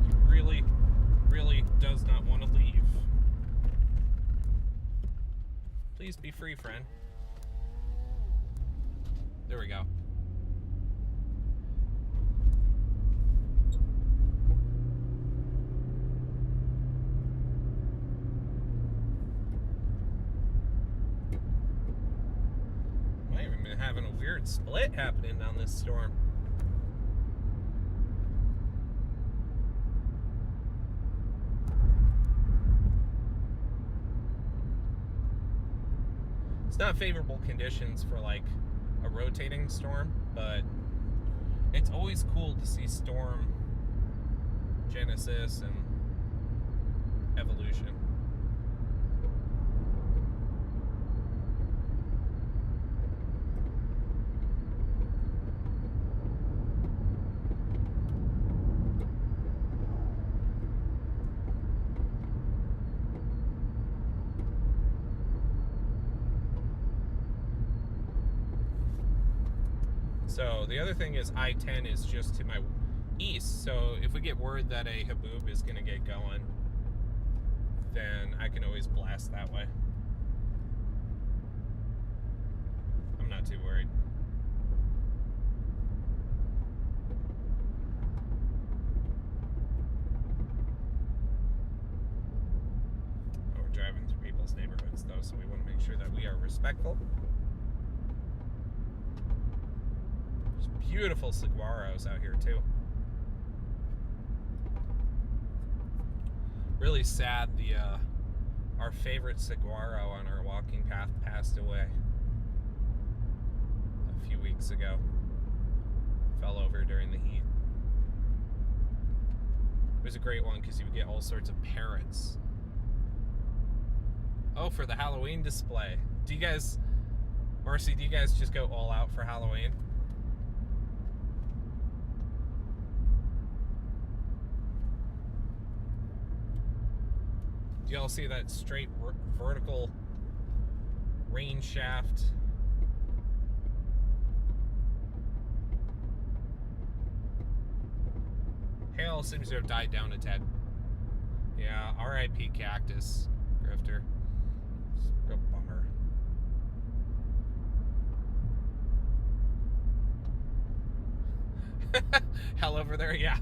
He really, really does not want to leave. Please be free, friend. There we go. Having a weird split happening down this storm. It's not favorable conditions for like a rotating storm, but it's always cool to see storm genesis and evolution. So the other thing is I-10 is just to my east, so if we get word that a haboob is going to get going, then I can always blast that way. I'm not too worried. Oh, we're driving through people's neighborhoods though, so we want to make sure that we are respectful. Beautiful saguaros out here too. Really sad our favorite saguaro on our walking path passed away a few weeks ago. Fell over during the heat. It was a great one because you would get all sorts of parrots. Oh, for the Halloween display. Do you guys, Marcy, do you guys just go all out for Halloween? Do y'all see that straight vertical rain shaft? Hail seems to have died down a tad. Yeah, R.I.P. cactus, Grifter. It's a real bummer. Hell over there, yeah.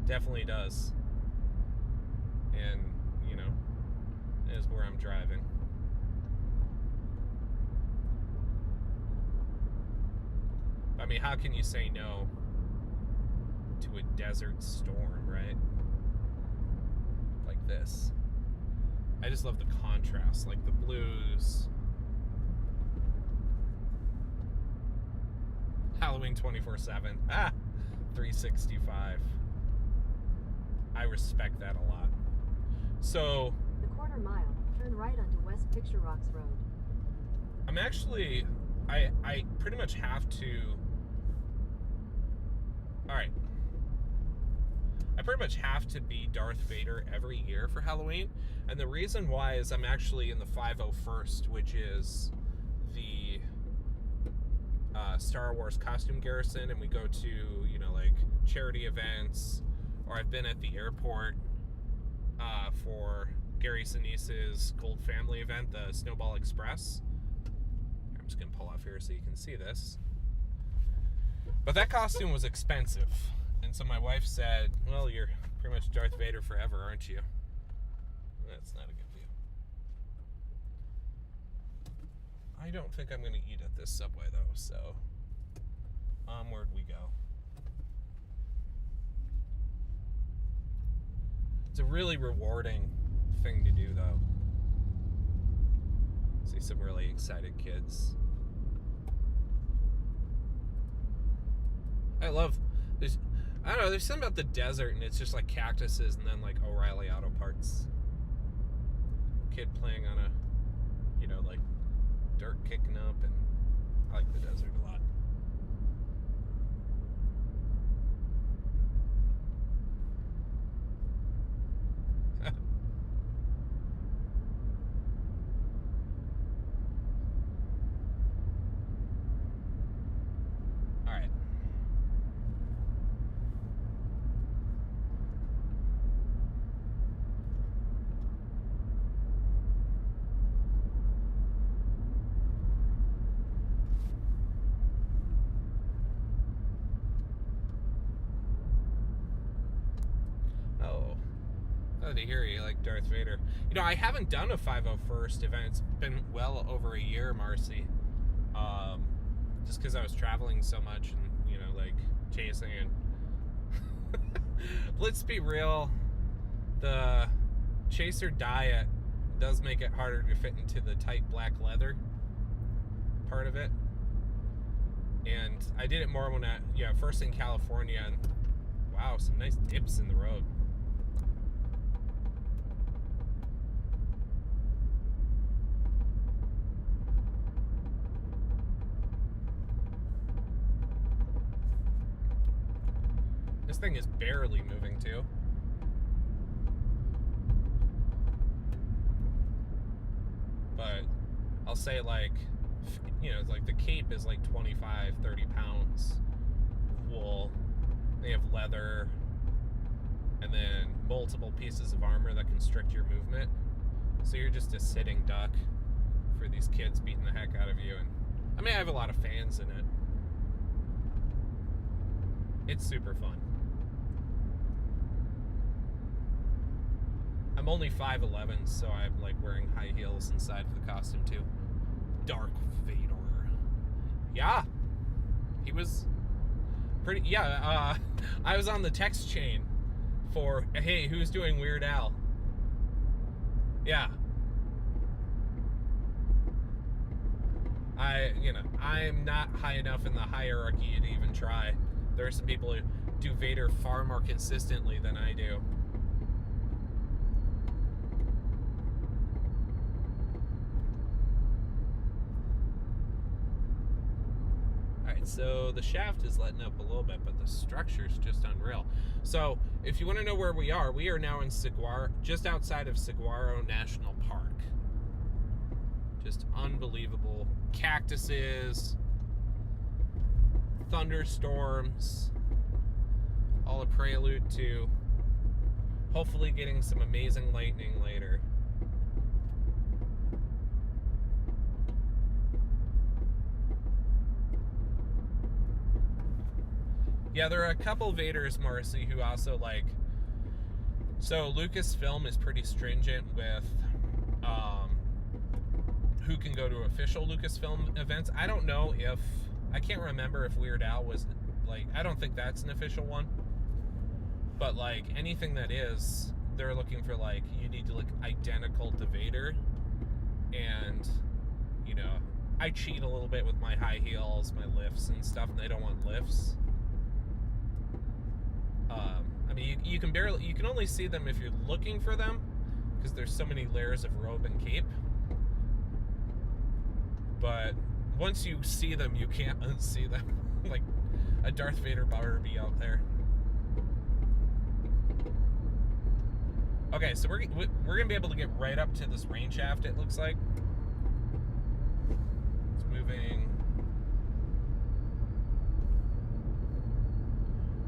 Definitely does. And, you know, is where I'm driving. I mean, how can you say no to a desert storm, right? Like this. I just love the contrast, like the blues. Halloween 24/7. Ah, 365. I respect that a lot. So, the quarter mile, turn right onto West Picture Rocks Road. I'm actually, I pretty much have to, alright. I pretty much have to be Darth Vader every year for Halloween. And the reason why is I'm actually in the 501st, which is the Star Wars costume garrison. And we go to, you know, like charity events. Or I've been at the airport for Gary Sinise's Gold Family event, the Snowball Express. I'm just going to pull off here so you can see this. But that costume was expensive. And so my wife said, well, you're pretty much Darth Vader forever, aren't you? That's not a good view. I don't think I'm going to eat at this Subway, though, so onward we go. It's a really rewarding thing to do, though. See some really excited kids. I don't know, there's something about the desert and it's just like cactuses and then like O'Reilly Auto Parts. Kid playing on a, you know, like dirt kicking up, and I like the desert a lot. To hear you like Darth Vader. You know, I haven't done a 501st event. It's been well over a year, Marcy. Just because I was traveling so much and, you know, like chasing and let's be real, the chaser diet does make it harder to fit into the tight black leather part of it. And I did it more when first in California, and wow, some nice dips in the road. This thing is barely moving too. But I'll say like the cape is like 25, 30 pounds of wool. They have leather and then multiple pieces of armor that constrict your movement. So you're just a sitting duck for these kids beating the heck out of you. And I mean, I have a lot of fans in it. It's super fun. I'm only 5'11", so I'm like wearing high heels inside of the costume too. Darth Vader. Yeah. He was pretty, I was on the text chain for, hey, who's doing Weird Al? Yeah. I'm not high enough in the hierarchy to even try. There are some people who do Vader far more consistently than I do. So the shaft is letting up a little bit, but the structure's just unreal. So if you want to know where we are now in Saguaro, just outside of Saguaro National Park. Just unbelievable. Cactuses, thunderstorms, all a prelude to hopefully getting some amazing lightning later. Yeah, there are a couple Vaders, Marcy, who also like... So Lucasfilm is pretty stringent with who can go to official Lucasfilm events. I don't know if... I can't remember if Weird Al was... like, I don't think that's an official one. But, like, anything that is, they're looking for, like, you need to look identical to Vader. And, I cheat a little bit with my high heels, my lifts and stuff, and they don't want lifts. I mean, you can only see them if you're looking for them, because there's so many layers of robe and cape. But once you see them, you can't unsee them. Like a Darth Vader Barbie out there. Okay, so we're gonna be able to get right up to this rain shaft, it looks like. It's moving.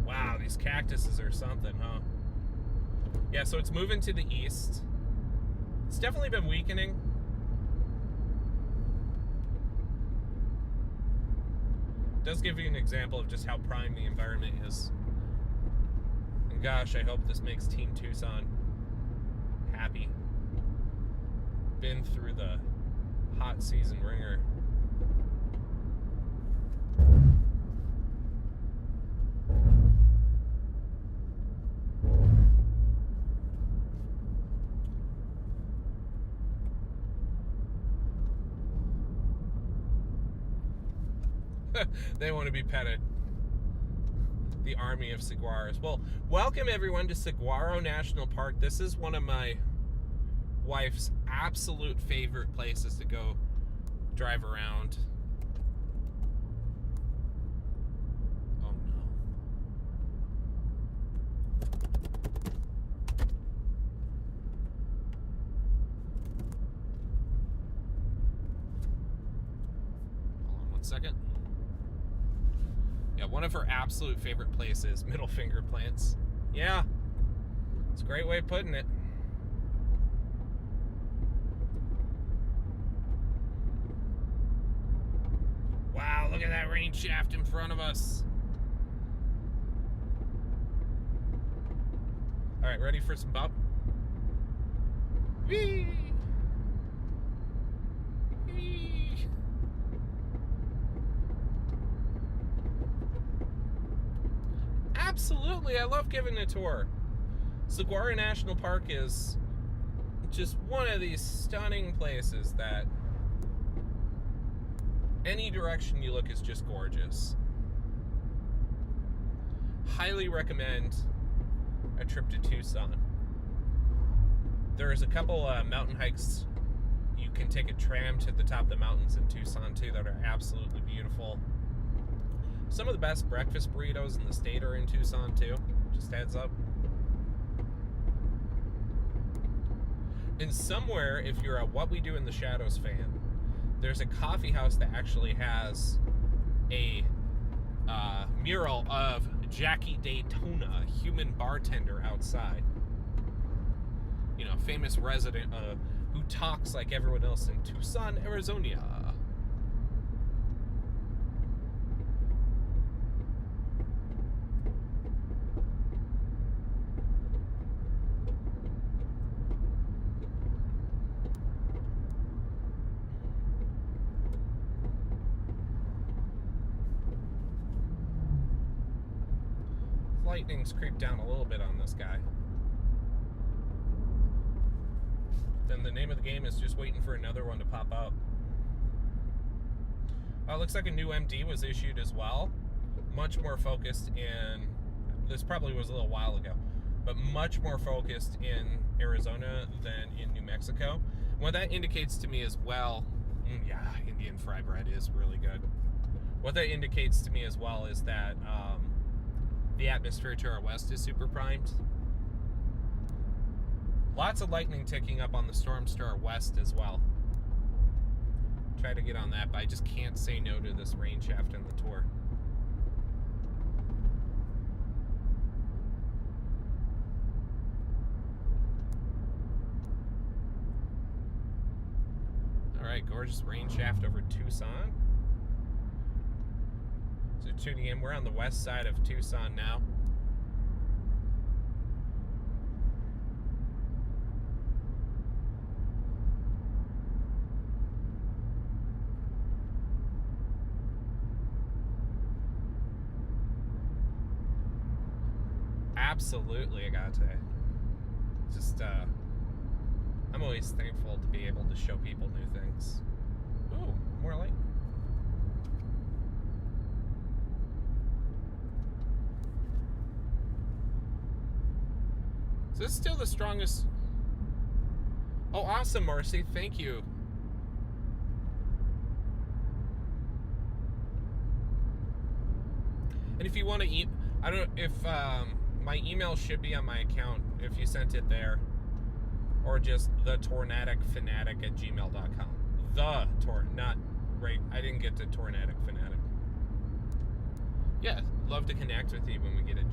Wow, these cactuses are something, huh? Yeah, so it's moving to the east. It's definitely been weakening. It does give you an example of just how prime the environment is. And gosh, I hope this makes Team Tucson happy. Been through the hot season ringer. They want to be petted. The army of saguaros. Well, welcome everyone to Saguaro National Park. This is one of my wife's absolute favorite places to go drive around. Oh no. Hold on one second. Yeah, one of her absolute favorite places, middle finger plants. Yeah, it's a great way of putting it. Wow, look at that rain shaft in front of us. All right, ready for some bump? Whee! Whee! Absolutely, I love giving a tour. Saguaro National Park is just one of these stunning places that any direction you look is just gorgeous. Highly recommend a trip to Tucson. There's a couple mountain hikes. You can take a tram to the top of the mountains in Tucson too that are absolutely beautiful. Some of the best breakfast burritos in the state are in Tucson too. Just heads up. And somewhere, if you're a What We Do in the Shadows fan, there's a coffee house that actually has a mural of Jackie Daytona, human bartender outside. You know, famous resident who talks like everyone else in Tucson, Arizona. Lightning's creeped down a little bit on this guy. Then the name of the game is just waiting for another one to pop up. Looks like a new MD was issued as well. Much more focused in, this probably was a little while ago, but much more focused in Arizona than in New Mexico. What that indicates to me as well, yeah, Indian fry bread is really good. What that indicates to me as well is that the atmosphere to our west is super primed. Lots of lightning ticking up on the storms to our west as well. Try to get on that, but I just can't say no to this rain shaft in the tour. Alright, gorgeous rain shaft over Tucson. So tuning in, we're on the west side of Tucson now. Absolutely, I gotta say. Just, I'm always thankful to be able to show people new things. Ooh, more light. So this is still the strongest. Oh, awesome, Marcy. Thank you. And if you want to eat, I don't know if my email should be on my account if you sent it there, or just thetornadicfanatic@gmail.com. Not right. I didn't get to Tornadic Fanatic. Yeah, love to connect with you when we get it.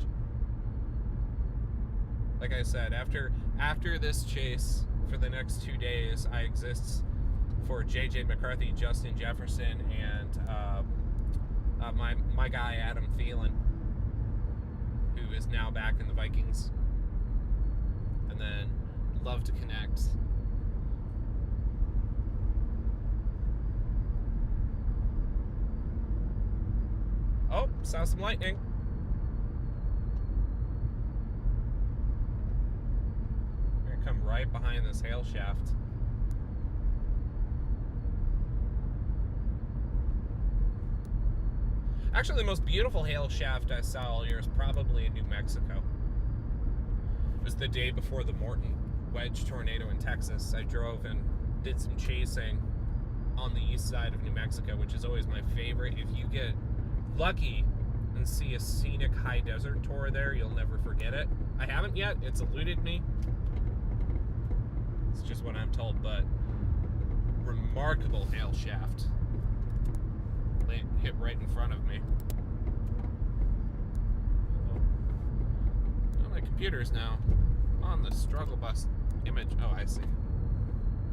Like I said, after this chase for the next 2 days, I exist for JJ McCarthy, Justin Jefferson, and my guy Adam Thielen, who is now back in the Vikings. And then love to connect. Oh, saw some lightning. Come right behind this hail shaft. Actually, the most beautiful hail shaft I saw all year is probably in New Mexico. It was the day before the Morton wedge tornado in Texas. I drove and did some chasing on the east side of New Mexico, which is always my favorite. If you get lucky and see a scenic high desert tour there, you'll never forget it. I haven't yet. It's eluded me. It's just what I'm told, but remarkable hail shaft. Hit right in front of me. Oh, my computer's now on the struggle bus image. Oh, I see.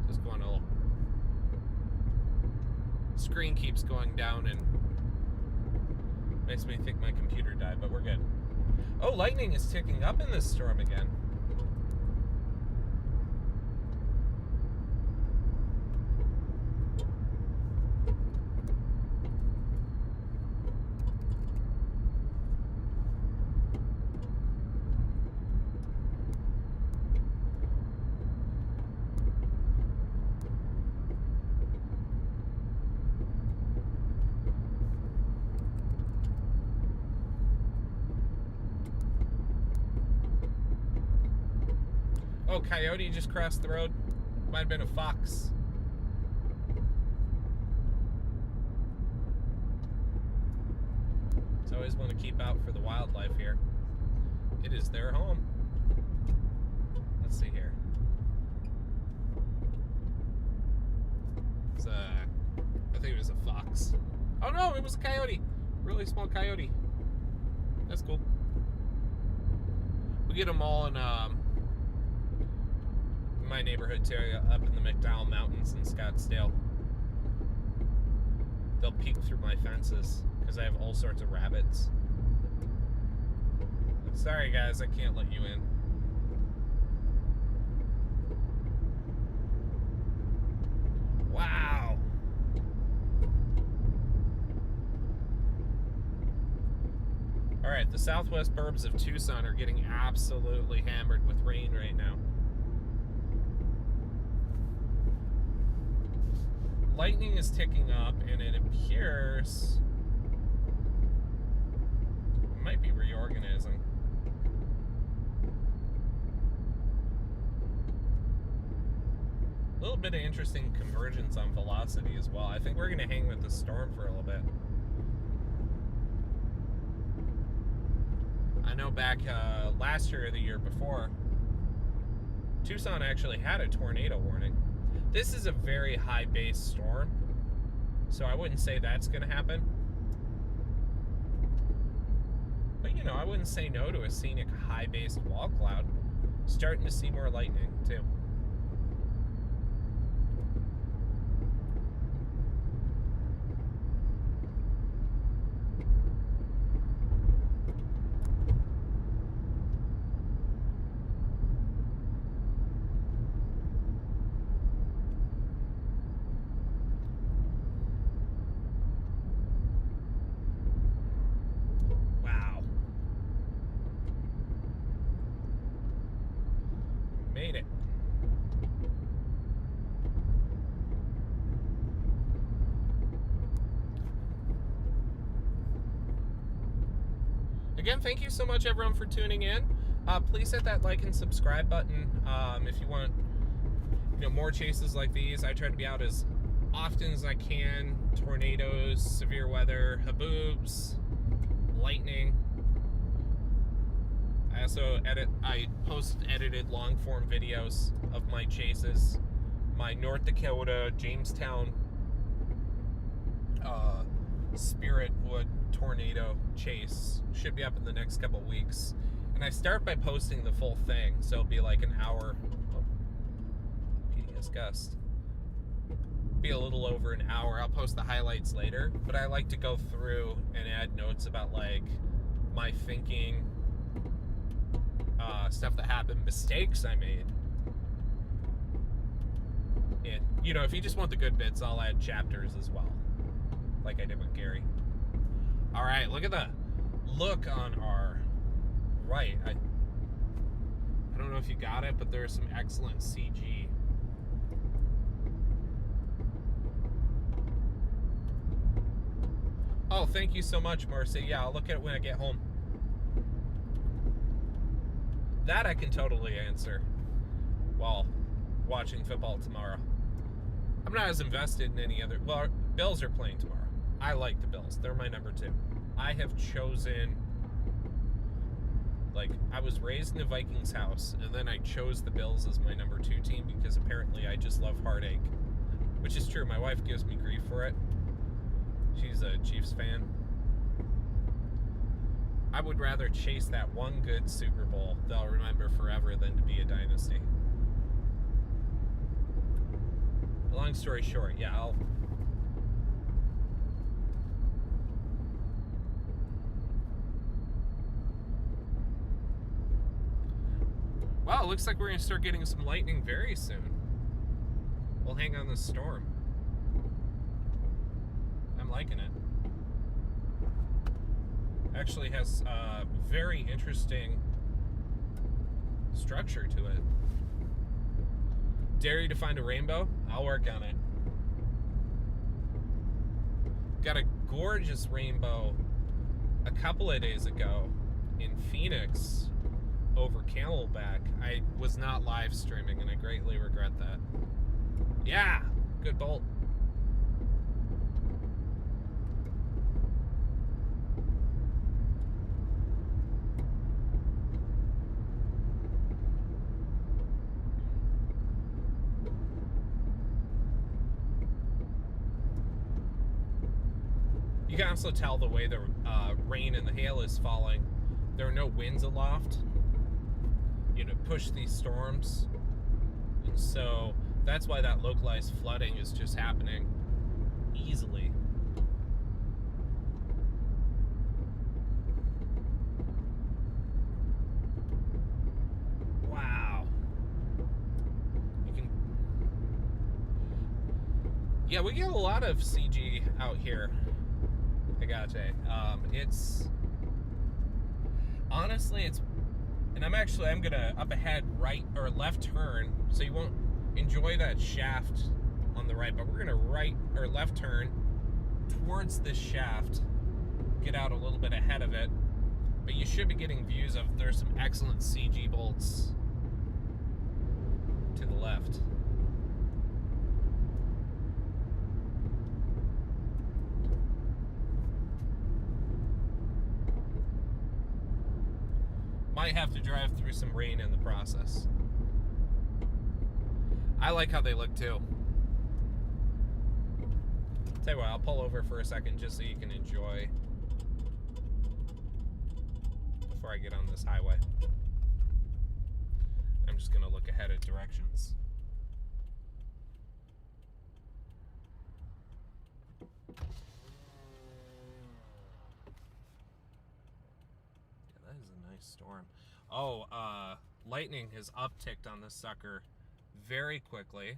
Just going a little. Screen keeps going down and makes me think my computer died, but we're good. Oh, lightning is ticking up in this storm again. Oh, coyote just crossed the road. Might have been a fox. So I always want to keep out for the wildlife here. It is their home. Let's see here. It's I think it was a fox. Oh no, it was a coyote. Really small coyote. That's cool. We get them all in my neighborhood too, up in the McDowell Mountains in Scottsdale. They'll peek through my fences because I have all sorts of rabbits. Sorry guys, I can't let you in. Wow. Alright, the southwest burbs of Tucson are getting absolutely hammered with rain right now. Lightning is ticking up, and it appears it might be reorganizing. A little bit of interesting convergence on velocity as well. I think we're going to hang with the storm for a little bit. I know back last year or the year before, Tucson actually had a tornado warning. This is a very high base storm, so I wouldn't say that's going to happen. But you know, I wouldn't say no to a scenic high based wall cloud. Starting to see more lightning too. Made it. Again, thank you so much everyone for tuning in. Please hit that like and subscribe button if you want more chases like these. I try to be out as often as I can. Tornadoes, severe weather, haboobs, lightning. I also post edited long form videos of my chases. My North Dakota, Jamestown, Spiritwood tornado chase should be up in the next couple weeks. And I start by posting the full thing, so it'll be like an hour. Oh, PDS gust. Be a little over an hour. I'll post the highlights later, but I like to go through and add notes about like my thinking, stuff that happened, mistakes I made. And, if you just want the good bits, I'll add chapters as well, like I did with Gary. All right, look at the look on our right. I don't know if you got it, but there's some excellent CG. Oh, thank you so much, Marcy. Yeah, I'll look at it when I get home. That I can totally answer while watching football tomorrow. I'm not as invested in any other. Well, Bills are playing tomorrow. I like the Bills. They're my number 2. I have chosen, I was raised in a Vikings house, and then I chose the Bills as my number 2 team because apparently I just love heartache. Which is true. My wife gives me grief for it. She's a Chiefs fan. I would rather chase that one good Super Bowl they'll remember forever than to be a dynasty. Long story short, yeah, Wow, it looks like we're going to start getting some lightning very soon. We'll hang on the storm. I'm liking it. Actually has a very interesting structure to it. Dare you to find a rainbow? I'll work on it. Got a gorgeous rainbow a couple of days ago in Phoenix over Camelback. I was not live streaming, and I greatly regret that. Yeah, good bolt. You can also tell the way the rain and the hail is falling. There are no winds aloft, you know, push these storms. And so that's why that localized flooding is just happening easily. Wow. You can... Yeah, we get a lot of CG out here. I gotta say, it's honestly, and I'm gonna up ahead right or left turn, so you won't enjoy that shaft on the right, but we're gonna right or left turn towards this shaft, get out a little bit ahead of it, but you should be getting views of, there's some excellent CG bolts to the left. Might have to drive through some rain in the process. I like how they look too. Tell you what, I'll pull over for a second just so you can enjoy before I get on this highway. I'm just gonna look ahead at directions. That is a nice storm. Oh, lightning has upticked on this sucker very quickly.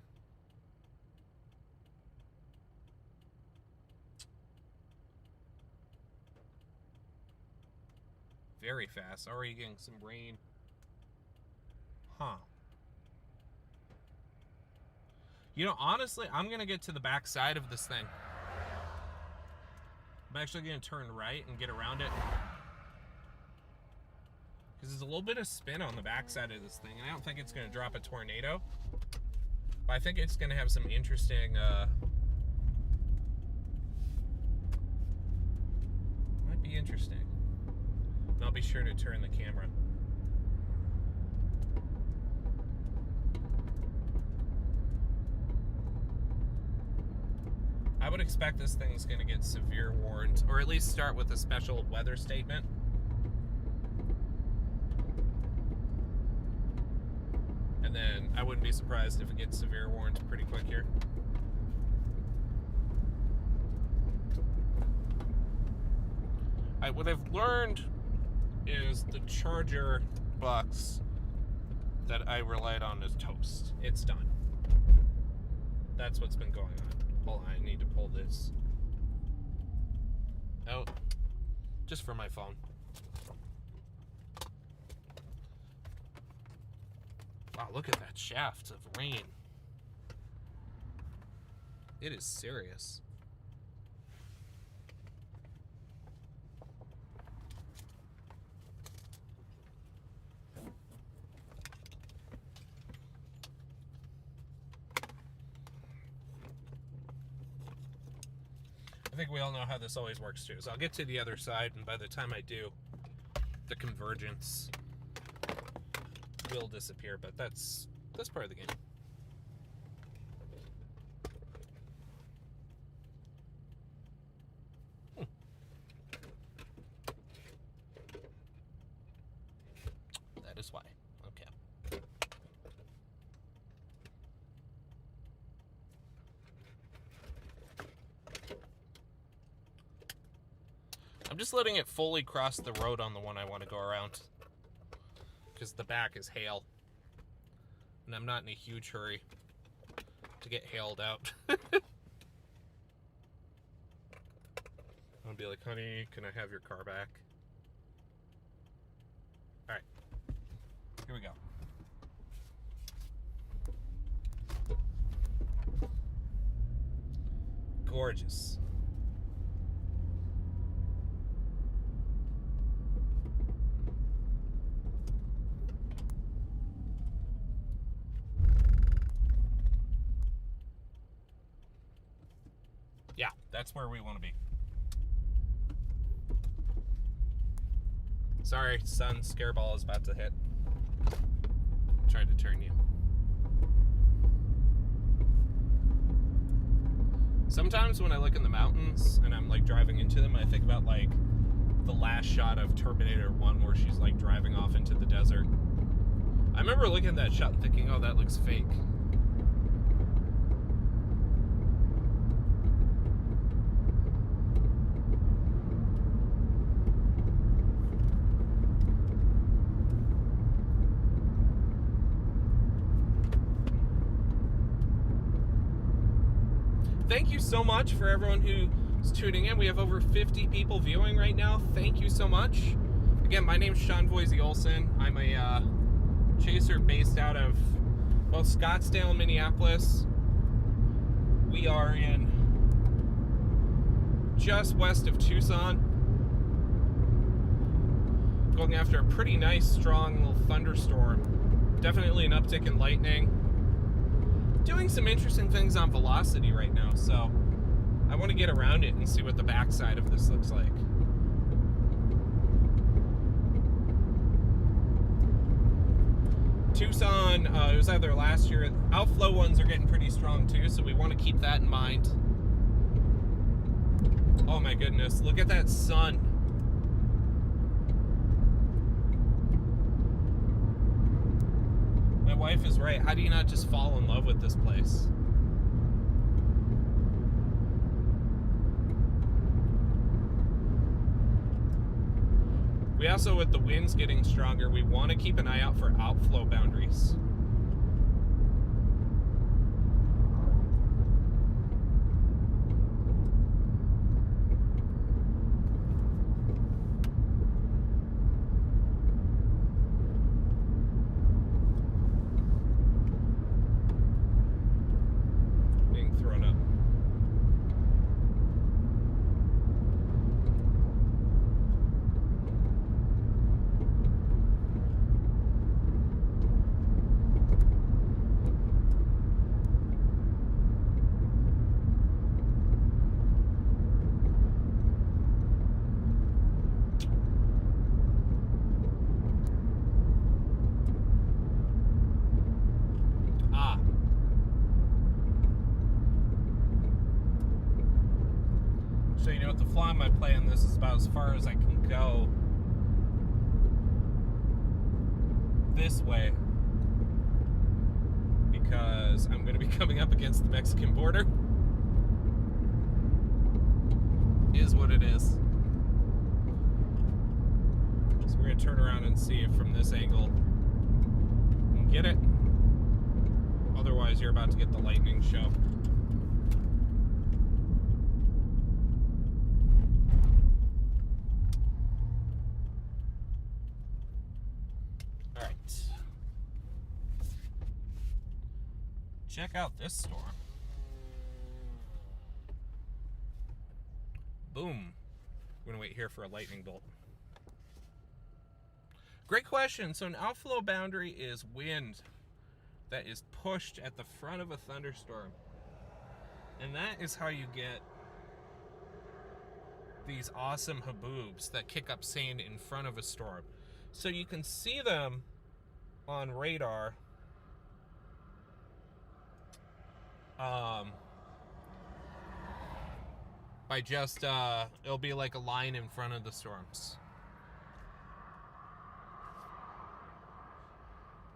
Very fast. Already getting some rain. Huh. You know, honestly, I'm going to get to the back side of this thing. I'm actually going to turn right and get around it. Because there's a little bit of spin on the backside of this thing, and I don't think it's going to drop a tornado. But I think it's going to have some interesting... might be interesting. And I'll be sure to turn the camera. I would expect this thing's going to get severe warned, or at least start with a special weather statement. And then I wouldn't be surprised if it gets severe warned pretty quick here. What I've learned is the charger box that I relied on is toast. It's done. That's what's been going on. Hold on, I need to pull this out just for my phone. Wow, look at that shaft of rain. It is serious. I think we all know how this always works too. So I'll get to the other side, and by the time I do, the convergence will disappear, but that's part of the game. That is why. Okay. I'm just letting it fully cross the road on the one I want to go around, because the back is hail, and I'm not in a huge hurry to get hailed out. I'm gonna be like, honey, can I have your car back? Alright, here we go. Gorgeous. Yeah, that's where we want to be. Sorry, sun, scareball is about to hit. Tried to turn you. Sometimes when I look in the mountains and I'm like driving into them, I think about like the last shot of Terminator 1 where she's like driving off into the desert. I remember looking at that shot and thinking, oh, that looks fake. Thank you so much for everyone who's tuning in. We have over 50 people viewing right now. Thank you so much. Again, my name's Sean Voisey Olson. I'm a chaser based out of both Scottsdale and Minneapolis. We are in just west of Tucson. Going after a pretty nice, strong little thunderstorm. Definitely an uptick in lightning. Doing some interesting things on velocity right now, so I want to get around it and see what the backside of this looks like. Tucson, it was either last year. Outflow ones are getting pretty strong too, so we want to keep that in mind. Oh my goodness, look at that sun. My wife is right. How do you not just fall in love with this place? We also, with the winds getting stronger, we want to keep an eye out for outflow boundaries. Being thrown up. So you know what, the flaw in my plan, this is about as far as I can go this way, because I'm going to be coming up against the Mexican border. Is what it is. So we're going to turn around and see if from this angle we can get it. Otherwise, you're about to get the lightning show. Check out this storm. Boom. We're gonna wait here for a lightning bolt. Great question. So an outflow boundary is wind that is pushed at the front of a thunderstorm. And that is how you get these awesome haboobs that kick up sand in front of a storm. So you can see them on radar. By just, it'll be like a line in front of the storms.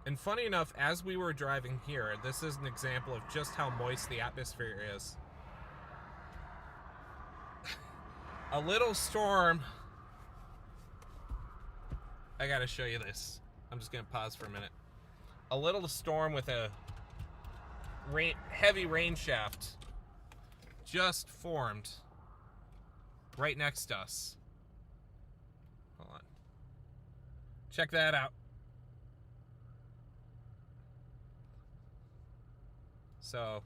And funny enough, as we were driving here, this is an example of just how moist the atmosphere is. A little storm. I gotta show you this. I'm just gonna pause for a minute. A little storm with a heavy rain shaft just formed right next to us. Hold on. Check that out. So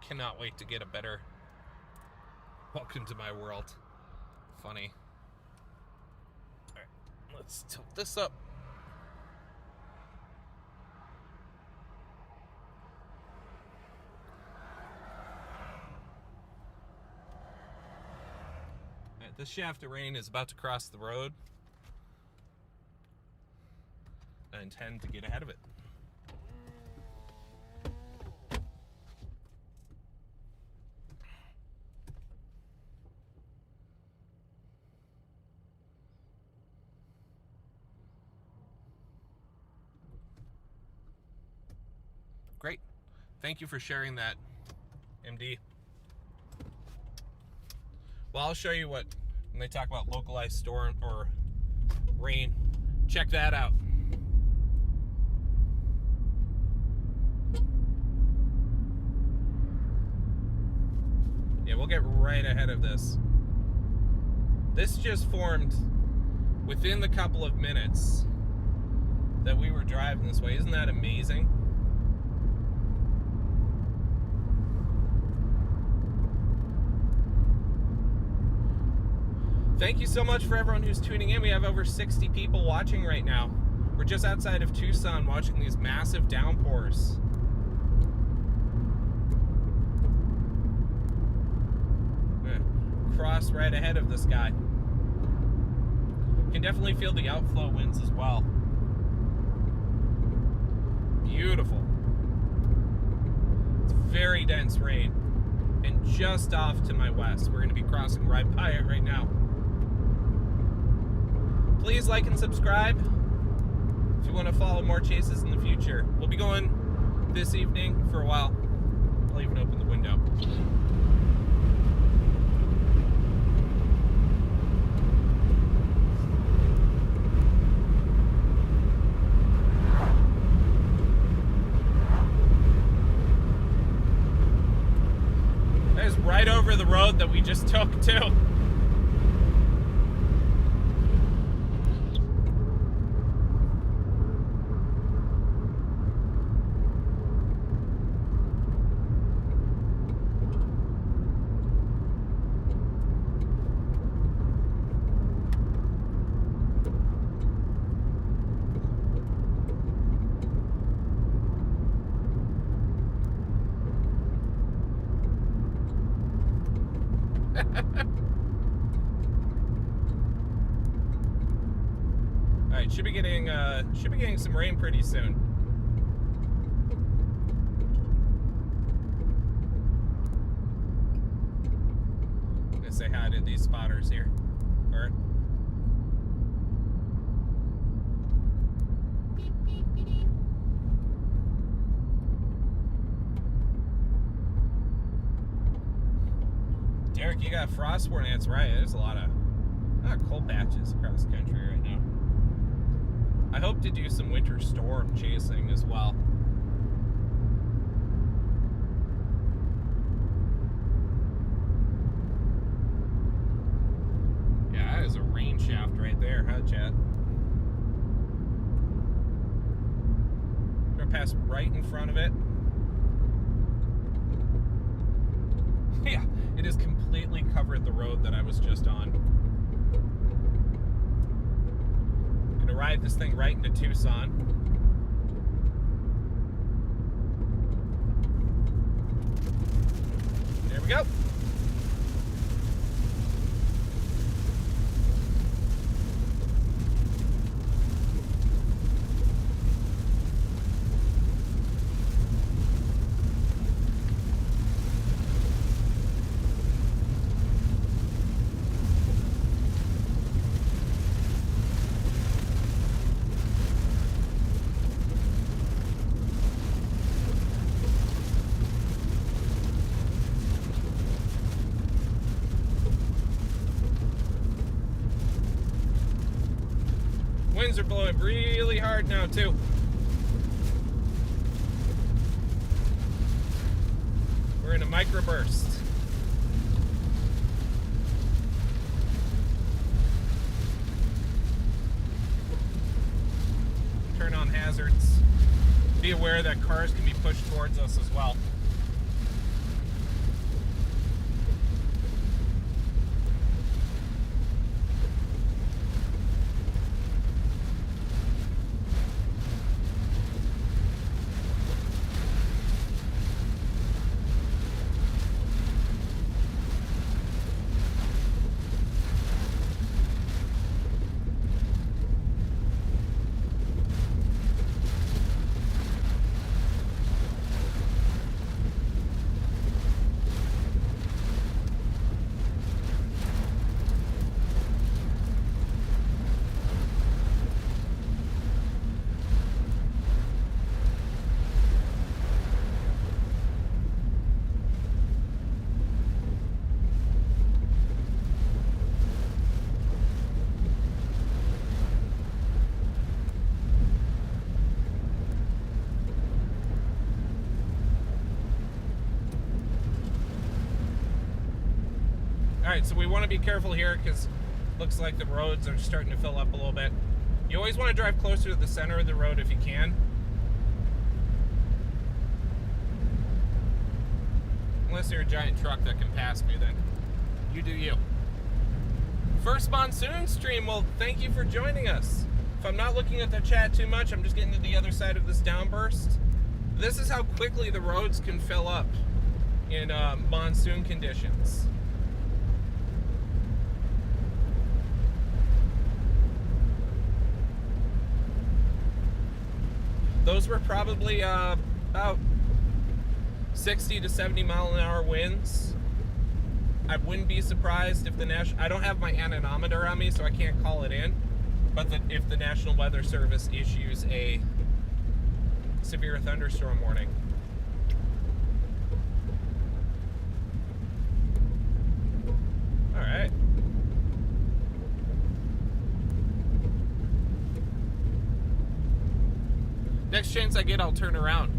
cannot wait to get a better welcome to my world. Funny. Alright, let's tilt this up. This shaft of rain is about to cross the road. I intend to get ahead of it. Great. Thank you for sharing that, MD. Well, I'll show you what, when they talk about localized storm or rain, check that out. Yeah, we'll get right ahead of this. This just formed within the couple of minutes that we were driving this way. Isn't that amazing? Thank you so much for everyone who's tuning in. We have over 60 people watching right now. We're just outside of Tucson watching these massive downpours. Cross right ahead of this guy. You can definitely feel the outflow winds as well. Beautiful. It's very dense rain. And just off to my west. We're going to be crossing right by it right now. Please like and subscribe if you want to follow more chases in the future. We'll be going this evening for a while. I'll even open the window. There's right over the road that we just took too. Alright, should be getting some rain pretty soon. I'm gonna say hi to these spotters here. Alright. Derek, you got frost warning. That's right. There's a lot of cold patches across the country right now. I hope to do some winter storm chasing as well. Yeah, that is a rain shaft right there, huh, Chad? We're gonna pass right in front of it. Yeah, it has completely covered the road that I was just on. Gonna ride this thing right into Tucson. There we go. Winds are blowing really hard now too. We're in a microburst. Turn on hazards. Be aware that cars can be pushed towards us as well. Alright, so we want to be careful here because looks like the roads are starting to fill up a little bit. You always want to drive closer to the center of the road if you can. Unless you're a giant truck that can pass me, then you do you. First Monsoon stream, well, thank you for joining us. If I'm not looking at the chat too much, I'm just getting to the other side of this downburst. This is how quickly the roads can fill up in monsoon conditions. Those were probably about 60 to 70 mile an hour winds. I wouldn't be surprised if the I don't have my anemometer on me, so I can't call it in. But if the National Weather Service issues a severe thunderstorm warning. All right. Next chance I get, I'll turn around.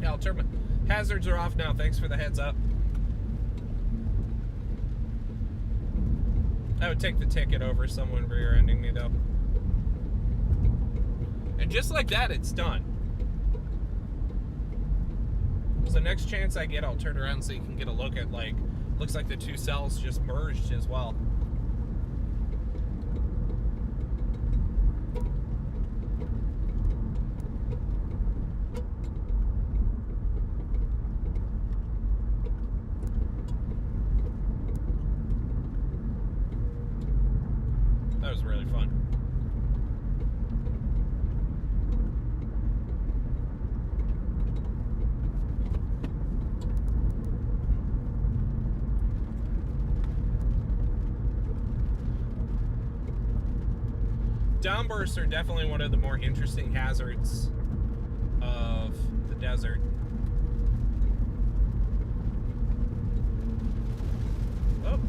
Yeah, I'll turn my hazards are off now. Thanks for the heads up. I would take the ticket over someone rear-ending me, though. And just like that, it's done. So next chance I get, I'll turn around so you can get a look at, like, looks like the two cells just merged as well. That was really fun. Downbursts are definitely one of the more interesting hazards of the desert. Oh.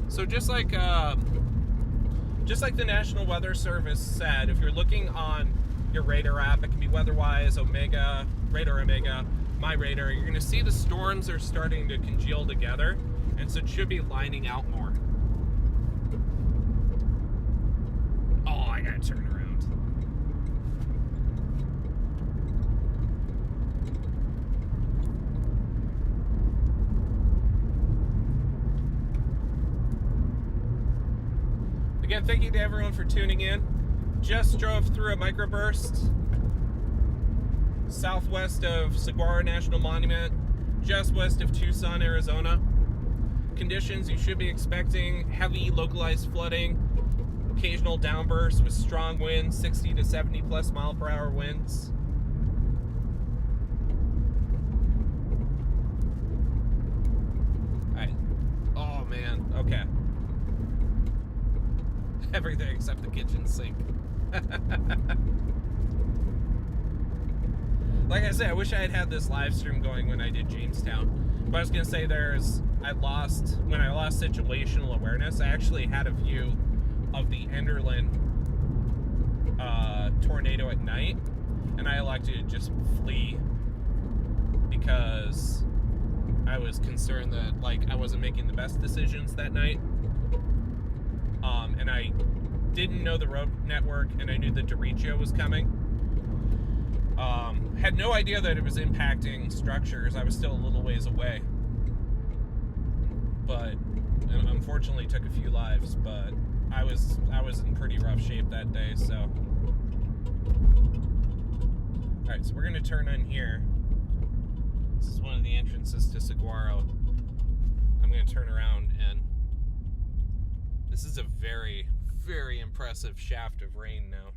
So just like the National Weather Service said, if you're looking on your radar app, it can be WeatherWise, Omega, Radar Omega, My Radar, you're going to see the storms are starting to congeal together, and so it should be lining out more. Oh, I gotta turn around. Again, thank you to everyone for tuning in. Just drove through a microburst southwest of Saguaro National Monument, just west of Tucson, Arizona. Conditions you should be expecting: heavy localized flooding, occasional downbursts with strong winds, 60 to 70 plus mile per hour winds. Alright. Oh man, okay. Everything except the kitchen sink. Like I said, I wish I had this live stream going when I did Jamestown. But I was gonna say when I lost situational awareness, I actually had a view of the Enderlin tornado at night, and I elected to just flee because I was concerned that, like, I wasn't making the best decisions that night. And I didn't know the road network, and I knew the derecho was coming. Had no idea that it was impacting structures. I was still a little ways away. But unfortunately took a few lives, but I was in pretty rough shape that day, so. Alright, so we're gonna turn in here. This is one of the entrances to Saguaro. I'm gonna turn around, and this is a very, very impressive shaft of rain now.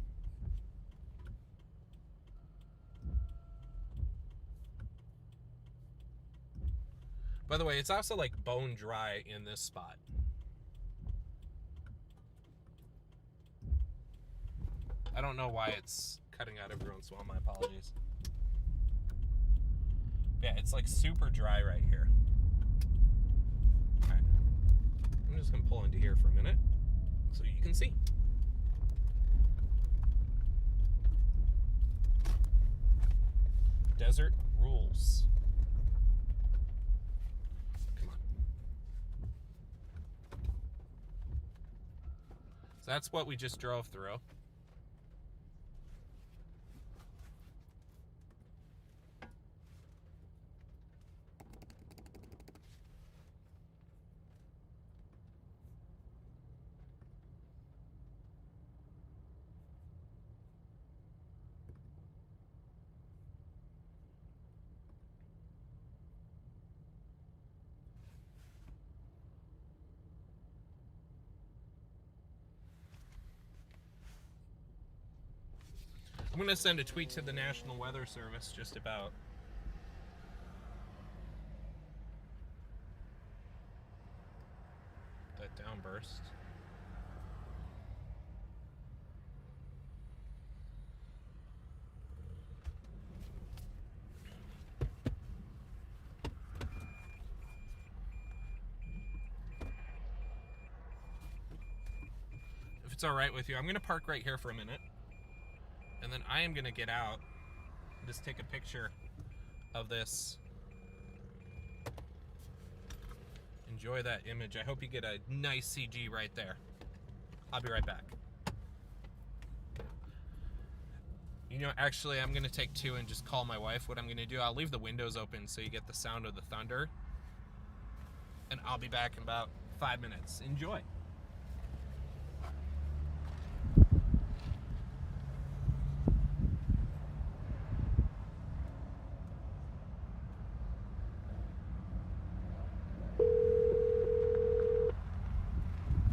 By the way, it's also like bone dry in this spot. I don't know why it's cutting out every once in a while. My apologies. Yeah, it's like super dry right here. Alright. I'm just going to pull into here for a minute so you can see. Desert rules. Come on. So that's what we just drove through. I'm going to send a tweet to the National Weather Service just about that downburst. If it's all right with you, I'm going to park right here for a minute. And then I am going to get out and just take a picture of this. Enjoy that image. I hope you get a nice CG right there. I'll be right back. You know, actually, I'm going to take two and just call my wife. What I'm going to do, I'll leave the windows open so you get the sound of the thunder. And I'll be back in about 5 minutes. Enjoy.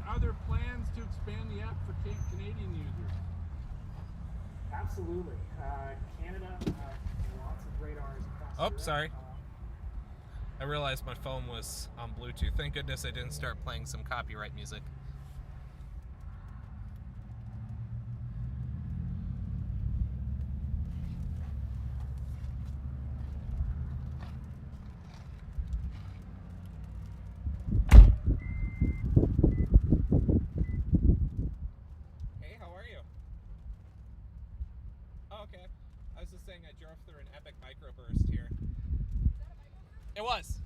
Are there plans to expand the app for Canadian users? Absolutely. Canada, lots of radars across Oh, Europe. sorry. I realized my phone was on Bluetooth. Thank goodness I didn't start playing some copyright music. Hey, how are you? Oh, okay. I was just saying I drove through an epic microburst here. It was.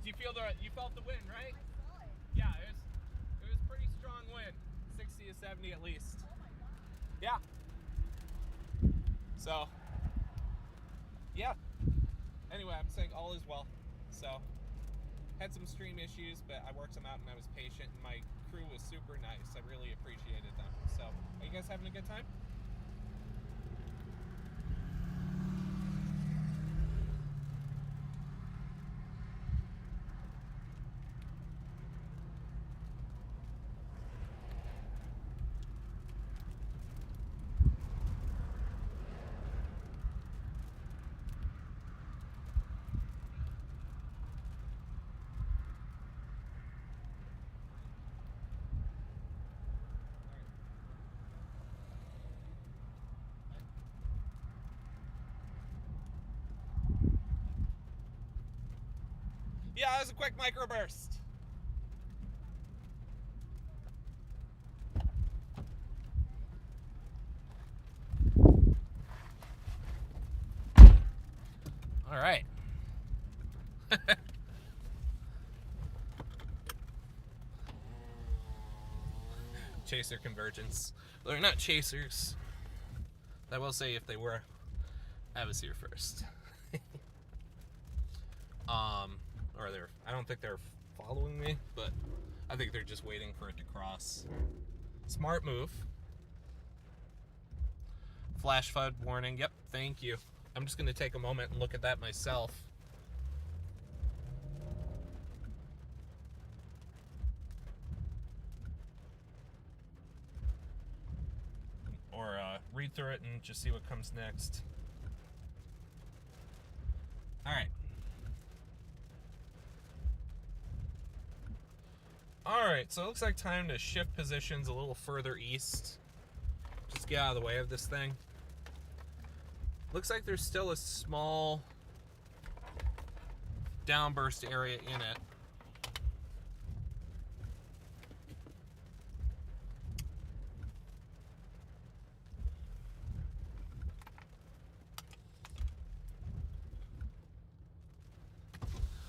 Do you feel you felt the wind, right? I saw it. Yeah, it was pretty strong wind, 60 to 70 at least. Oh my god. Yeah. So, yeah. Anyway, I'm saying all is well. So, had some stream issues, but I worked them out and I was patient, and my crew was super nice. I really appreciated them. So, are you guys having a good time? Yeah, it was a quick microburst. All right. Chaser convergence. They're not chasers. I will say if they were, I was here first. Or I don't think they're following me, but I think they're just waiting for it to cross. Smart move. Flash flood warning. Yep, thank you. I'm just going to take a moment and look at that myself. Or read through it and just see what comes next. Alright. Alright, so it looks like time to shift positions a little further east. Just get out of the way of this thing. Looks like there's still a small downburst area in it.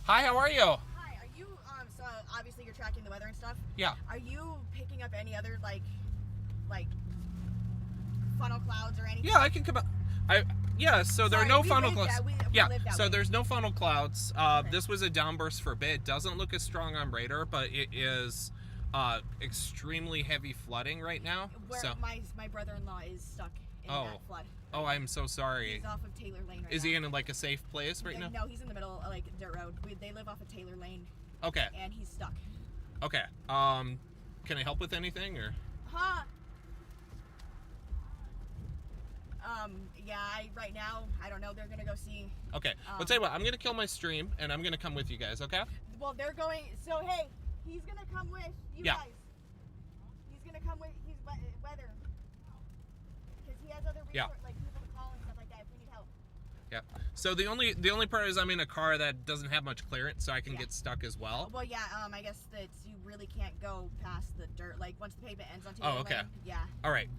Hi, how are you? Hi, are you, so obviously you're tracking the weather and stuff. Yeah. Are you picking up any other, like funnel clouds or anything? Yeah, I can come out. So there are Sorry, no we funnel lived clouds. that- we Yeah, lived that so way. there's no funnel clouds. Okay. This was a downburst for a bit. It doesn't look as strong on radar, but it is extremely heavy flooding right now. Where So, my brother-in-law is stuck in Oh. that flood. oh, I'm so sorry. He's off of Taylor Lane right Is now. he in like a safe place right now? No, he's in the middle of like dirt road. They live off of Taylor Lane, Okay. and he's stuck. Okay. Can I help with anything or? Huh? Yeah, right now, I don't know. They're gonna go see. Okay. I'll tell you what. I'm gonna kill my stream and I'm gonna come with you guys. Okay. Well, they're going. So hey, he's gonna come with you Yeah. guys. He's gonna come with his weather, because he has other Yeah. like people to call and stuff like that if we need help. Yeah. So the only part is I'm in a car that doesn't have much clearance, so I can Yeah. get stuck as well. Well, yeah. I guess that you really can't go past the dirt. Like once the pavement ends on Taylor Oh, okay. Lane. Yeah. All right.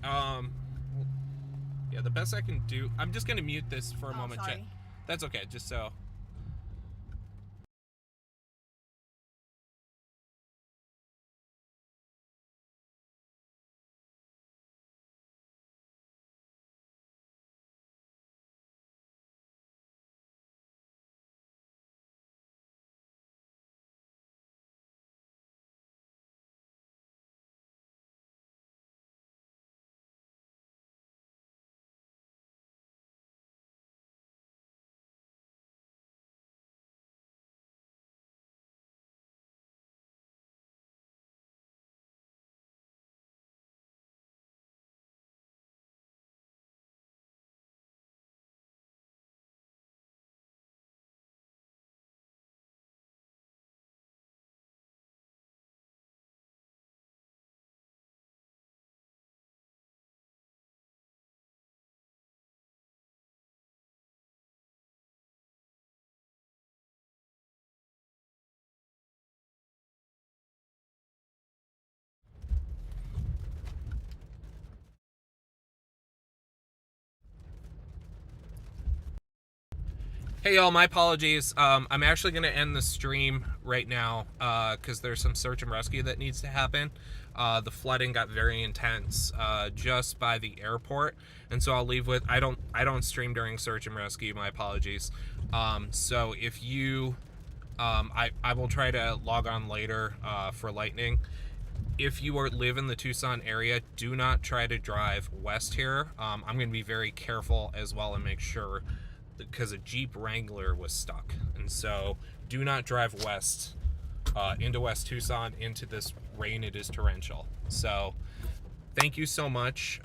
Yeah, the best I can do. I'm just gonna mute this for a Oh, moment. sorry. That's okay. Just so. Hey y'all, my apologies. I'm actually going to end the stream right now because there's some search and rescue that needs to happen. The flooding got very intense just by the airport, and so I'll leave with I don't stream during search and rescue. My apologies. So if you, I will try to log on later for lightning. If you live in the Tucson area, do not try to drive west here. I'm going to be very careful as well and make sure, because a Jeep Wrangler was stuck, and so do not drive west into West Tucson into this rain. It is torrential. So thank you so much.